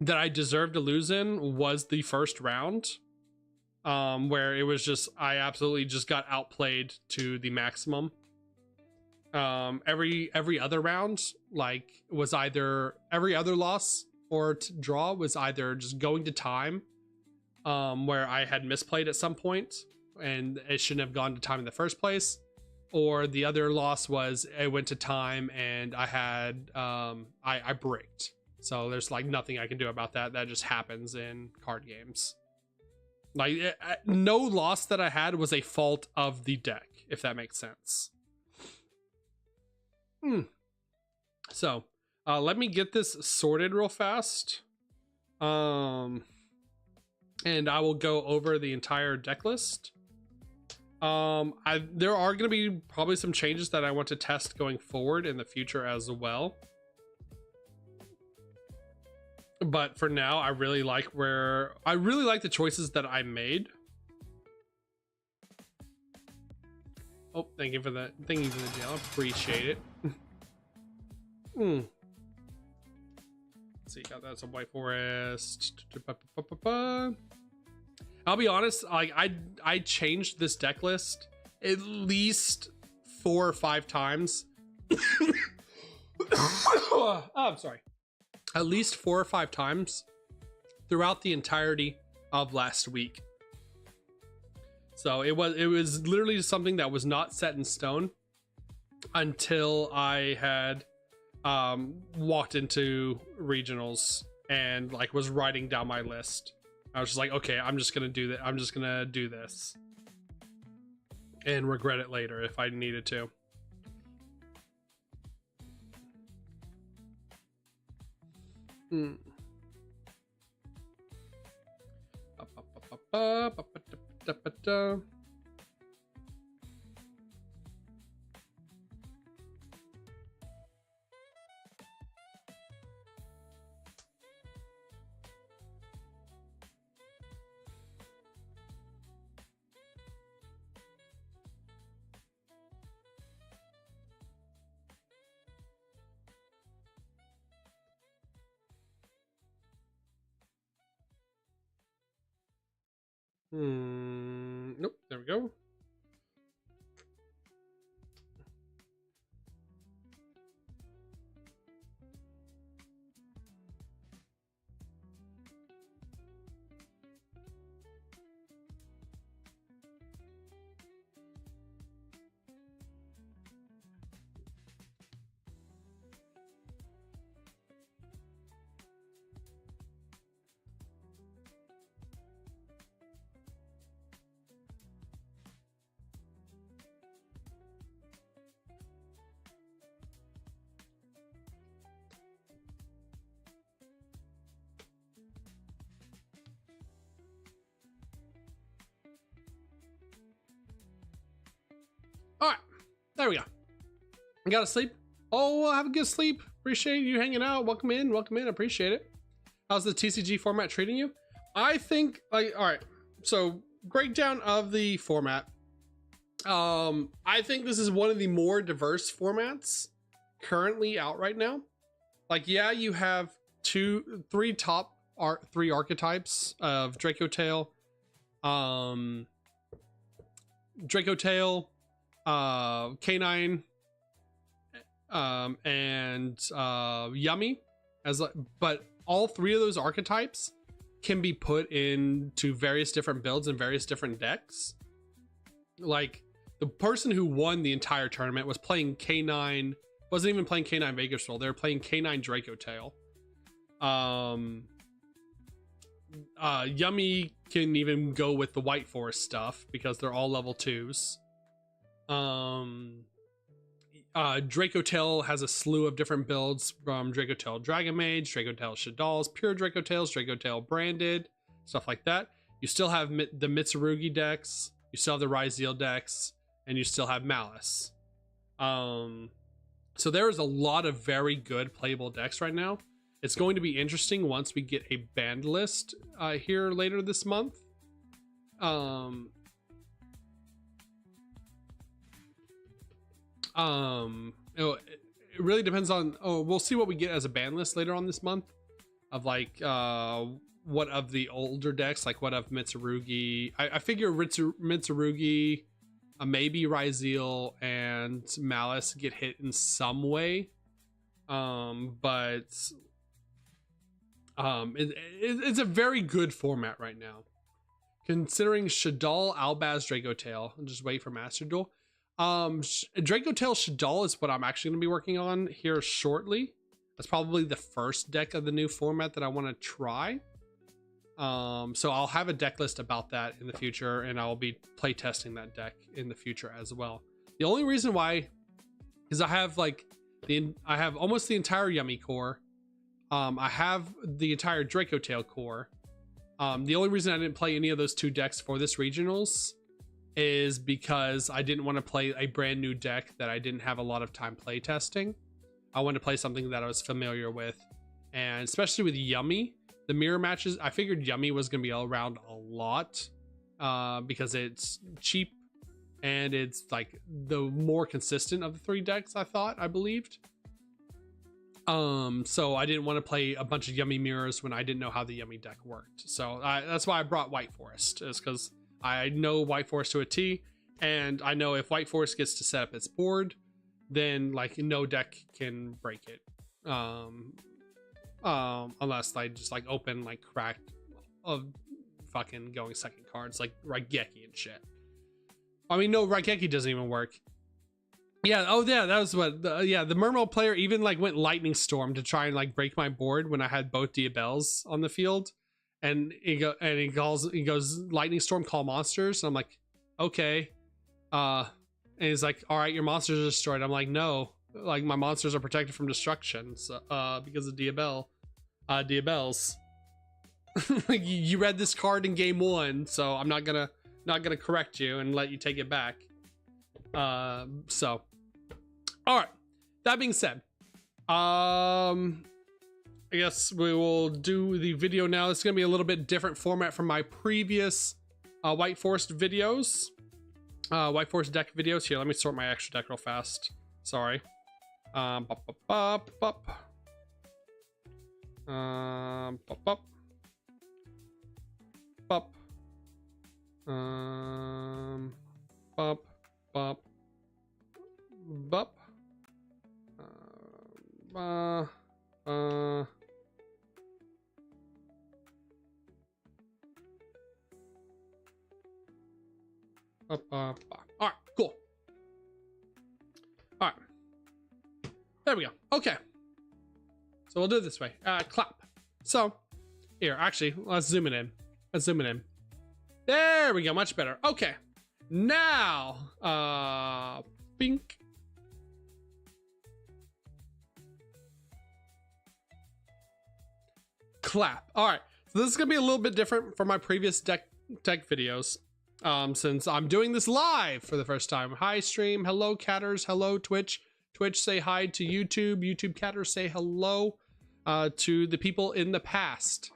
that I deserved to lose in was the first round, where it was just, I absolutely just got outplayed to the maximum. Every other round, like, was either every other loss or draw was either just going to time, where I had misplayed at some point and it shouldn't have gone to time in the first place, or the other loss was it went to time and I had I bricked. So there's like nothing I can do about that. That just happens in card games. Like no loss that I had was a fault of the deck, if that makes sense. So let me get this sorted real fast. And I will go over the entire deck list. There are going to be probably some changes that I want to test going forward in the future as well. But for now, I really like the choices that I made. Oh, thank you for the gel. Appreciate it. Let's see, got that some White Forest. I'll be honest, like I changed this deck list at least 4 or 5 times. Oh, I'm sorry. At least 4 or 5 times throughout the entirety of last week. So it was literally something that was not set in stone until I had walked into regionals and like was writing down my list. I was just like, okay, I'm just gonna do that. I'm just gonna do this and regret it later if I needed to. Nope, there we go. All right, there we go. I gotta sleep. Oh, have a good sleep. Appreciate you hanging out. Welcome in. Appreciate it. How's the TCG format treating you? I think, like, all right. So breakdown of the format. I think this is one of the more diverse formats currently out right now. Like, yeah, you have three archetypes of Draco Tail, Canine, and Yummy, but all three of those archetypes can be put into various different builds and various different decks. Like, the person who won the entire tournament was playing K9, wasn't even playing K9 Vegas Roll, they were playing K9 Draco Tail. Yummy can even go with the White Forest stuff because they're all level 2s. Draco Tail has a slew of different builds from Draco Tail Dragon Mage, Draco Tail Shaddolls, Pure Draco Tails, Draco Tail Branded, stuff like that. You still have the Mitsurugi decks, you still have the Ryzeal decks, and you still have Malice. So there is a lot of very good playable decks right now. It's going to be interesting once we get a banned list here later this month. It really depends on, we'll see what we get as a ban list later on this month of like what of the older decks, like what of Mitsurugi. I figure Mitsurugi, maybe Ryzeal and Malice get hit in some way, but it's a very good format right now, considering Shaddol, Albaz, Draco Tail. I'll just wait for Master Duel. Draco Tail Shaddol is what I'm actually going to be working on here shortly. That's probably the first deck of the new format that I want to try. So I'll have a deck list about that in the future, and I'll be play testing that deck in the future as well. The only reason why is I have almost the entire Yummy core. I have the entire Draco Tail core. The only reason I didn't play any of those two decks for this regionals is because I didn't want to play a brand new deck that I didn't have a lot of time play testing. I wanted to play something that I was familiar with, and especially with Yummy, the mirror matches, I figured Yummy was going to be around a lot because it's cheap and it's like the more consistent of the three decks, I believed. So I didn't want to play a bunch of Yummy mirrors when I didn't know how the Yummy deck worked. So that's why I brought White Forest, is because I know White Forest to a T, and I know if White Forest gets to set up its board, then like no deck can break it. Unless I just like open like cracked of fucking going second cards like Raigeki and shit. I mean, no, Raigeki doesn't even work. Yeah, oh yeah, that was what, the Mermaid player even like went Lightning Storm to try and like break my board when I had both Diabelles on the field. And he goes Lightning Storm, call monsters. And I'm like, okay. And he's like, all right, your monsters are destroyed. I'm like, no, like my monsters are protected from destruction, so, because of Diabelles. You read this card in game 1, so I'm not gonna correct you and let you take it back. So, all right. That being said, I guess we will do the video now. It's going to be a little bit different format from my previous White Forest videos. White Forest deck videos. Here, let me sort my extra deck real fast. Sorry. Bop, bop, bop, bop. Bop, bop. Bop. Bop, bop. Bop. All right, cool. All right, there we go. Okay, so we'll do it this way. Clap. So here, actually, let's zoom it in. There we go, much better. Okay, now pink. Clap. All right, so this is gonna be a little bit different from my previous deck videos, since I'm doing this live for the first time. Hi stream, hello Catters, hello Twitch. Twitch, say hi to YouTube. YouTube Catters, say hello to the people in the past.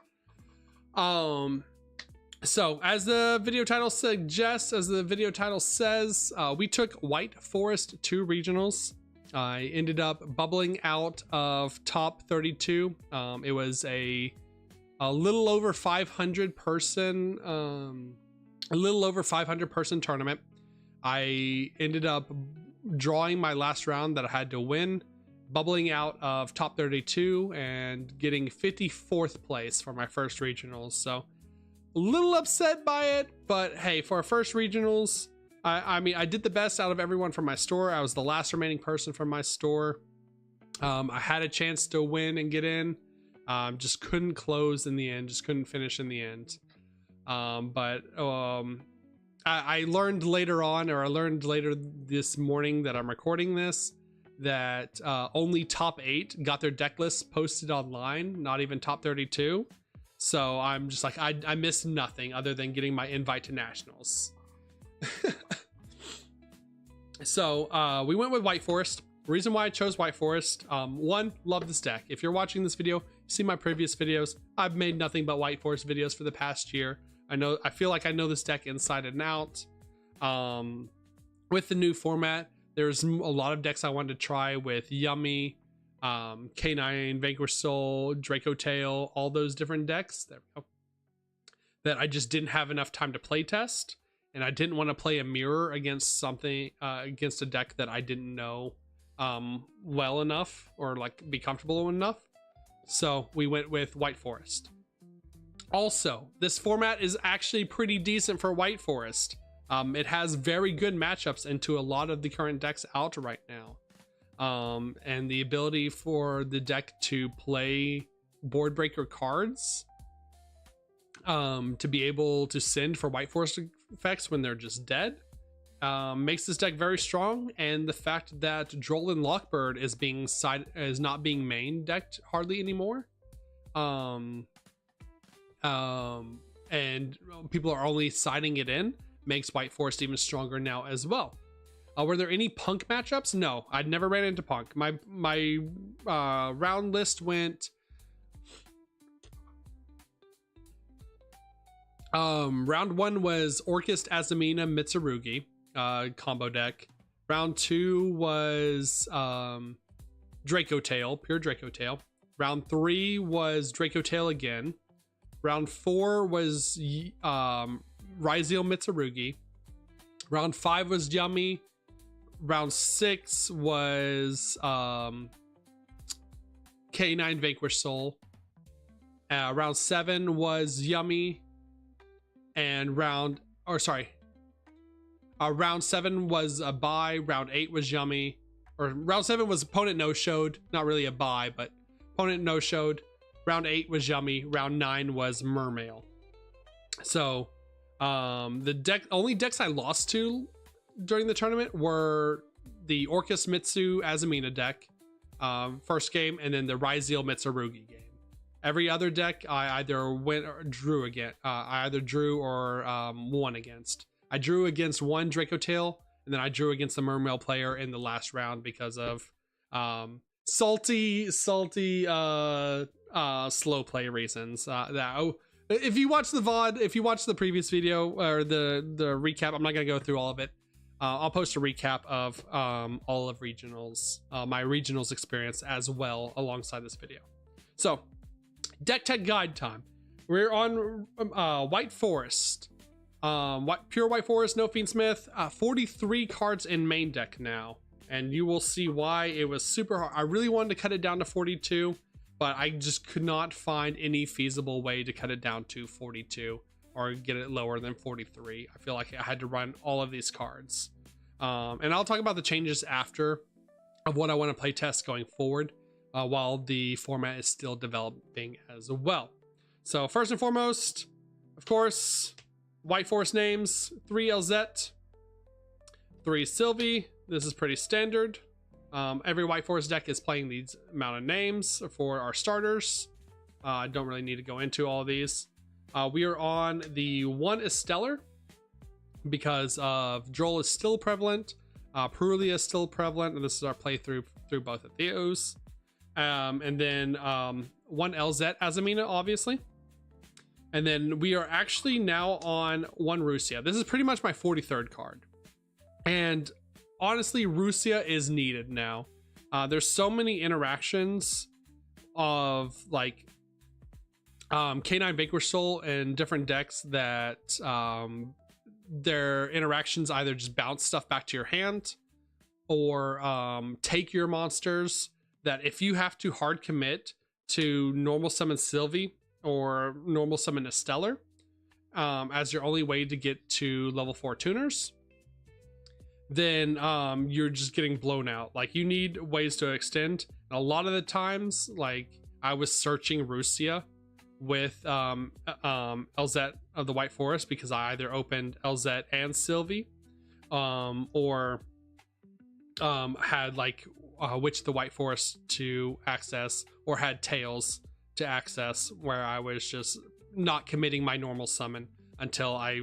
So as the video title suggests, as the video title says, we took White Forest 2 regionals. I ended up bubbling out of top 32. It was a little over 500 person, tournament. I ended up drawing my last round that I had to win, bubbling out of top 32 and getting 54th place for my first regionals. So a little upset by it, but hey, for our first regionals, I mean, I did the best out of everyone from my store. I was the last remaining person from my store. I had a chance to win and get in, just couldn't close in the end, just couldn't finish in the end. I learned later on, or I learned later this morning that I'm recording this, that only top 8 got their deck lists posted online, not even top 32. So I'm just like, I missed nothing other than getting my invite to nationals. So we went with White Forest. The reason why I chose White Forest, one, love this deck. If you're watching this video, see my previous videos. I've made nothing but White Forest videos for the past year. I feel like I know this deck inside and out. With the new format, there's a lot of decks I wanted to try with Yummy, K9, Vanquish Soul, Draco Tail, all those different decks. There we go. That I just didn't have enough time to play test, and I didn't want to play a mirror against something, against a deck that I didn't know well enough or like be comfortable enough. So we went with White Forest. Also, this format is actually pretty decent for White Forest. It has very good matchups into a lot of the current decks out right now. And the ability for the deck to play board breaker cards, to be able to send for White Forest effects when they're just dead, makes this deck very strong. And the fact that Droll and Lockbird is not being main decked hardly anymore, and people are only siding it in, makes White Forest even stronger now as well. Were there any Punk matchups? No, I'd never ran into Punk. My round list went round 1 was Orchist, Azamina, Mitsurugi combo deck. Round 2 was Draco Tail, pure Draco Tail. Round 3 was Draco Tail again. Round 4 was Ryzeal Mitsurugi. Round 5 was Yummy. Round 6 was K9 Vanquish Soul. Round 7 was Yummy. And round 7 was a bye. Round 8 was Yummy. Or round 7 was opponent no-showed. Not really a bye, but opponent no-showed. Round 8 was Yummy. Round 9 was Mermail. So the only decks I lost to during the tournament were the Orcus Mitsu Azamina deck, first game, and then the Ryzeal Mitsurugi game. Every other deck I either went or drew again. I either drew or won against. I drew against one Draco Tail, and then I drew against the Mermail player in the last round because of salty slow play reasons. If you watch the VOD, if you watch the previous video or the recap, I'm not gonna go through all of it. I'll post a recap of all of regionals, my regionals experience as well alongside this video. So, deck tech guide time. We're on White Forest. Pure White Forest, no Fiendsmith. 43 cards in main deck now, and you will see why it was super hard. I really wanted to cut it down to 42, but I just could not find any feasible way to cut it down to 42 or get it lower than 43. I feel like I had to run all of these cards. And I'll talk about the changes after of what I want to play test going forward, while the format is still developing as well. So first and foremost, of course, White Forest names: 3 Elzette, 3 Sylvie. This is pretty standard. Every White Forest deck is playing these amount of names for our starters. I don't really need to go into all of these. We are on the 1 Esteller because of Droll is still prevalent, Perulia is still prevalent, and this is our playthrough through both of those. And then 1 Elzette Azamina, obviously. And then we are actually now on one Rusia. This is pretty much my 43rd card. And honestly, Rusia is needed now. There's so many interactions of like K9 Vanquish Soul and different decks that their interactions either just bounce stuff back to your hand or take your monsters, that if you have to hard commit to normal summon Sylvie or normal summon a Stellar as your only way to get to level 4 tuners, then you're just getting blown out. Like, you need ways to extend. And a lot of the times, like, I was searching Rusia with Elzette of the White Forest because I either opened Elzette and Sylvie or had like Witch of the White Forest to access, or had Tails to access, where I was just not committing my normal summon until I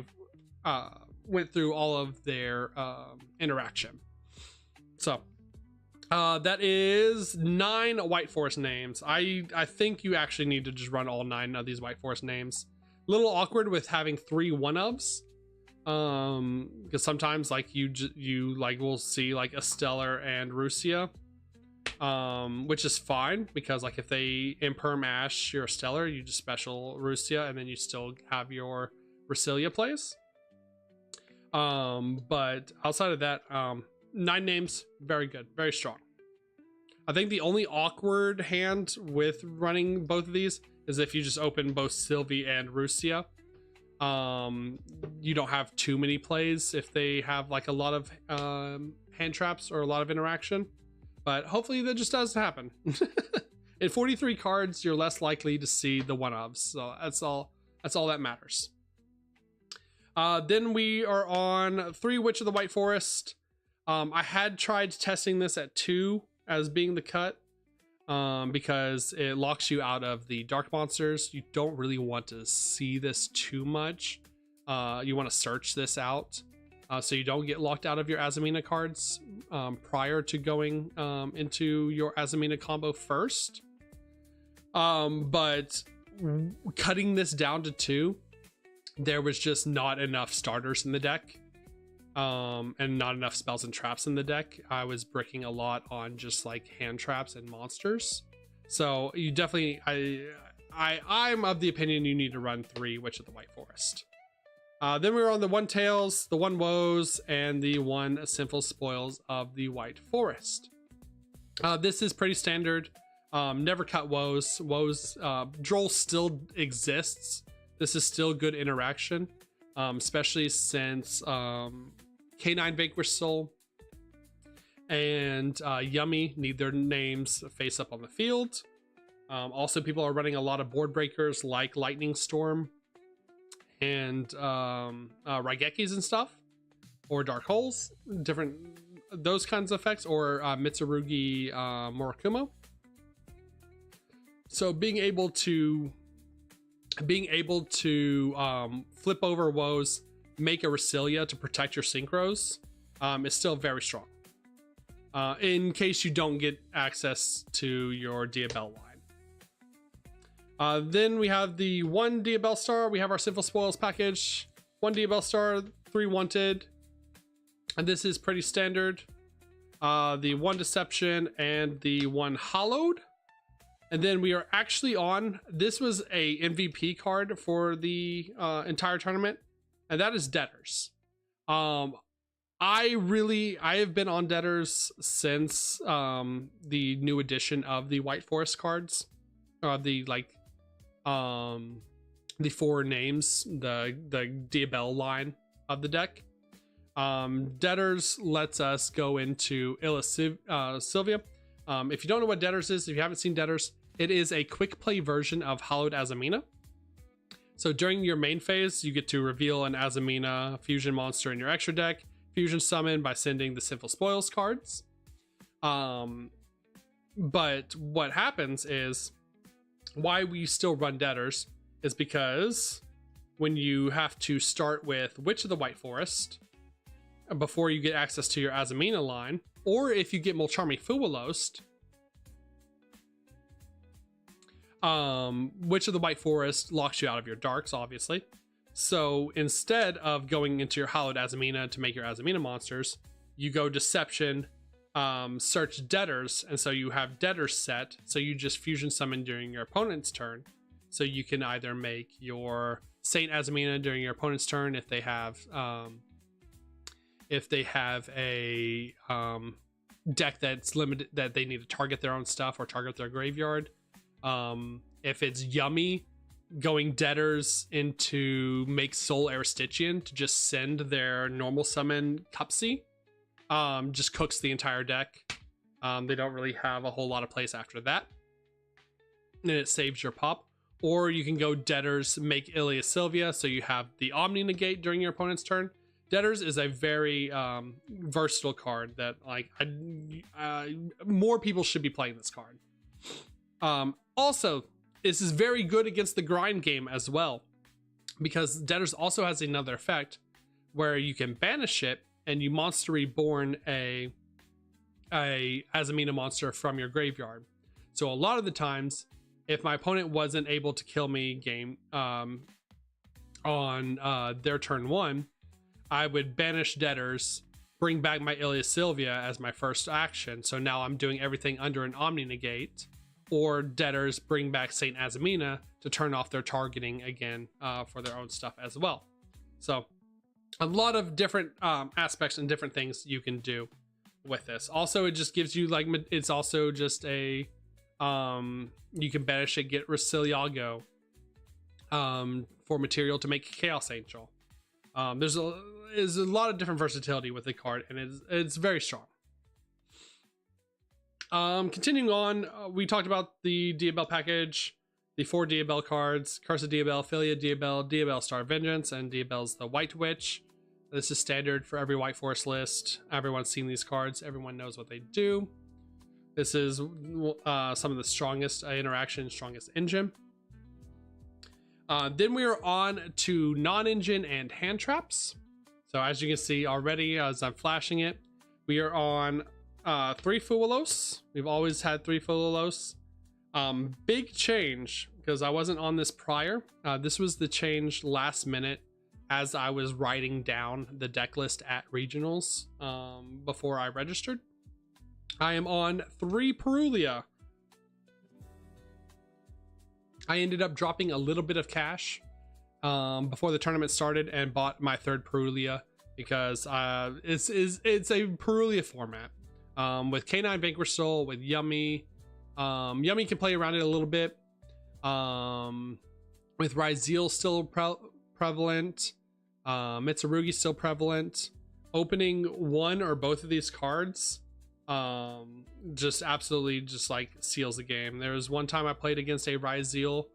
went through all of their interaction. So that is 9 White Forest names. I think you actually need to just run all 9 of these White Forest names. A little awkward with having 3 one-ofs, because sometimes like you like will see like a Stellar and Rusia, which is fine, because like if they imperm Ash your Stellar, you just special Rusia and then you still have your Rusilia plays. But outside of that, 9 names, very good, very strong. I think the only awkward hand with running both of these is if you just open both Sylvie and Rusia. You don't have too many plays if they have like a lot of hand traps or a lot of interaction, but hopefully that just doesn't happen. In 43 cards, you're less likely to see the one-ofs, so that's all that matters. Then we are on 3 Witch of the White Forest. I had tried testing this at 2 as being the cut, because it locks you out of the dark monsters. You don't really want to see this too much. You want to search this out so you don't get locked out of your Azamina cards prior to going into your Azamina combo first. But cutting this down to 2, there was just not enough starters in the deck, and not enough spells and traps in the deck. I was bricking a lot on just like hand traps and monsters. So you definitely, I'm of the opinion you need to run 3 Witch of the White Forest. Then we were on the 1 Tails, the 1 Woes, and the 1 Sinful Spoils of the White Forest. This is pretty standard. Never cut Woes. Droll still exists. This is still good interaction, especially since K9 Vanquish Soul and Yummy need their names face up on the field. Also, people are running a lot of board breakers like Lightning Storm and Raigekis and stuff, or Dark Holes, different those kinds of effects, or Mitsurugi Murakumo. So being able to flip over Woes, make a Rusilia to protect your synchros is still very strong, in case you don't get access to your Diabell line. Then we have the 1 Diabell Star. We have our Sinful Spoils package. 1 Diabell Star, 3 Wanted, and this is pretty standard. The 1 Deception and the 1 Hollowed. And then we are actually on, this was a MVP card for the entire tournament, and that is Debtors. I have been on Debtors since the new edition of the White Forest cards, the 4 names, the Diabell line of the deck. Debtors lets us go into Sylvia. If you don't know what Debtors is, if you haven't seen Debtors, it is a quick play version of Hallowed Azamina. So during your main phase, you get to reveal an Azamina fusion monster in your extra deck, fusion summon by sending the Sinful Spoils cards. But what happens is, why we still run Debtors is because when you have to start with Witch of the White Forest before you get access to your Azamina line, or if you get Molcharmi Fuwalost, Witch of the White Forest locks you out of your darks, obviously. So instead of going into your Hallowed Azamina to make your Azamina monsters, you go Deception, search Debtors, and so you have Debtors set, so you just fusion summon during your opponent's turn. So you can either make your Saint Azamina during your opponent's turn if they have a deck that's limited, that they need to target their own stuff or target their graveyard. If it's Yummy, going Debtors into make Soul Aristichian to just send their normal summon Cupsy, just cooks the entire deck. They don't really have a whole lot of place after that, and it saves your pop. Or you can go Debtors, make Ilia Sylvia, so you have the Omni negate during your opponent's turn. Debtors is a very versatile card that like more people should be playing this card. Also, this is very good against the grind game as well, because Debtors also has another effect where you can banish it and you monster reborn a Azamina monster from your graveyard. So a lot of the times, if my opponent wasn't able to kill me on their turn 1, I would banish Debtors, bring back my Ilia Sylvia as my first action. So now I'm doing everything under an Omni negate, or Debtors bring back Saint Azamina to turn off their targeting again for their own stuff as well. So a lot of different aspects and different things you can do with this. Also, it just gives you like, it's also just a you can banish it, get Yugioh for material to make Chaos Angel. There's a lot of different versatility with the card, and it's very strong. Continuing on, we talked about the Diabell package, the 4 Diabell cards: Curse of Diabell, Philia Diabell, Diabell Star Vengeance, and Diabell's the White Witch. This is standard for every White Forest list. Everyone's seen these cards. Everyone knows what they do. This is some of the strongest interaction, strongest engine. Then we are on to non-engine and hand traps. So as you can see already, as I'm flashing it, we are on 3 Fuwalos. We've always had 3 Fuwalos. Big change, because I wasn't on this prior. This was the change last minute as I was writing down the deck list at regionals before I registered. I am on 3 Perulia. I ended up dropping a little bit of cash before the tournament started and bought my 3rd Perulia, because it's a Perulia format with K9 Vanquish Soul, with Yummy. Yummy can play around it a little bit. With Ryzeal still prevalent, Mitsurugi still prevalent. Opening one or both of these cards just absolutely just like seals the game. There was one time I played against a Ryzeal,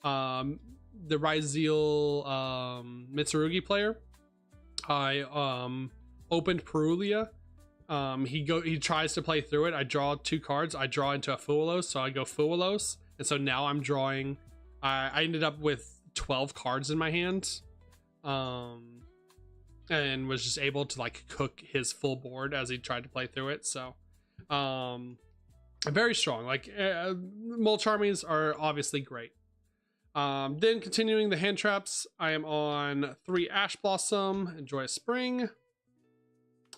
the Ryzeal Mitsurugi player. I opened Perulia. He tries to play through it. I draw 2 cards. I draw into a Fuwalos, so I go Fuwalos, and so now I'm drawing. I ended up with 12 cards in my hand, and was just able to like cook his full board as he tried to play through it. So very strong. Like mulch armies are obviously great. Then continuing the hand traps, I am on 3 Ash Blossom, Enjoy Spring,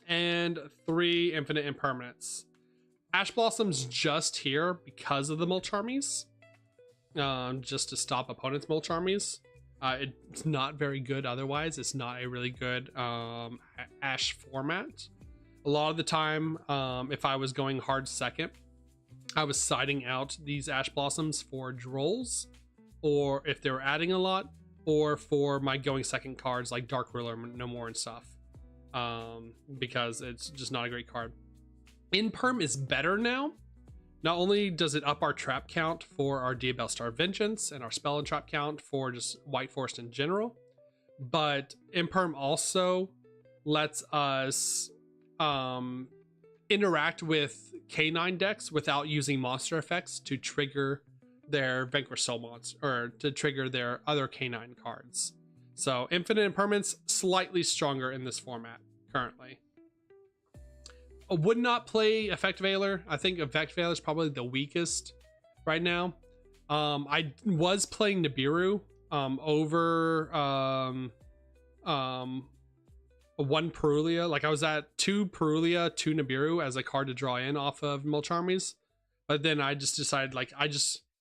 and 3 Infinite Impermanence. Ash Blossom's just here because of the mulch armies, just to stop opponents' mulch armies. It's not very good otherwise. It's not a really good Ash format. A lot of the time, if I was going hard second, I was siding out these Ash Blossoms for Drolls, or if they were adding a lot, or for my going second cards like Dark Ruler No More and stuff, because it's just not a great card. Imperm is better now. Not only does it up our trap count for our Diabell Star Vengeance and our spell and trap count for just White Forest in general, but Imperm also lets us interact with K9 decks without using monster effects to trigger their Vanquish Soul monster, or to trigger their other K9 cards. So Infinite Impermanence, slightly stronger in this format currently. I would not play Effect Veiler. I think Effect Veiler is probably the weakest right now. I was playing Nibiru over one Perulia. Like I was at 2 Perulia, 2 Nibiru as a card to draw in off of Mulcharmies. But then I just decided, like,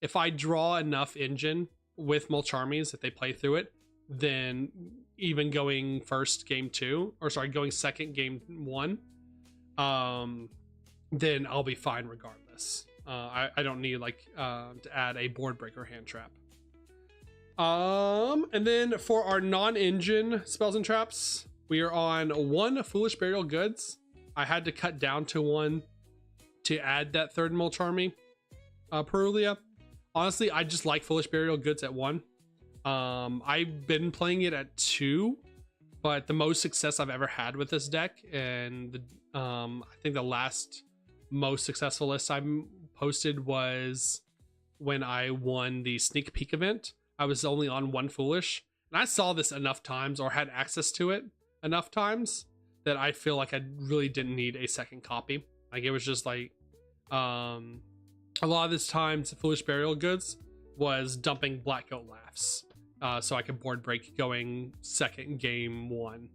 if I draw enough engine with Mulcharmies, if they play through it, then even going going second game 1, then I'll be fine regardless. I don't need to add a board breaker hand trap. And then for our non-engine spells and traps, we are on 1 Foolish Burial Goods. I had to cut down to 1 to add that 3rd Mulcharmy Perulia. Honestly, I just like Foolish Burial Goods at 1. I've been playing it at 2, but the most success I've ever had with this deck, and I think the last most successful list I posted was when I won the sneak peek event. I was only on 1 Foolish, and I saw this enough times, or had access to it enough times, that I feel like I really didn't need a second copy. Like, it was just like a lot of this times Foolish Burial Goods was dumping Black Goat Laughs, so I could board break going second game 1.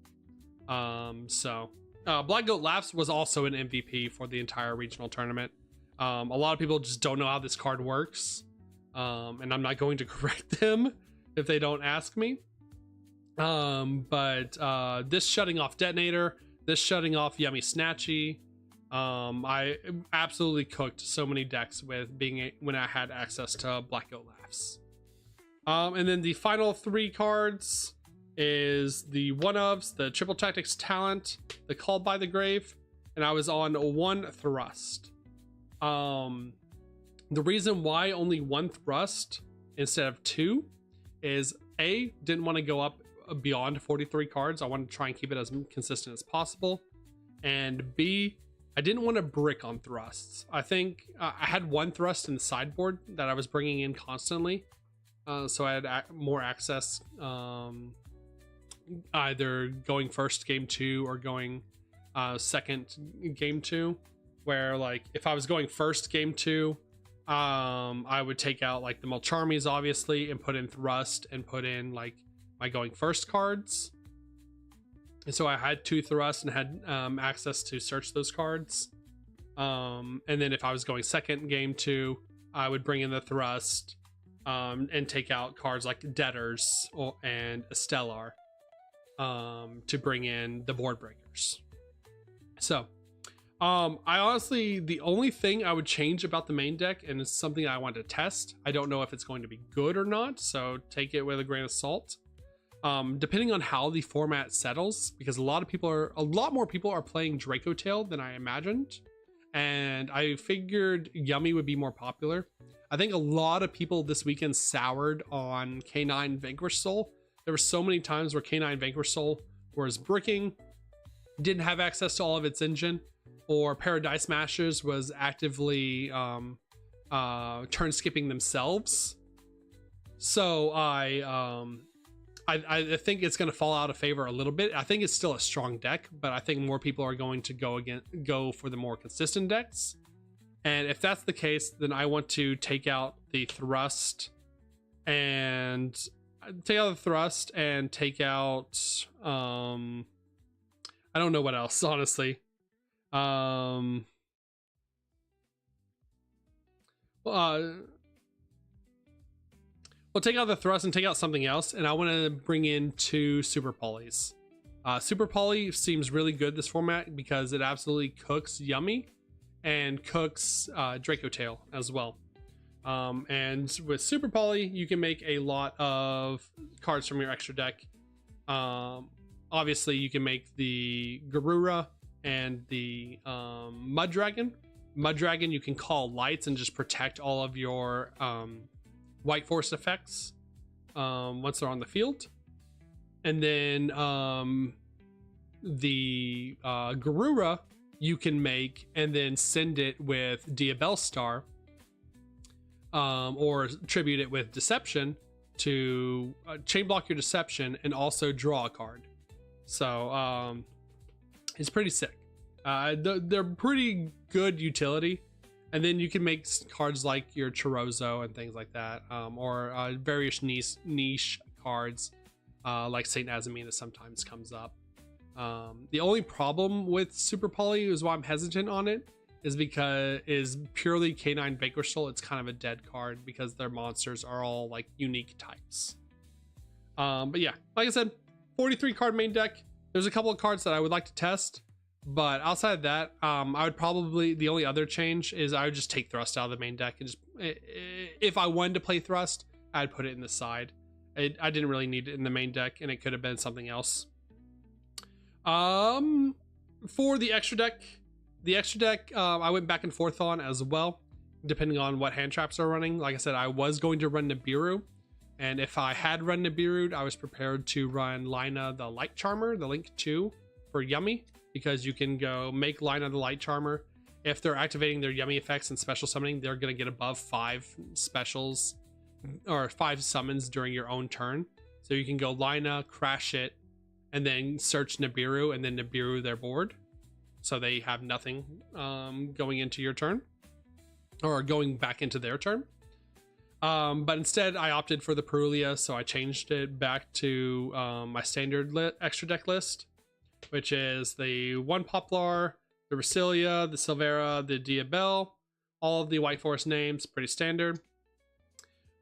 Black Goat Laughs was also an MVP for the entire regional tournament. A lot of people just don't know how this card works, and I'm not going to correct them if they don't ask me. But this shutting off Detonator, this shutting off Yummy Snatchy, I absolutely cooked so many decks with when I had access to Black Goat Laughs. And then the final 3 cards is the one-ofs, the Triple Tactics Talent, the Called by the Grave, and I was on 1 Thrust. The reason why only 1 Thrust instead of 2 is A, didn't want to go up beyond 43 cards. I wanted to try and keep it as consistent as possible. And B, I didn't want to brick on thrusts. I think I had 1 thrust in the sideboard that I was bringing in constantly. So I had more access, either going first game 2 or going second game 2, where like if I was going first game 2, I would take out like the Mulcharmies obviously and put in thrust and put in like my going first cards. And so I had 2 thrusts and had access to search those cards. And then if I was going second game 2, I would bring in the thrust and take out cards like Debtors and Stellar to bring in the board breakers. So I honestly, the only thing I would change about the main deck, and it's something I want to test, I don't know if it's going to be good or not, so take it with a grain of salt. Depending on how the format settles, because a lot more people are playing Draco Tail than I imagined, and I figured Yummy would be more popular. I think a lot of people this weekend soured on K9 Vanquish Soul. There were so many times where K9 Vanquish Soul was bricking, didn't have access to all of its engine, or Paradise Smashers was actively turn skipping themselves. So I think it's going to fall out of favor a little bit. I think it's still a strong deck, but I think more people are going to go for the more consistent decks. And if that's the case, then I want to take out the thrust and take out I don't know what else, honestly. We'll take out the thrust and take out something else, and I want to bring in 2 Super Polys. Super Poly seems really good this format because it absolutely cooks Yummy and cooks Draco Tail as well. And with Super Poly, you can make a lot of cards from your extra deck. Obviously, you can make the Garura and the Mud Dragon. Mud Dragon, you can call lights and just protect all of your White Force effects once they're on the field. And then the Garura you can make and then send it with Diabell Star, or tribute it with Deception to chain block your Deception and also draw a card. So it's pretty sick. They're pretty good utility. And then you can make cards like your Chorozo and things like that, or various niche cards like Saint Azamina sometimes comes up. The only problem with Super Poly is why I'm hesitant on it is purely Canine Vanquish Soul. It's kind of a dead card because their monsters are all like unique types. But yeah, like I said, 43 card main deck. There's a couple of cards that I would like to test, but outside of that, I would probably, the only other change is I would just take Thrust out of the main deck and just, if I wanted to play Thrust, I'd put it in the side. I didn't really need it in the main deck, and it could have been something else. For the extra deck, I went back and forth on as well, depending on what hand traps are running. Like I said, I was going to run Nibiru, and if I had run Nibiru, I was prepared to run Lina the Light Charmer, the Link 2 for Yummy, because you can go make Lina the Light Charmer. If they're activating their Yummy effects and special summoning, they're going to get above 5 specials or 5 summons during your own turn. So you can go Lina, crash it, and then search Nibiru, and then Nibiru their board, so they have nothing going into your turn or going back into their turn. But instead I opted for the Perulia, so I changed it back to my standard extra deck list, which is the 1 Poplar, the Resilia, the Silvera, the Diabelle, all of the White Forest names, pretty standard.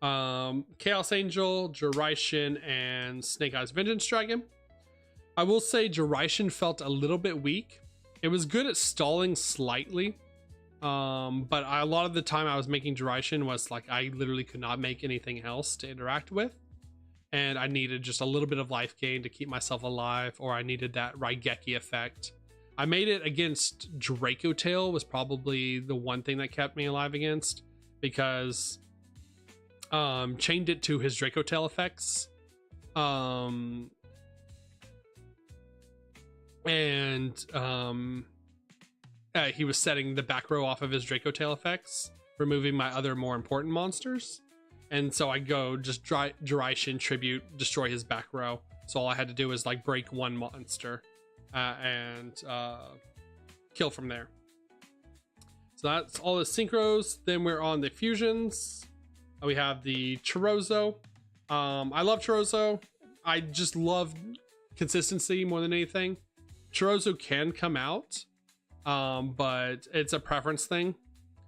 Chaos Angel, Jiraishin, and Snake Eyes Vengeance Dragon. I will say Jiraishin felt a little bit weak. It was good at stalling slightly, but a lot of the time I was making Jiraishin was like I literally could not make anything else to interact with, and I needed just a little bit of life gain to keep myself alive, or I needed that Raigeki effect. I made it against Draco Tail, was probably the one thing that kept me alive against, because chained it to his Draco Tail effects. He was setting the back row off of his Draco Tail effects, removing my other more important monsters, and so I go just Jiraishin Tribute, destroy his back row. So all I had to do was like break 1 monster and kill from there. So that's all the synchros. Then we're on the fusions. We have the Chorozo. I love Chorozo. I just love consistency more than anything. Chorozo can come out, but it's a preference thing.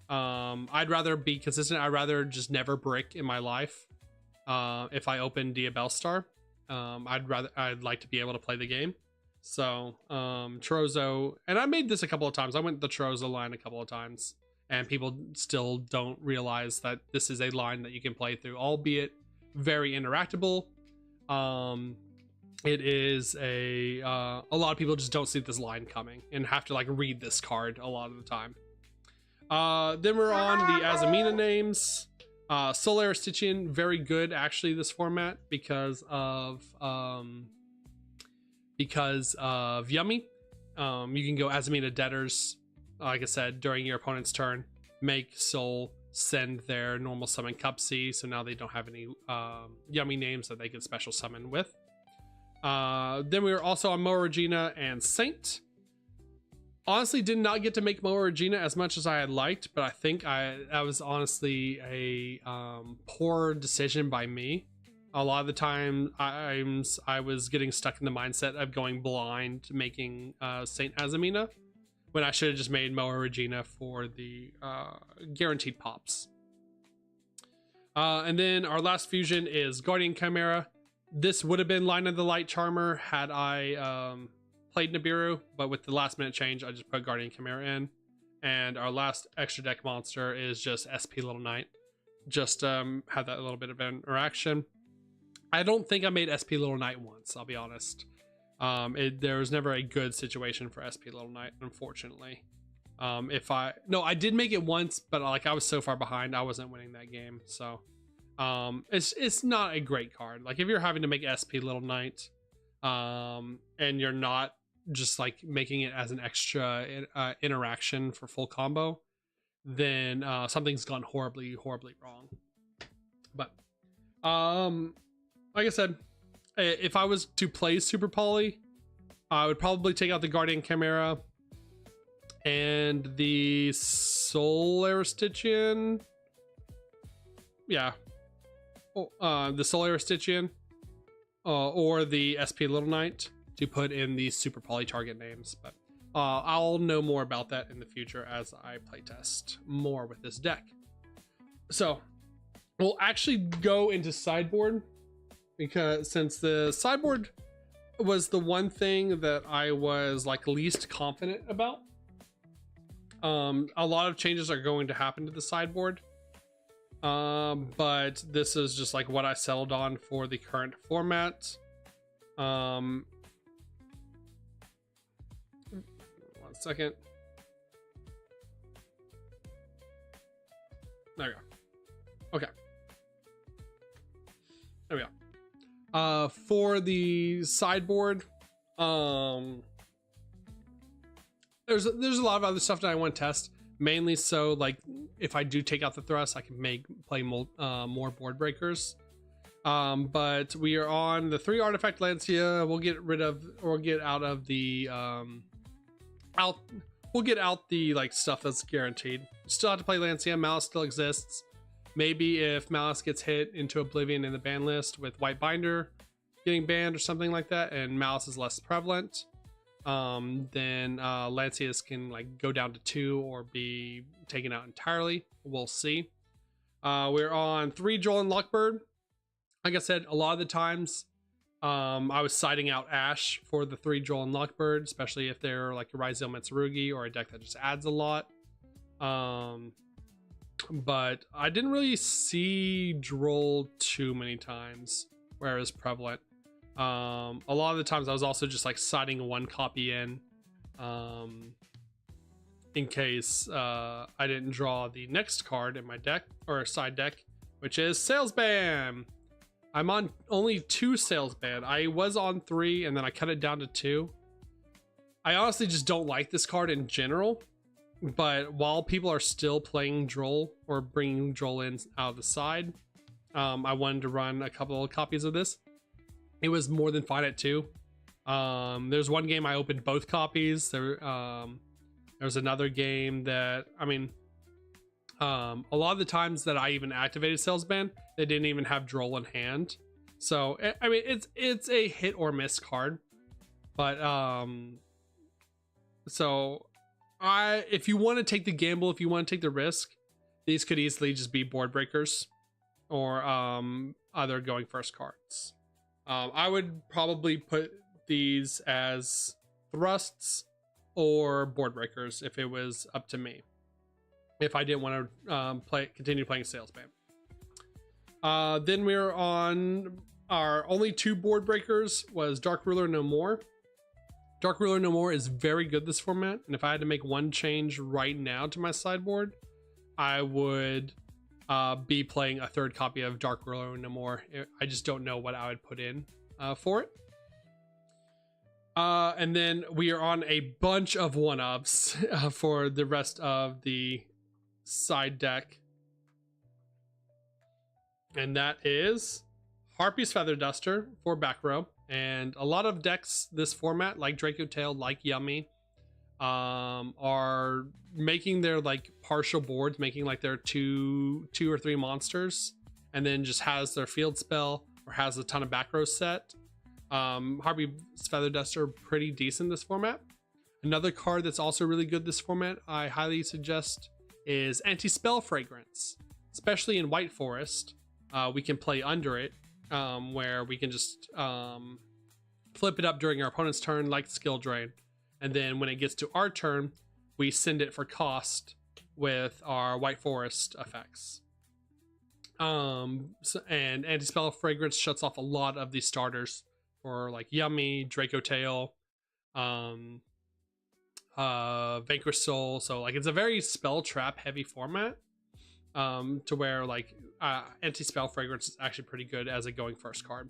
I'd rather be consistent. I'd rather just never brick in my life. If I open Diabelle Star, I'd like to be able to play the game. So Chorozo, and I made this a couple of times. I went the Chorozo line a couple of times, and people still don't realize that this is a line that you can play through, albeit very interactable. It is a lot of people just don't see this line coming and have to like read this card a lot of the time. Then we're on the Azamina names. Solar Stitchian, very good actually this format because of Yummy. You can go Azamina Debtors, like I said, during your opponent's turn, make Soul send their normal summon Cupsy, so now they don't have any Yummy names that they can special summon with. Then we were also on Moa Regina and Saint. Honestly, did not get to make Moa Regina as much as I had liked, but I think that was honestly a poor decision by me. A lot of the time, I was getting stuck in the mindset of going blind making Saint Azamina, when I should have just made Moa Regina for the guaranteed pops. And then our last fusion is Guardian Chimera. This would have been Line of the Light Charmer had I played Nibiru, but with the last minute change, I just put Guardian Chimera in. And our last extra deck monster is just SP Little Knight. Just had that little bit of interaction. I don't think I made SP Little Knight once, I'll be honest. There was never a good situation for SP Little Knight, unfortunately. I did make it once, but like I was so far behind, I wasn't winning that game. So it's not a great card. Like if you're having to make SP Little Knight, and you're not just like making it as an extra interaction for full combo, then something's gone horribly wrong. But like I said, if I was to play Super Poly, I would probably take out the Guardian Chimera and the Solar Stygian. Yeah. The Solar Stygian. Or the SP Little Knight to put in these super poly target names. But I'll know more about that in the future as I playtest more with this deck. So we'll actually go into sideboard, because since the sideboard was the one thing that I was like least confident about. A lot of changes are going to happen to the sideboard. But this is just like what I settled on for the current format. One second. There we go. Okay. There we go. For the sideboard, there's a lot of other stuff that I want to test. Mainly so, like, if I do take out the thrust, I can play more board breakers. But we are on the 3 artifact Lancia. We'll get rid of, or get out of the we'll get out the like stuff that's guaranteed. Still have to play Lancia. Malice still exists. Maybe if Malice gets hit into Oblivion in the ban list with White Binder getting banned or something like that, and Malice is less prevalent, then Lancias can like go down to 2 or be taken out entirely. We'll see. We're on 3 Joel and Lockbird. Like I said, a lot of the times I was siding out Ash for the 3 Joel and Lockbird, especially if they're like a Ryzel Metsurugi or a deck that just adds a lot. But I didn't really see Droll too many times where it was prevalent. A lot of the times I was also just like siding 1 copy in case I didn't draw the next card in my deck or side deck, which is Sales Ban. I'm on only 2 Sales Ban. I was on 3 and then I cut it down to 2. I honestly just don't like this card in general, but while people are still playing Droll or bringing Droll in out of the side, I wanted to run a couple of copies of this. It was more than fine at 2. There's one game I opened both copies. There's another game that, I mean, a lot of the times that I even activated Sales Ban, they didn't even have Droll in hand. So I mean, it's a hit or miss card, but so if you want to take the gamble, if you want to take the risk, these could easily just be board breakers or other going first cards. I would probably put these as thrusts or board breakers if it was up to me, if I didn't want to continue playing Sales Ban. Then we were on our only 2 board breakers was Dark Ruler No More. Dark Ruler No More is very good this format, and if I had to make one change right now to my sideboard, I would be playing a 3rd copy of Dark Ruler No More. I just don't know what I would put in for it. And then we are on a bunch of 1-ups for the rest of the side deck, and that is Harpy's Feather Duster for back row. And a lot of decks this format, like Draco Tail, like Yummy, are making their like partial boards, making like their two or 3 monsters, and then just has their field spell or has a ton of back row set. Harpy's Feather Duster, pretty decent this format. Another card that's also really good this format, I highly suggest, is Anti-Spell Fragrance, especially in White Forest. We can play under it, where we can just flip it up during our opponent's turn like Skill Drain, and then when it gets to our turn, we send it for cost with our White Forest effects. And Anti-Spell Fragrance shuts off a lot of these starters for like Yummy, Draco Tail, Vanquish Soul. So like it's a very spell trap heavy format, to where like Anti-Spell Fragrance is actually pretty good as a going first card.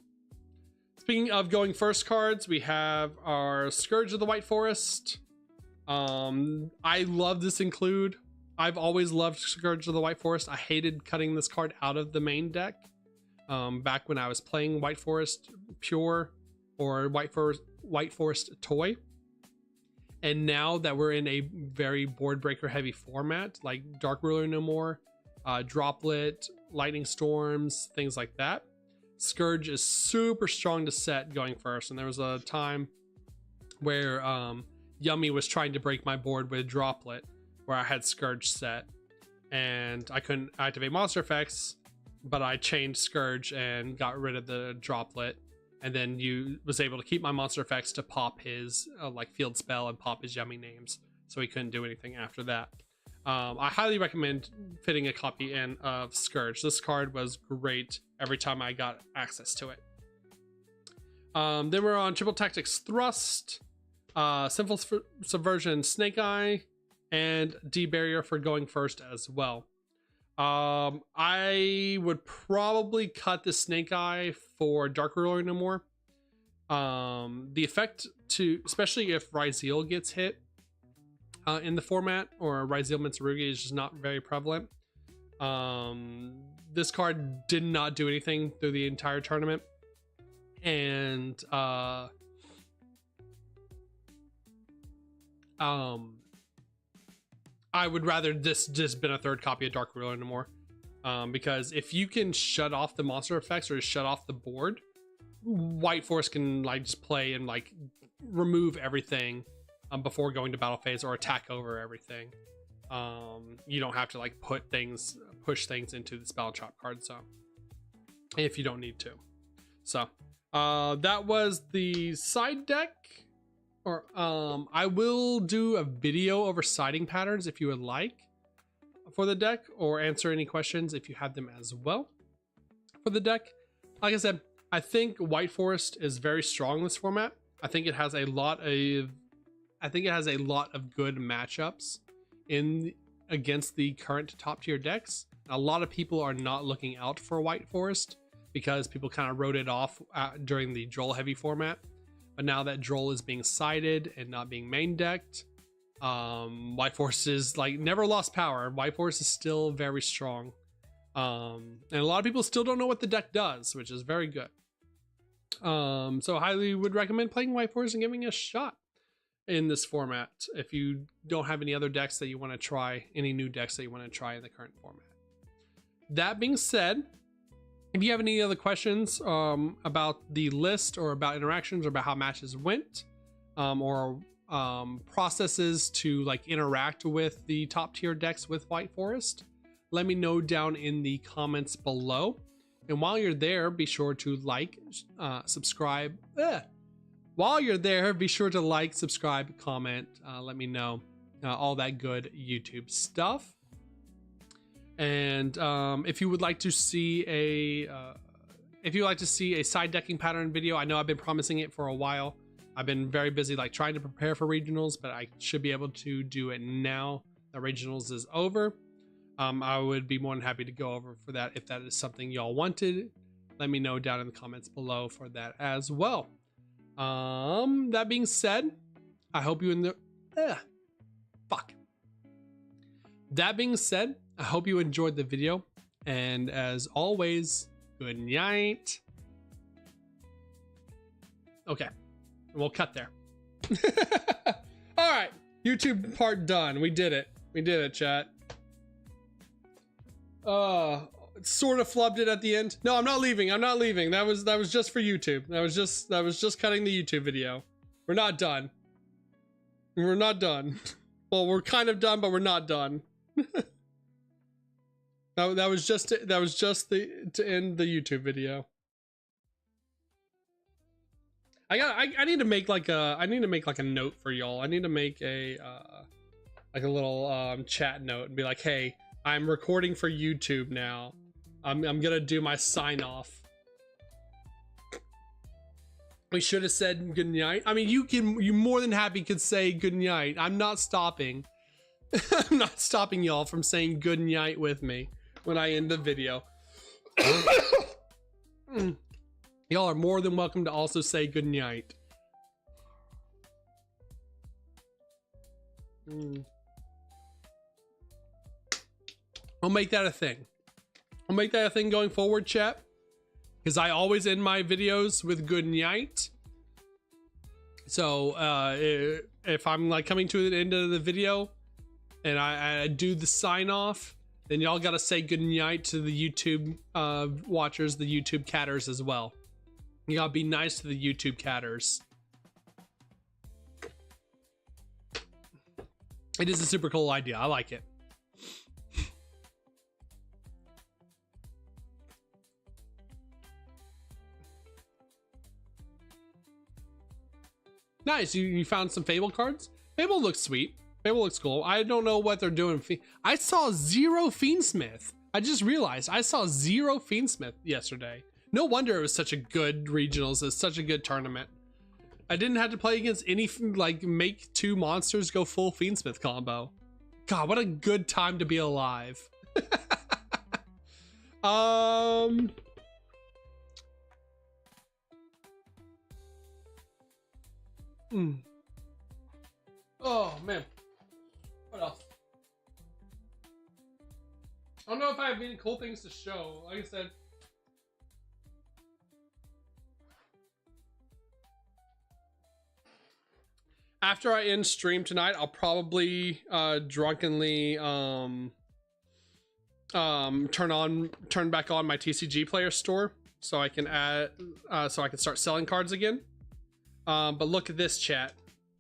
Speaking of going first cards, we have our Scourge of the White Forest. I love this include. I've always loved Scourge of the White Forest. I hated cutting this card out of the main deck back when I was playing White Forest Pure or White Forest Toy. And now that we're in a very board breaker heavy format, like Dark Ruler no more, Droplet, Lightning Storms, things like that, Scourge is super strong to set going first. And there was a time where Yummy was trying to break my board with Droplet, where I had Scourge set, and I couldn't activate monster effects, but I chained Scourge and got rid of the Droplet, and then you was able to keep my monster effects to pop his like field spell and pop his Yummy names, so he couldn't do anything after that. I highly recommend fitting a copy in of Scourge. This card was great every time I got access to it. Then we're on Triple Tactics Thrust, Sinful Subversion Snake Eye, and D-Barrier for going first as well. I would probably cut the Snake Eye for Dark Ruler no more. The effect to, especially if Ryzeal gets hit in the format, or Ryzeal Mitsurugi is just not very prevalent. This card did not do anything through the entire tournament, and I would rather this just been a third copy of Dark Ruler no more, because if you can shut off the monster effects or shut off the board, White Force can like just play and like remove everything before going to battle phase, or attack over everything. You don't have to like push things into the spell trap card zone if you don't need to. So that was the side deck. Or I will do a video over siding patterns if you would like for the deck, or answer any questions if you have them as well for the deck. Like I said, I think White Forest is very strong in this format. I think it has a lot of good matchups against the current top tier decks. A lot of people are not looking out for White Forest because people kind of wrote it off during the Droll heavy format. But now that Droll is being sided and not being main decked, White Force is like never lost power. White Force is still very strong. And a lot of people still don't know what the deck does, which is very good. So highly would recommend playing White Force and giving it a shot in this format if you don't have any other decks that you want to try, any new decks that you want to try in the current format. That being said, if you have any other questions about the list, or about interactions, or about how matches went, or processes to like interact with the top tier decks with White Forest, let me know down in the comments below. And while you're there, be sure to like, subscribe. While you're there, be sure to like, subscribe, comment, let me know all that good YouTube stuff. And if you would like to see a side decking pattern video, I know I've been promising it for a while. I've been very busy like trying to prepare for regionals, but I should be able to do it now that regionals is over. I would be more than happy to go over for that if that is something y'all wanted. Let me know down in the comments below for that as well. That being said, I hope you That being said, I hope you enjoyed the video, and as always, good night. Okay, we'll cut there. All right, YouTube part done. We did it, chat. Sort of flubbed it at the end. No, I'm not leaving. That was just for YouTube. That was just cutting the YouTube video. We're not done. Well, we're kind of done, but we're not done. that was just to end the YouTube video. I need to make like a note for y'all. I need to make a like a little chat note and be like, hey, I'm recording for YouTube now. I'm gonna do my sign off. We should have said good night. I mean, you more than happy could say good night. I'm not stopping. I'm not stopping y'all from saying good night with me when I end the video. Y'all are more than welcome to also say good night. I'll make that a thing. I'll make that a thing going forward, chat. Because I always end my videos with good night. So if I'm like coming to the end of the video and I do the sign off, then y'all gotta say good night to the YouTube watchers, the YouTube catters as well. You gotta be nice to the YouTube catters. It is a super cool idea. I like it. Nice. You found some Fable cards? Fable looks sweet. Fable looks cool. I don't know what they're doing. I saw 0 Fiendsmith. I just realized I saw 0 Fiendsmith yesterday. No wonder it was such a good regionals. It's such a good tournament. I didn't have to play against any, like, make 2 monsters go full Fiendsmith combo. God, what a good time to be alive. Oh, man. What else? I don't know if I have any cool things to show. Like I said, after I end stream tonight, I'll probably drunkenly turn back on my TCG player store so I can add so I can start selling cards again. But look at this, chat.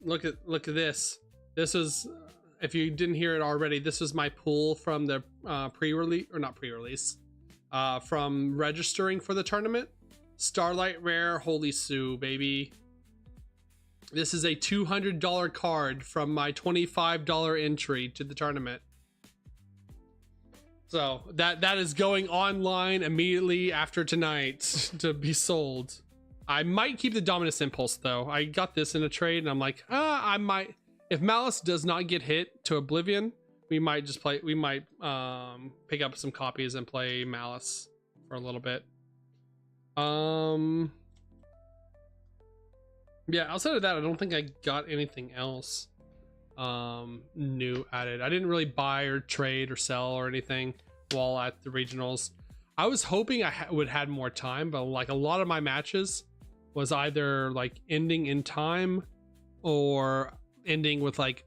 Look at this. This is, if you didn't hear it already, this was my pool from the pre-release, or not pre-release, from registering for the tournament. Starlight Rare, Holy Sue, baby. This is a $200 card from my $25 entry to the tournament. So that is going online immediately after tonight to be sold. I might keep the Dominus Impulse though. I got this in a trade and I'm like, I might, if Malice does not get hit to Oblivion, we might just play, we might pick up some copies and play Malice for a little bit. Yeah, outside of that, I don't think I got anything else new added. I didn't really buy or trade or sell or anything while at the regionals. I was hoping I would had more time, but like a lot of my matches was either like ending in time or ending with like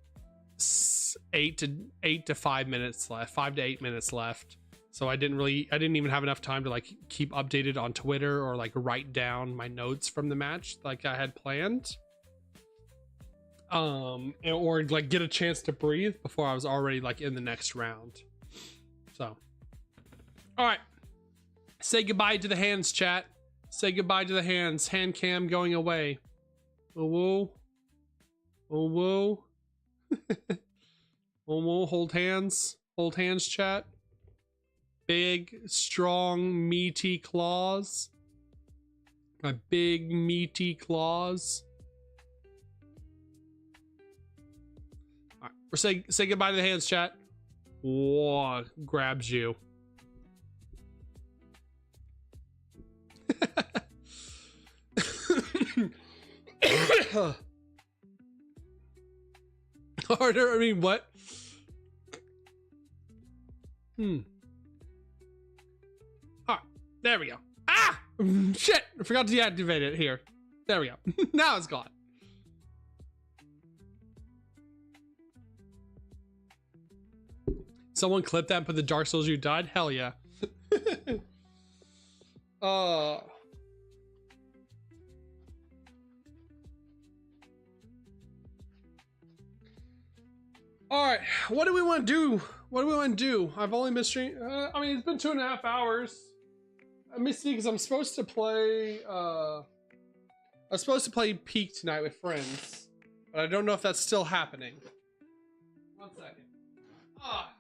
8 to 5 minutes left, 5 to 8 minutes left. So I didn't even have enough time to like keep updated on Twitter or like write down my notes from the match like I had planned. Or like get a chance to breathe before I was already like in the next round. So, all right. Say goodbye to the hands, chat. Say goodbye to the hands. Hand cam going away. Oh, whoa. Oh, whoa. Oh, whoa. Hold hands. Hold hands, chat. Big, strong, meaty claws. My big, meaty claws. All right. Or say goodbye to the hands, chat. Whoa, grabs you. Harder? I mean, what? Alright, there we go. Ah! Shit! I forgot to deactivate it here. There we go. Now it's gone. Someone clipped that and put the Dark Souls you died? Hell yeah. Alright, what do we want to do? What do we want to do? I've only been streaming. I mean, it's been 2.5 hours. Let me see, because I'm supposed to play. I'm supposed to play Peak tonight with friends, but I don't know if that's still happening. 1 second. Ah.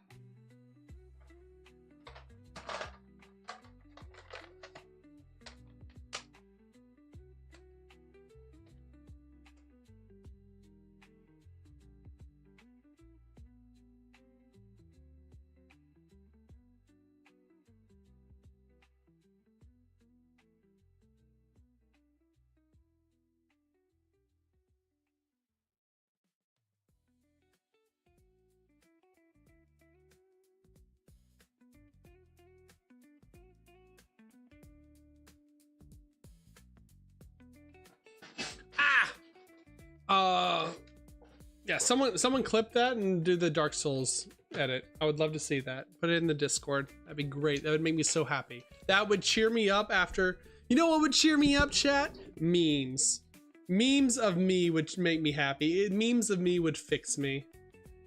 Yeah, someone clip that and do the Dark Souls edit. I would love to see that. Put it in the Discord. That'd be great. That would make me so happy. That would cheer me up after. You know what would cheer me up, chat? Memes. Memes of me would make me happy. Memes of me would fix me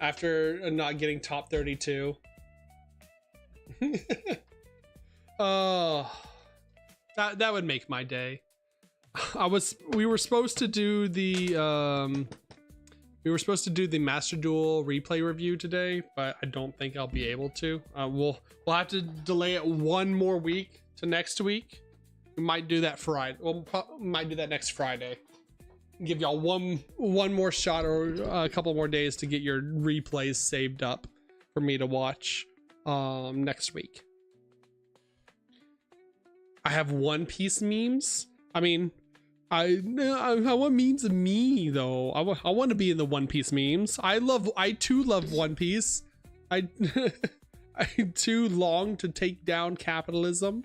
after not getting top 32. Oh, that would make my day. We were supposed to do the Master Duel replay review today, but I don't think I'll be able to. We'll have to delay it one more week to next week. We might do that Friday. Well, might do that next Friday. Give y'all one more shot or a couple more days to get your replays saved up for me to watch next week. I have One Piece memes. I mean, I want memes of me though. I want to be in the One Piece memes. I too love One Piece. I too long to take down capitalism.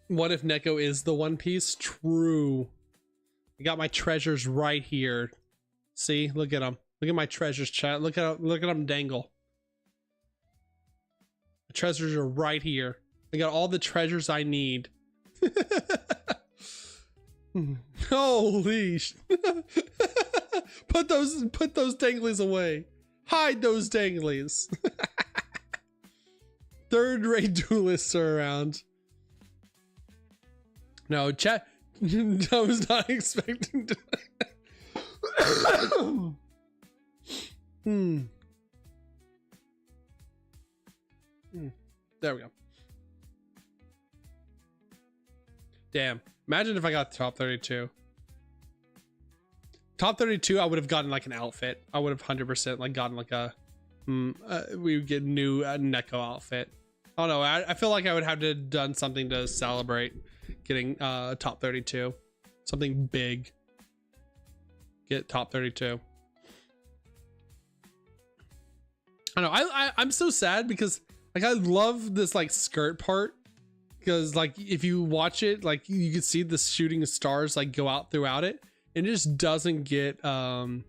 What if Neko is the One Piece? True. I got my treasures right here. See, look at them. Look at my treasures, chat. Look at them dangle. The treasures are right here. I got all the treasures I need. Holy sh put those danglies away. Hide those danglies. Third-rate duelists are around. No, chat. I was not expecting to. There we go. Damn. Imagine if I got top 32. Top 32, I would have gotten like an outfit. I would have 100% like gotten like a. We would get a new Neko outfit. I don't know. I feel like I would have to have done something to celebrate getting top 32. Something big. Get top 32. I don't know. I'm so sad because like I love this like skirt part, because like if you watch it, like you can see the shooting stars like go out throughout it, and it just doesn't get shown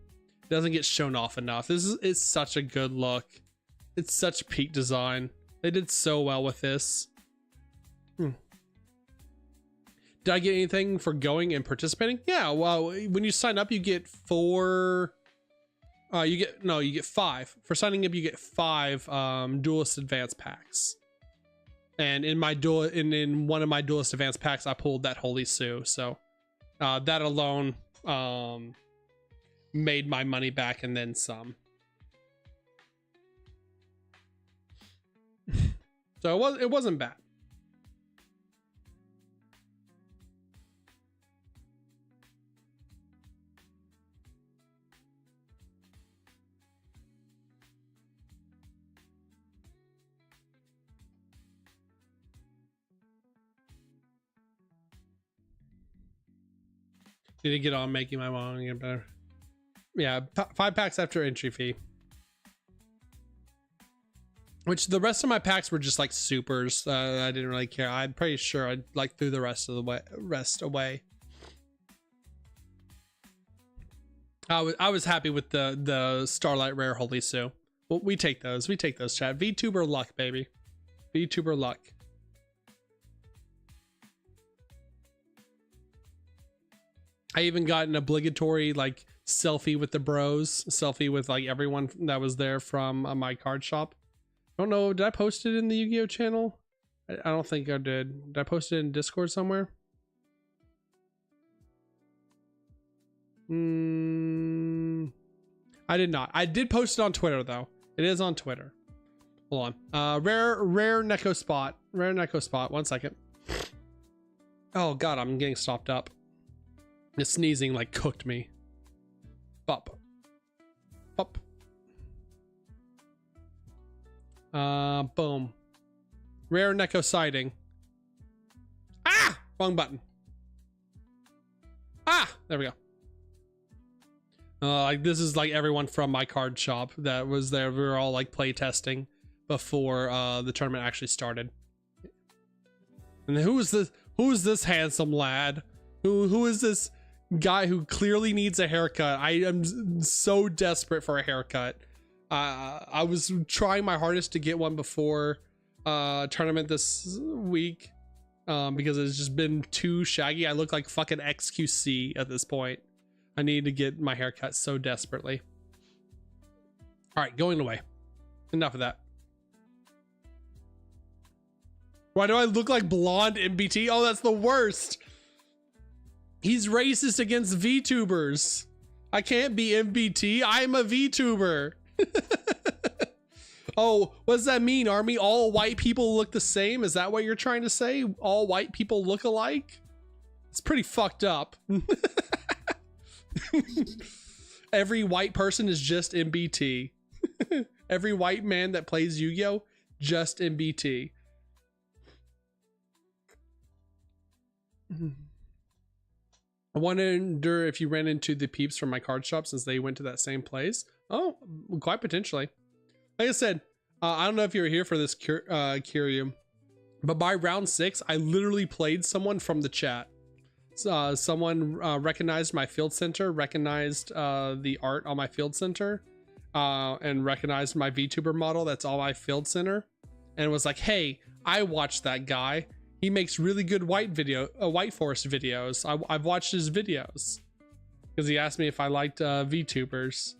off enough. It's such a good look. It's such peak design. They did so well with this. Did I get anything for going and participating? Yeah, well, when you sign up, you get 4. You get 5. For signing up, you get 5 Duelist Advanced packs. And in one of my Duelist Advanced packs, I pulled that Holy Sue. So that alone made my money back and then some. So it wasn't bad. Need to get on making my mom get better. Yeah, 5 packs after entry fee. Which the rest of my packs were just like supers. I didn't really care. I'm pretty sure I like threw the rest away. I was happy with the Starlight Rare Holy Sue. Well, we take those. We take those, chat. Vtuber luck, baby. Vtuber luck. I even got an obligatory like selfie with the bros, selfie with like everyone that was there from my card shop. I don't know, did I post it in the Yu-Gi-Oh channel? I don't think I did. Did I post it in Discord somewhere? I did not. I did post it on Twitter though. It is on Twitter. Hold on. Rare Neko spot. Rare Neko spot. 1 second. Oh god, I'm getting stopped up. The sneezing like cooked me. Pop. Pop. Boom. Rare Neko sighting. Ah! Wrong button. Ah! There we go. Like this is like everyone from my card shop that was there. We were all like play testing before the tournament actually started. And who is this? Who is this handsome lad? Who is this guy who clearly needs a haircut? I am so desperate for a haircut. I was trying my hardest to get one before tournament this week because it's just been too shaggy. I look like fucking XQC at this point. I need to get my hair cut so desperately. All right, going away. Enough of that. Why do I look like blonde MBT? Oh, that's the worst. He's racist against VTubers. I can't be MBT. I'm a VTuber. Oh, what does that mean, Army? All white people look the same? Is that what you're trying to say? All white people look alike? It's pretty fucked up. Every white person is just MBT. Every white man that plays Yu-Gi-Oh! Just MBT. I wonder if you ran into the peeps from my card shop since they went to that same place. Oh, quite potentially. Like I said, I don't know if you were here for this Kiryu, but by round 6, I literally played someone from the chat. Someone recognized my field center, recognized the art on my field center, and recognized my VTuber model that's on my field center, and was like, hey, I watched that guy. He makes really good white forest videos. I've watched his videos. Because he asked me if I liked VTubers.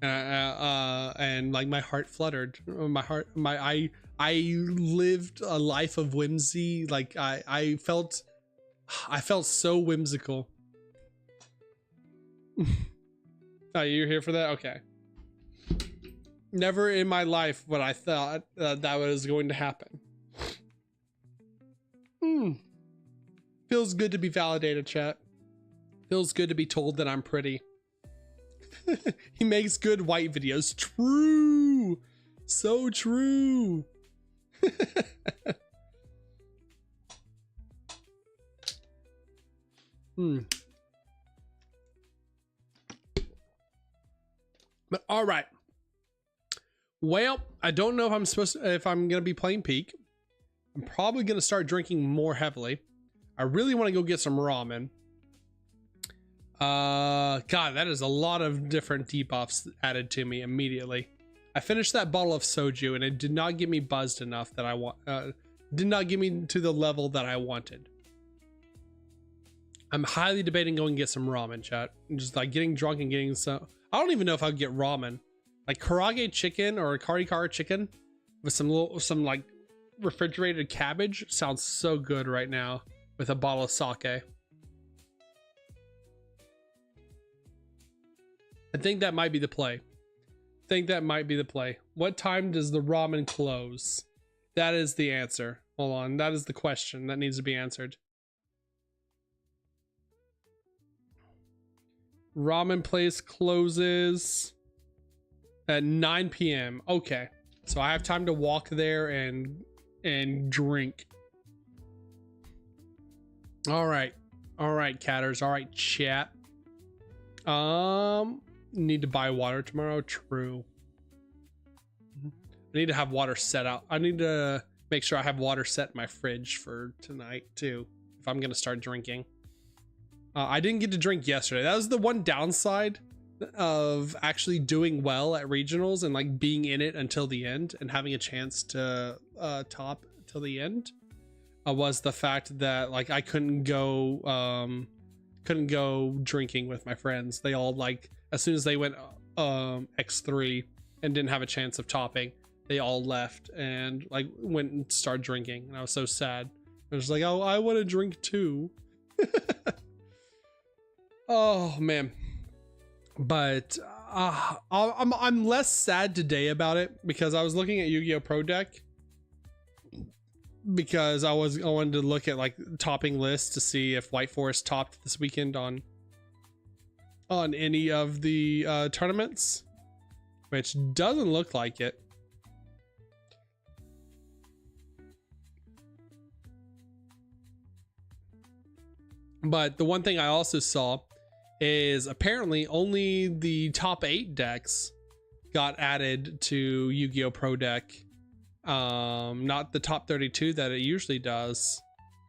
And like my heart fluttered. I lived a life of whimsy. Like I felt so whimsical. Oh, you're here for that? Okay. Never in my life would I thought that was going to happen. Feels good to be validated, chat. Feels good to be told that I'm pretty. He makes good white videos. True. So true. But all right. Well, I don't know if I'm gonna be playing Peak. I'm probably gonna start drinking more heavily. I really want to go get some ramen. God, that is a lot of different debuffs added to me immediately. I finished that bottle of soju and it did not get me buzzed enough that I want. Did not get me to the level that I wanted. I'm highly debating going and get some ramen, chat. Just like getting drunk and getting some. I don't even know if I would get ramen. Like karage chicken or karikara chicken with some like refrigerated cabbage sounds so good right now with a bottle of sake. I think that might be the play. What time does the ramen close? That is the answer. Hold on, that is the question that needs to be answered. Ramen place closes at 9 p.m. Okay, so I have time to walk there and drink. All right, catters. All right, chat. Need to buy water tomorrow. True. I need to have water set out. I need to make sure I have water set in my fridge for tonight too, if I'm gonna start drinking. I didn't get to drink yesterday. That was the one downside of actually doing well at regionals and like being in it until the end and having a chance to top till the end. Was the fact that like I couldn't go drinking with my friends. They all like as soon as they went X3 and didn't have a chance of topping, they all left and like went and started drinking, and I was so sad. I was like, oh, I want to drink too. Oh man. But I'm less sad today about it because I was looking at Yu-Gi-Oh! Pro Deck because I wanted to look at like topping lists to see if White Forest topped this weekend on any of the tournaments, which doesn't look like it. But the one thing I also saw is apparently only the top 8 decks got added to Yu-Gi-Oh! Pro Deck. Not the top 32 that it usually does.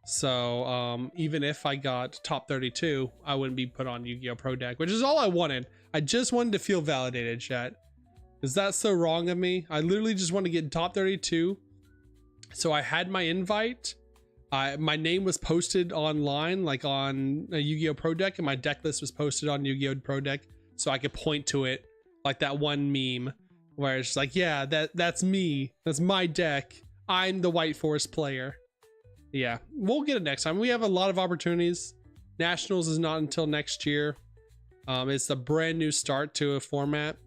So even if I got top 32, I wouldn't be put on Yu-Gi-Oh! Pro Deck, which is all I wanted. I just wanted to feel validated, chat. Is that so wrong of me? I literally just want to get top 32. So I had my invite. My name was posted online, like on a Yu-Gi-Oh! Pro Deck, and my deck list was posted on Yu-Gi-Oh! Pro Deck, so I could point to it, like that one meme where it's like, yeah, that's me. That's my deck. I'm the White Forest player. Yeah, we'll get it next time. We have a lot of opportunities. Nationals is not until next year. It's a brand new start to a format.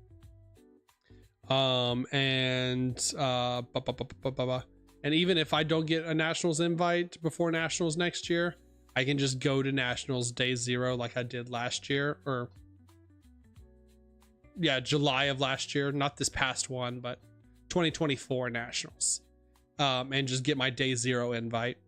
And even if I don't get a Nationals invite before Nationals next year, I can just go to Nationals day 0 like I did last year, or yeah, July of last year, not this past one, but 2024 Nationals, and just get my day 0 invite.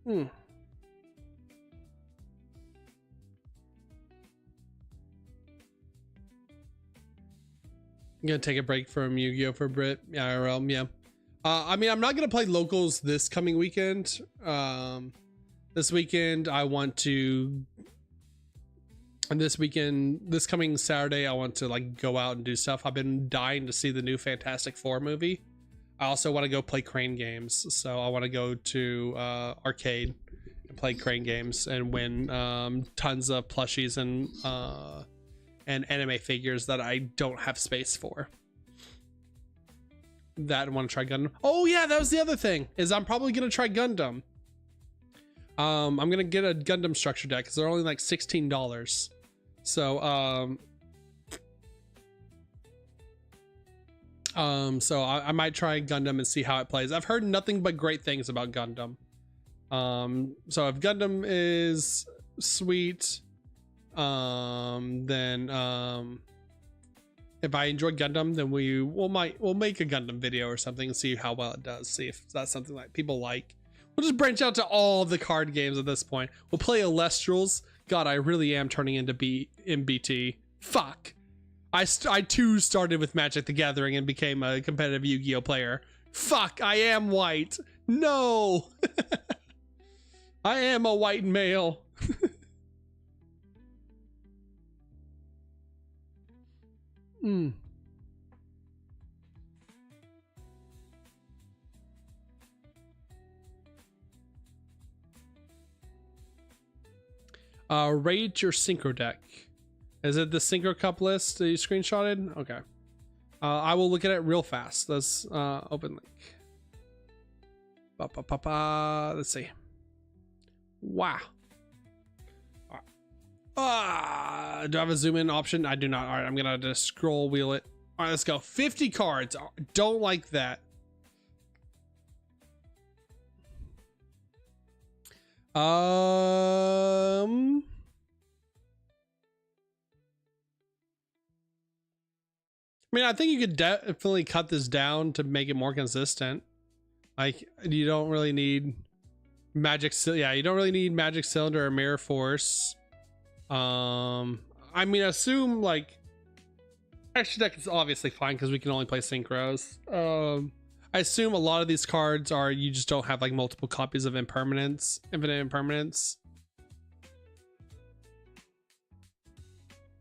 I'm gonna take a break from Yu-Gi-Oh! For Brit. Yeah, IRL, yeah. I mean, I'm not gonna play locals this coming weekend. This weekend I want to, and this coming Saturday I want to like go out and do stuff. I've been dying to see the new Fantastic Four movie. I also want to go play crane games, so I want to go to arcade and play crane games and win tons of plushies and anime figures that I don't have space for. That, I want to try Gundam. Oh yeah, that was the other thing, is I'm probably gonna try Gundam. I'm gonna get a Gundam structure deck because they're only like $16. So so I might try Gundam and see how it plays. I've heard nothing but great things about Gundam. So if Gundam is sweet, then if I enjoy Gundam, then we'll make a Gundam video or something and see how well it does. See if that's something that people like. We'll just branch out to all the card games at this point. We'll play Alestrals. God, I really am turning into MBT. Fuck. I too started with Magic the Gathering and became a competitive Yu-Gi-Oh player. Fuck, I am white. No. I am a white male. Rate your synchro deck. Is it the synchro cup list that you screenshotted? Okay. I will look at it real fast. Let's open link. Let's see. Wow. Do I have a zoom in option? I do not. All right, I'm gonna just scroll wheel it. All right, let's go. 50 cards. Don't like that. I mean, I think you could definitely cut this down to make it more consistent. Like, you don't really need magic. Yeah, you don't really need Magic Cylinder or Mirror Force. I mean, assume like extra deck is obviously fine because we can only play synchros. I assume a lot of these cards are, you just don't have like multiple copies of impermanence, infinite impermanence.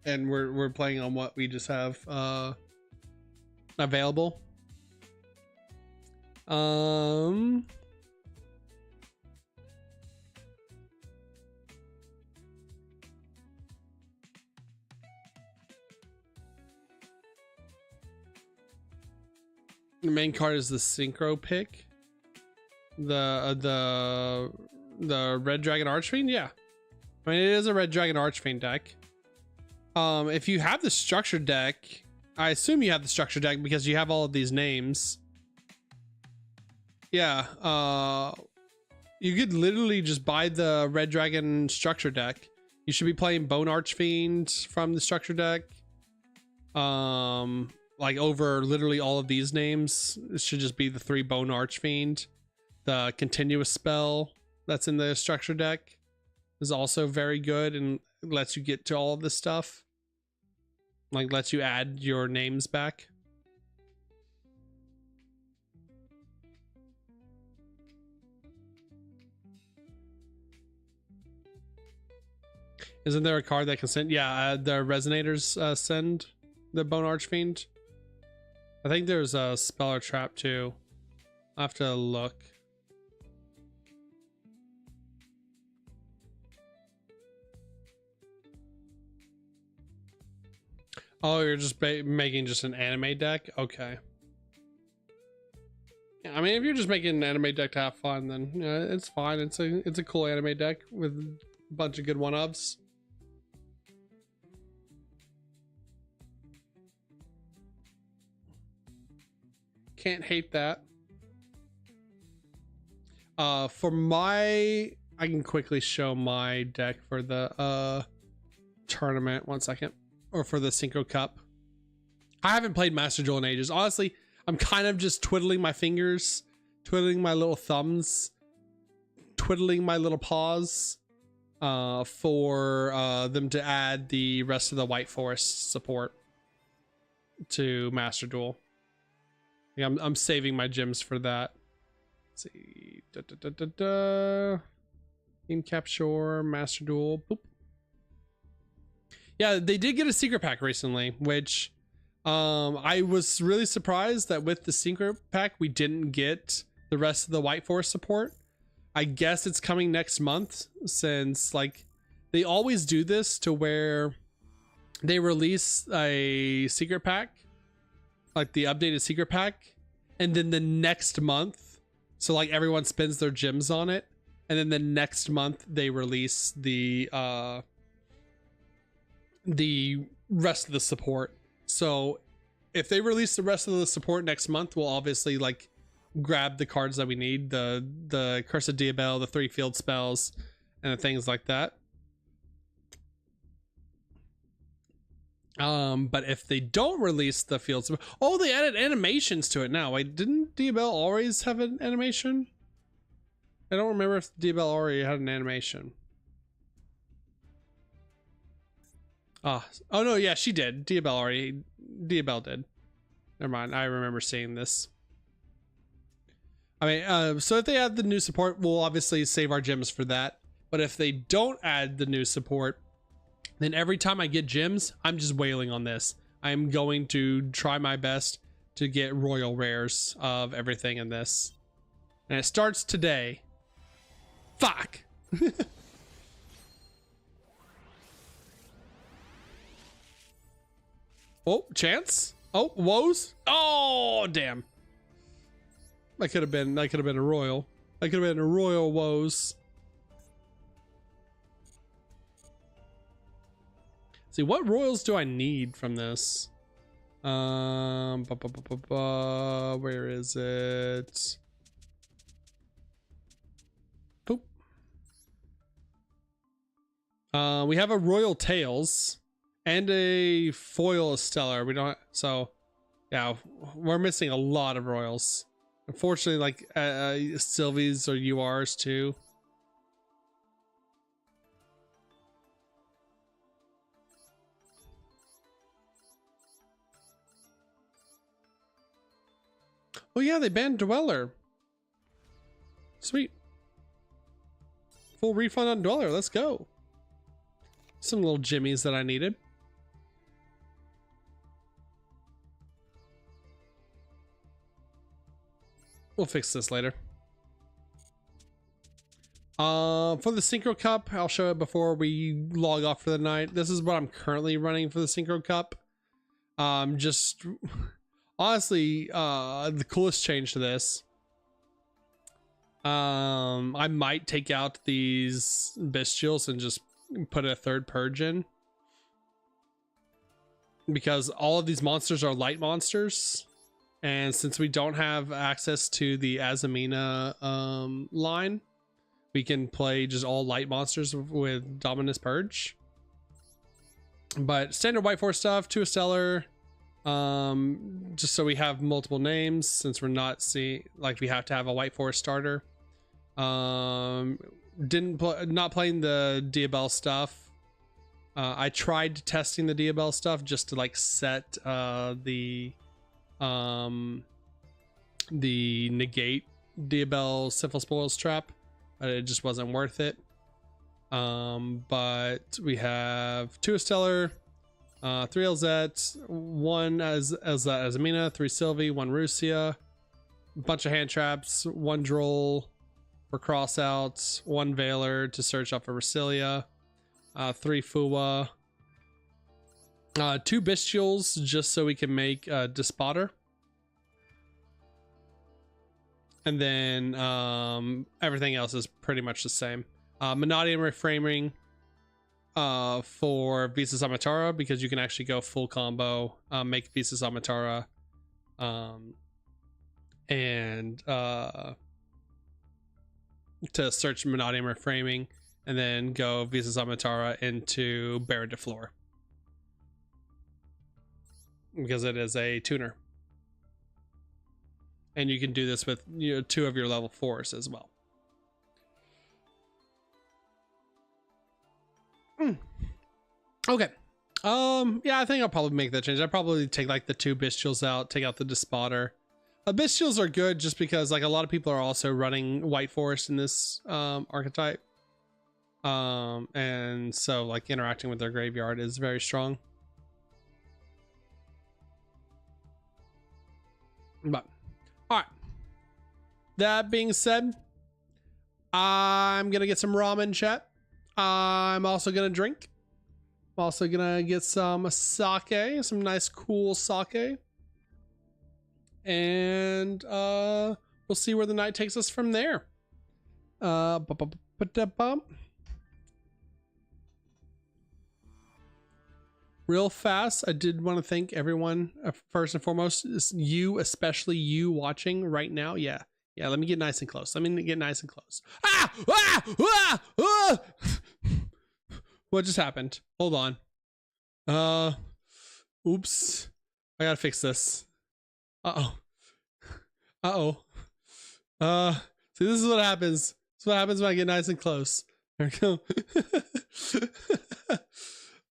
And we're playing on what we just have available. The main card is the synchro pick. The Red Dragon Archfiend, yeah. I mean, it is a Red Dragon Archfiend deck. If you have the structure deck, I assume you have the structure deck because you have all of these names. Yeah, you could literally just buy the Red Dragon structure deck. You should be playing Bone Archfiend from the structure deck. Like over literally all of these names. It should just be the 3 Bone Archfiend. The continuous spell that's in the structure deck is also very good and lets you get to all of this stuff. Like lets you add your names back. Isn't there a card that can send? Yeah, the Resonators send the Bone Archfiend. I think there's a spell or trap too. I'll have to look. Oh, you're just making just an anime deck? Okay. Yeah, I mean, if you're just making an anime deck to have fun, then yeah, it's fine. It's a cool anime deck with a bunch of good one-ups. Can't hate that. For my, I can quickly show my deck for the tournament. 1 second. Or for the Synchro Cup. I haven't played Master Duel in ages. Honestly, I'm kind of just twiddling my fingers, twiddling my little thumbs, twiddling my little paws for them to add the rest of the White Forest support to Master Duel. Yeah, I'm saving my gems for that. Let's see. Game Capture, Master Duel. Boop. Yeah, they did get a secret pack recently, which I was really surprised that with the secret pack we didn't get the rest of the White Forest support. I guess it's coming next month, since like they always do this to where they release a secret pack, like the updated secret pack, and then the next month, so like everyone spends their gems on it, and then the next month they release the rest of the support. So if they release the rest of the support next month, we'll obviously like grab the cards that we need, the Curse of Diabel, the 3 field spells, and things like that. But if they don't release the field spell, oh, they added animations to it now. Wait, didn't Diabel always have an animation? I don't remember if Diabel already had an animation. Oh no, yeah, she did. Diabel did. Never mind, I remember seeing this. I mean, so if they add the new support, we'll obviously save our gems for that. But if they don't add the new support, then every time I get gems, I'm just wailing on this. I'm going to try my best to get royal rares of everything in this. And it starts today. Fuck! Oh, chance? Oh, woes? Oh, damn. That could have been a royal. That could have been a royal woes. See, what royals do I need from this? Where is it? Boop. We have a Royal Tails and a Foil Stellar. We don't, so yeah, we're missing a lot of royals. Unfortunately, like Sylvie's or URs too. Oh yeah, they banned Dweller. Sweet. Full refund on Dweller. Let's go. Some little jimmies that I needed. We'll fix this later. For the Synchro Cup, I'll show it before we log off for the night. This is what I'm currently running for the Synchro Cup. Just honestly, the coolest change to this. I might take out these bestials and just put a third purge in. because all of these monsters are light monsters. And since we don't have access to the Azamina line, we can play just all light monsters with Dominus Purge. But standard White Force stuff, 2 Stellar, just so we have multiple names, since we're not we have to have a White Force starter. Not playing the Diabell stuff. I tried testing the Diabell stuff just to like set the negate Diabell Sinful Spoils trap, but it just wasn't worth it. But we have 2 Stellar, 3 Elzette, 1 as Amina, 3 Sylvie, 1 Rusia, a bunch of hand traps, 1 Droll for crossouts, 1 Veiler to search out for Resilia, 3 Fuwa, 2 Bestials just so we can make Despotter. And then everything else is pretty much the same. Manadian Reframing for Visa Samatara, because you can actually go full combo, make Visa Samatara, and to search Manadian Reframing, and then go Visa Samatara into Baron de Flor, because it is a tuner. And you can do this with 2 of your level 4s as well. Okay. Yeah, I think I'll probably make that change. I'll probably take like the 2 Bestials out, take out the Despotter. Bestials are good just because like a lot of people are also running White Forest in this archetype. And so like interacting with their graveyard is very strong. But all right, that being said, I'm gonna get some ramen, chat. I'm also gonna drink. I'm also gonna get some sake, some nice cool sake, and we'll see where the night takes us from there. Real fast, I did want to thank everyone, first and foremost, you, especially you watching right now. Yeah, let me get nice and close. What just happened? Hold on. Oops. I gotta fix this. See, this is what happens. This is what happens when I get nice and close. There we go.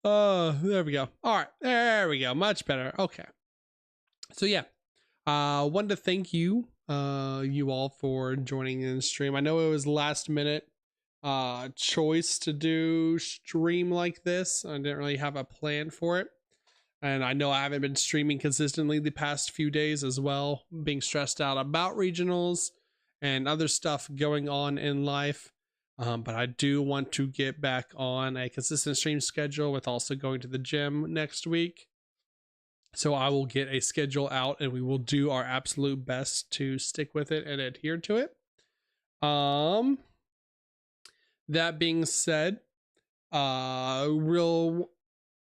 There we go. All right, there we go. Much better. Okay. So yeah, wanted to thank you, you all for joining in the stream. I know it was last minute choice to do stream like this. I didn't really have a plan for it, and I know I haven't been streaming consistently the past few days as well, being stressed out about regionals and other stuff going on in life. But I do want to get back on a consistent stream schedule, with also going to the gym next week. So I will get a schedule out, and we will do our absolute best to stick with it and adhere to it. That being said, so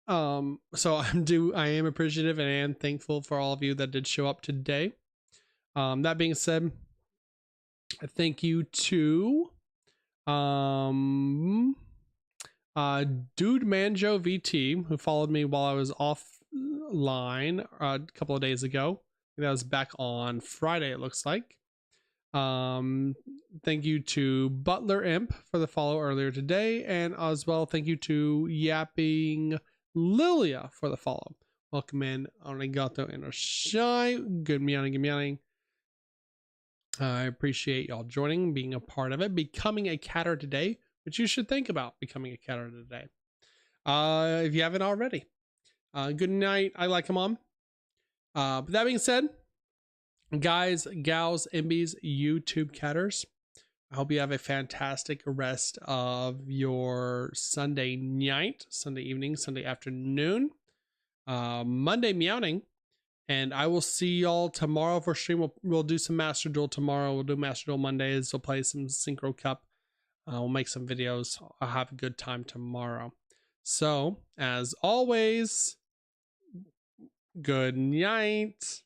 I am appreciative and I am thankful for all of you that did show up today. That being said, thank you to Dude Manjo VT, who followed me while I was offline a couple of days ago. That was back on Friday, it looks like. Thank you to Butler Imp for the follow earlier today, and as well thank you to Yapping Lilia for the follow. Welcome in, Arigato and Oshai. Good meowing. I appreciate y'all joining, being a part of it, becoming a catter today, which you should think about becoming a catter today. If you haven't already. Good night. I like him on. But that being said, guys, gals, imbies, YouTube catters, I hope you have a fantastic rest of your Sunday night, Sunday evening, Sunday afternoon, Monday meowing. And I will see y'all tomorrow for stream. We'll do some Master Duel tomorrow. We'll do Master Duel Mondays. We'll play some Synchro Cup. We'll make some videos. I'll have a good time tomorrow. So, as always, Good night.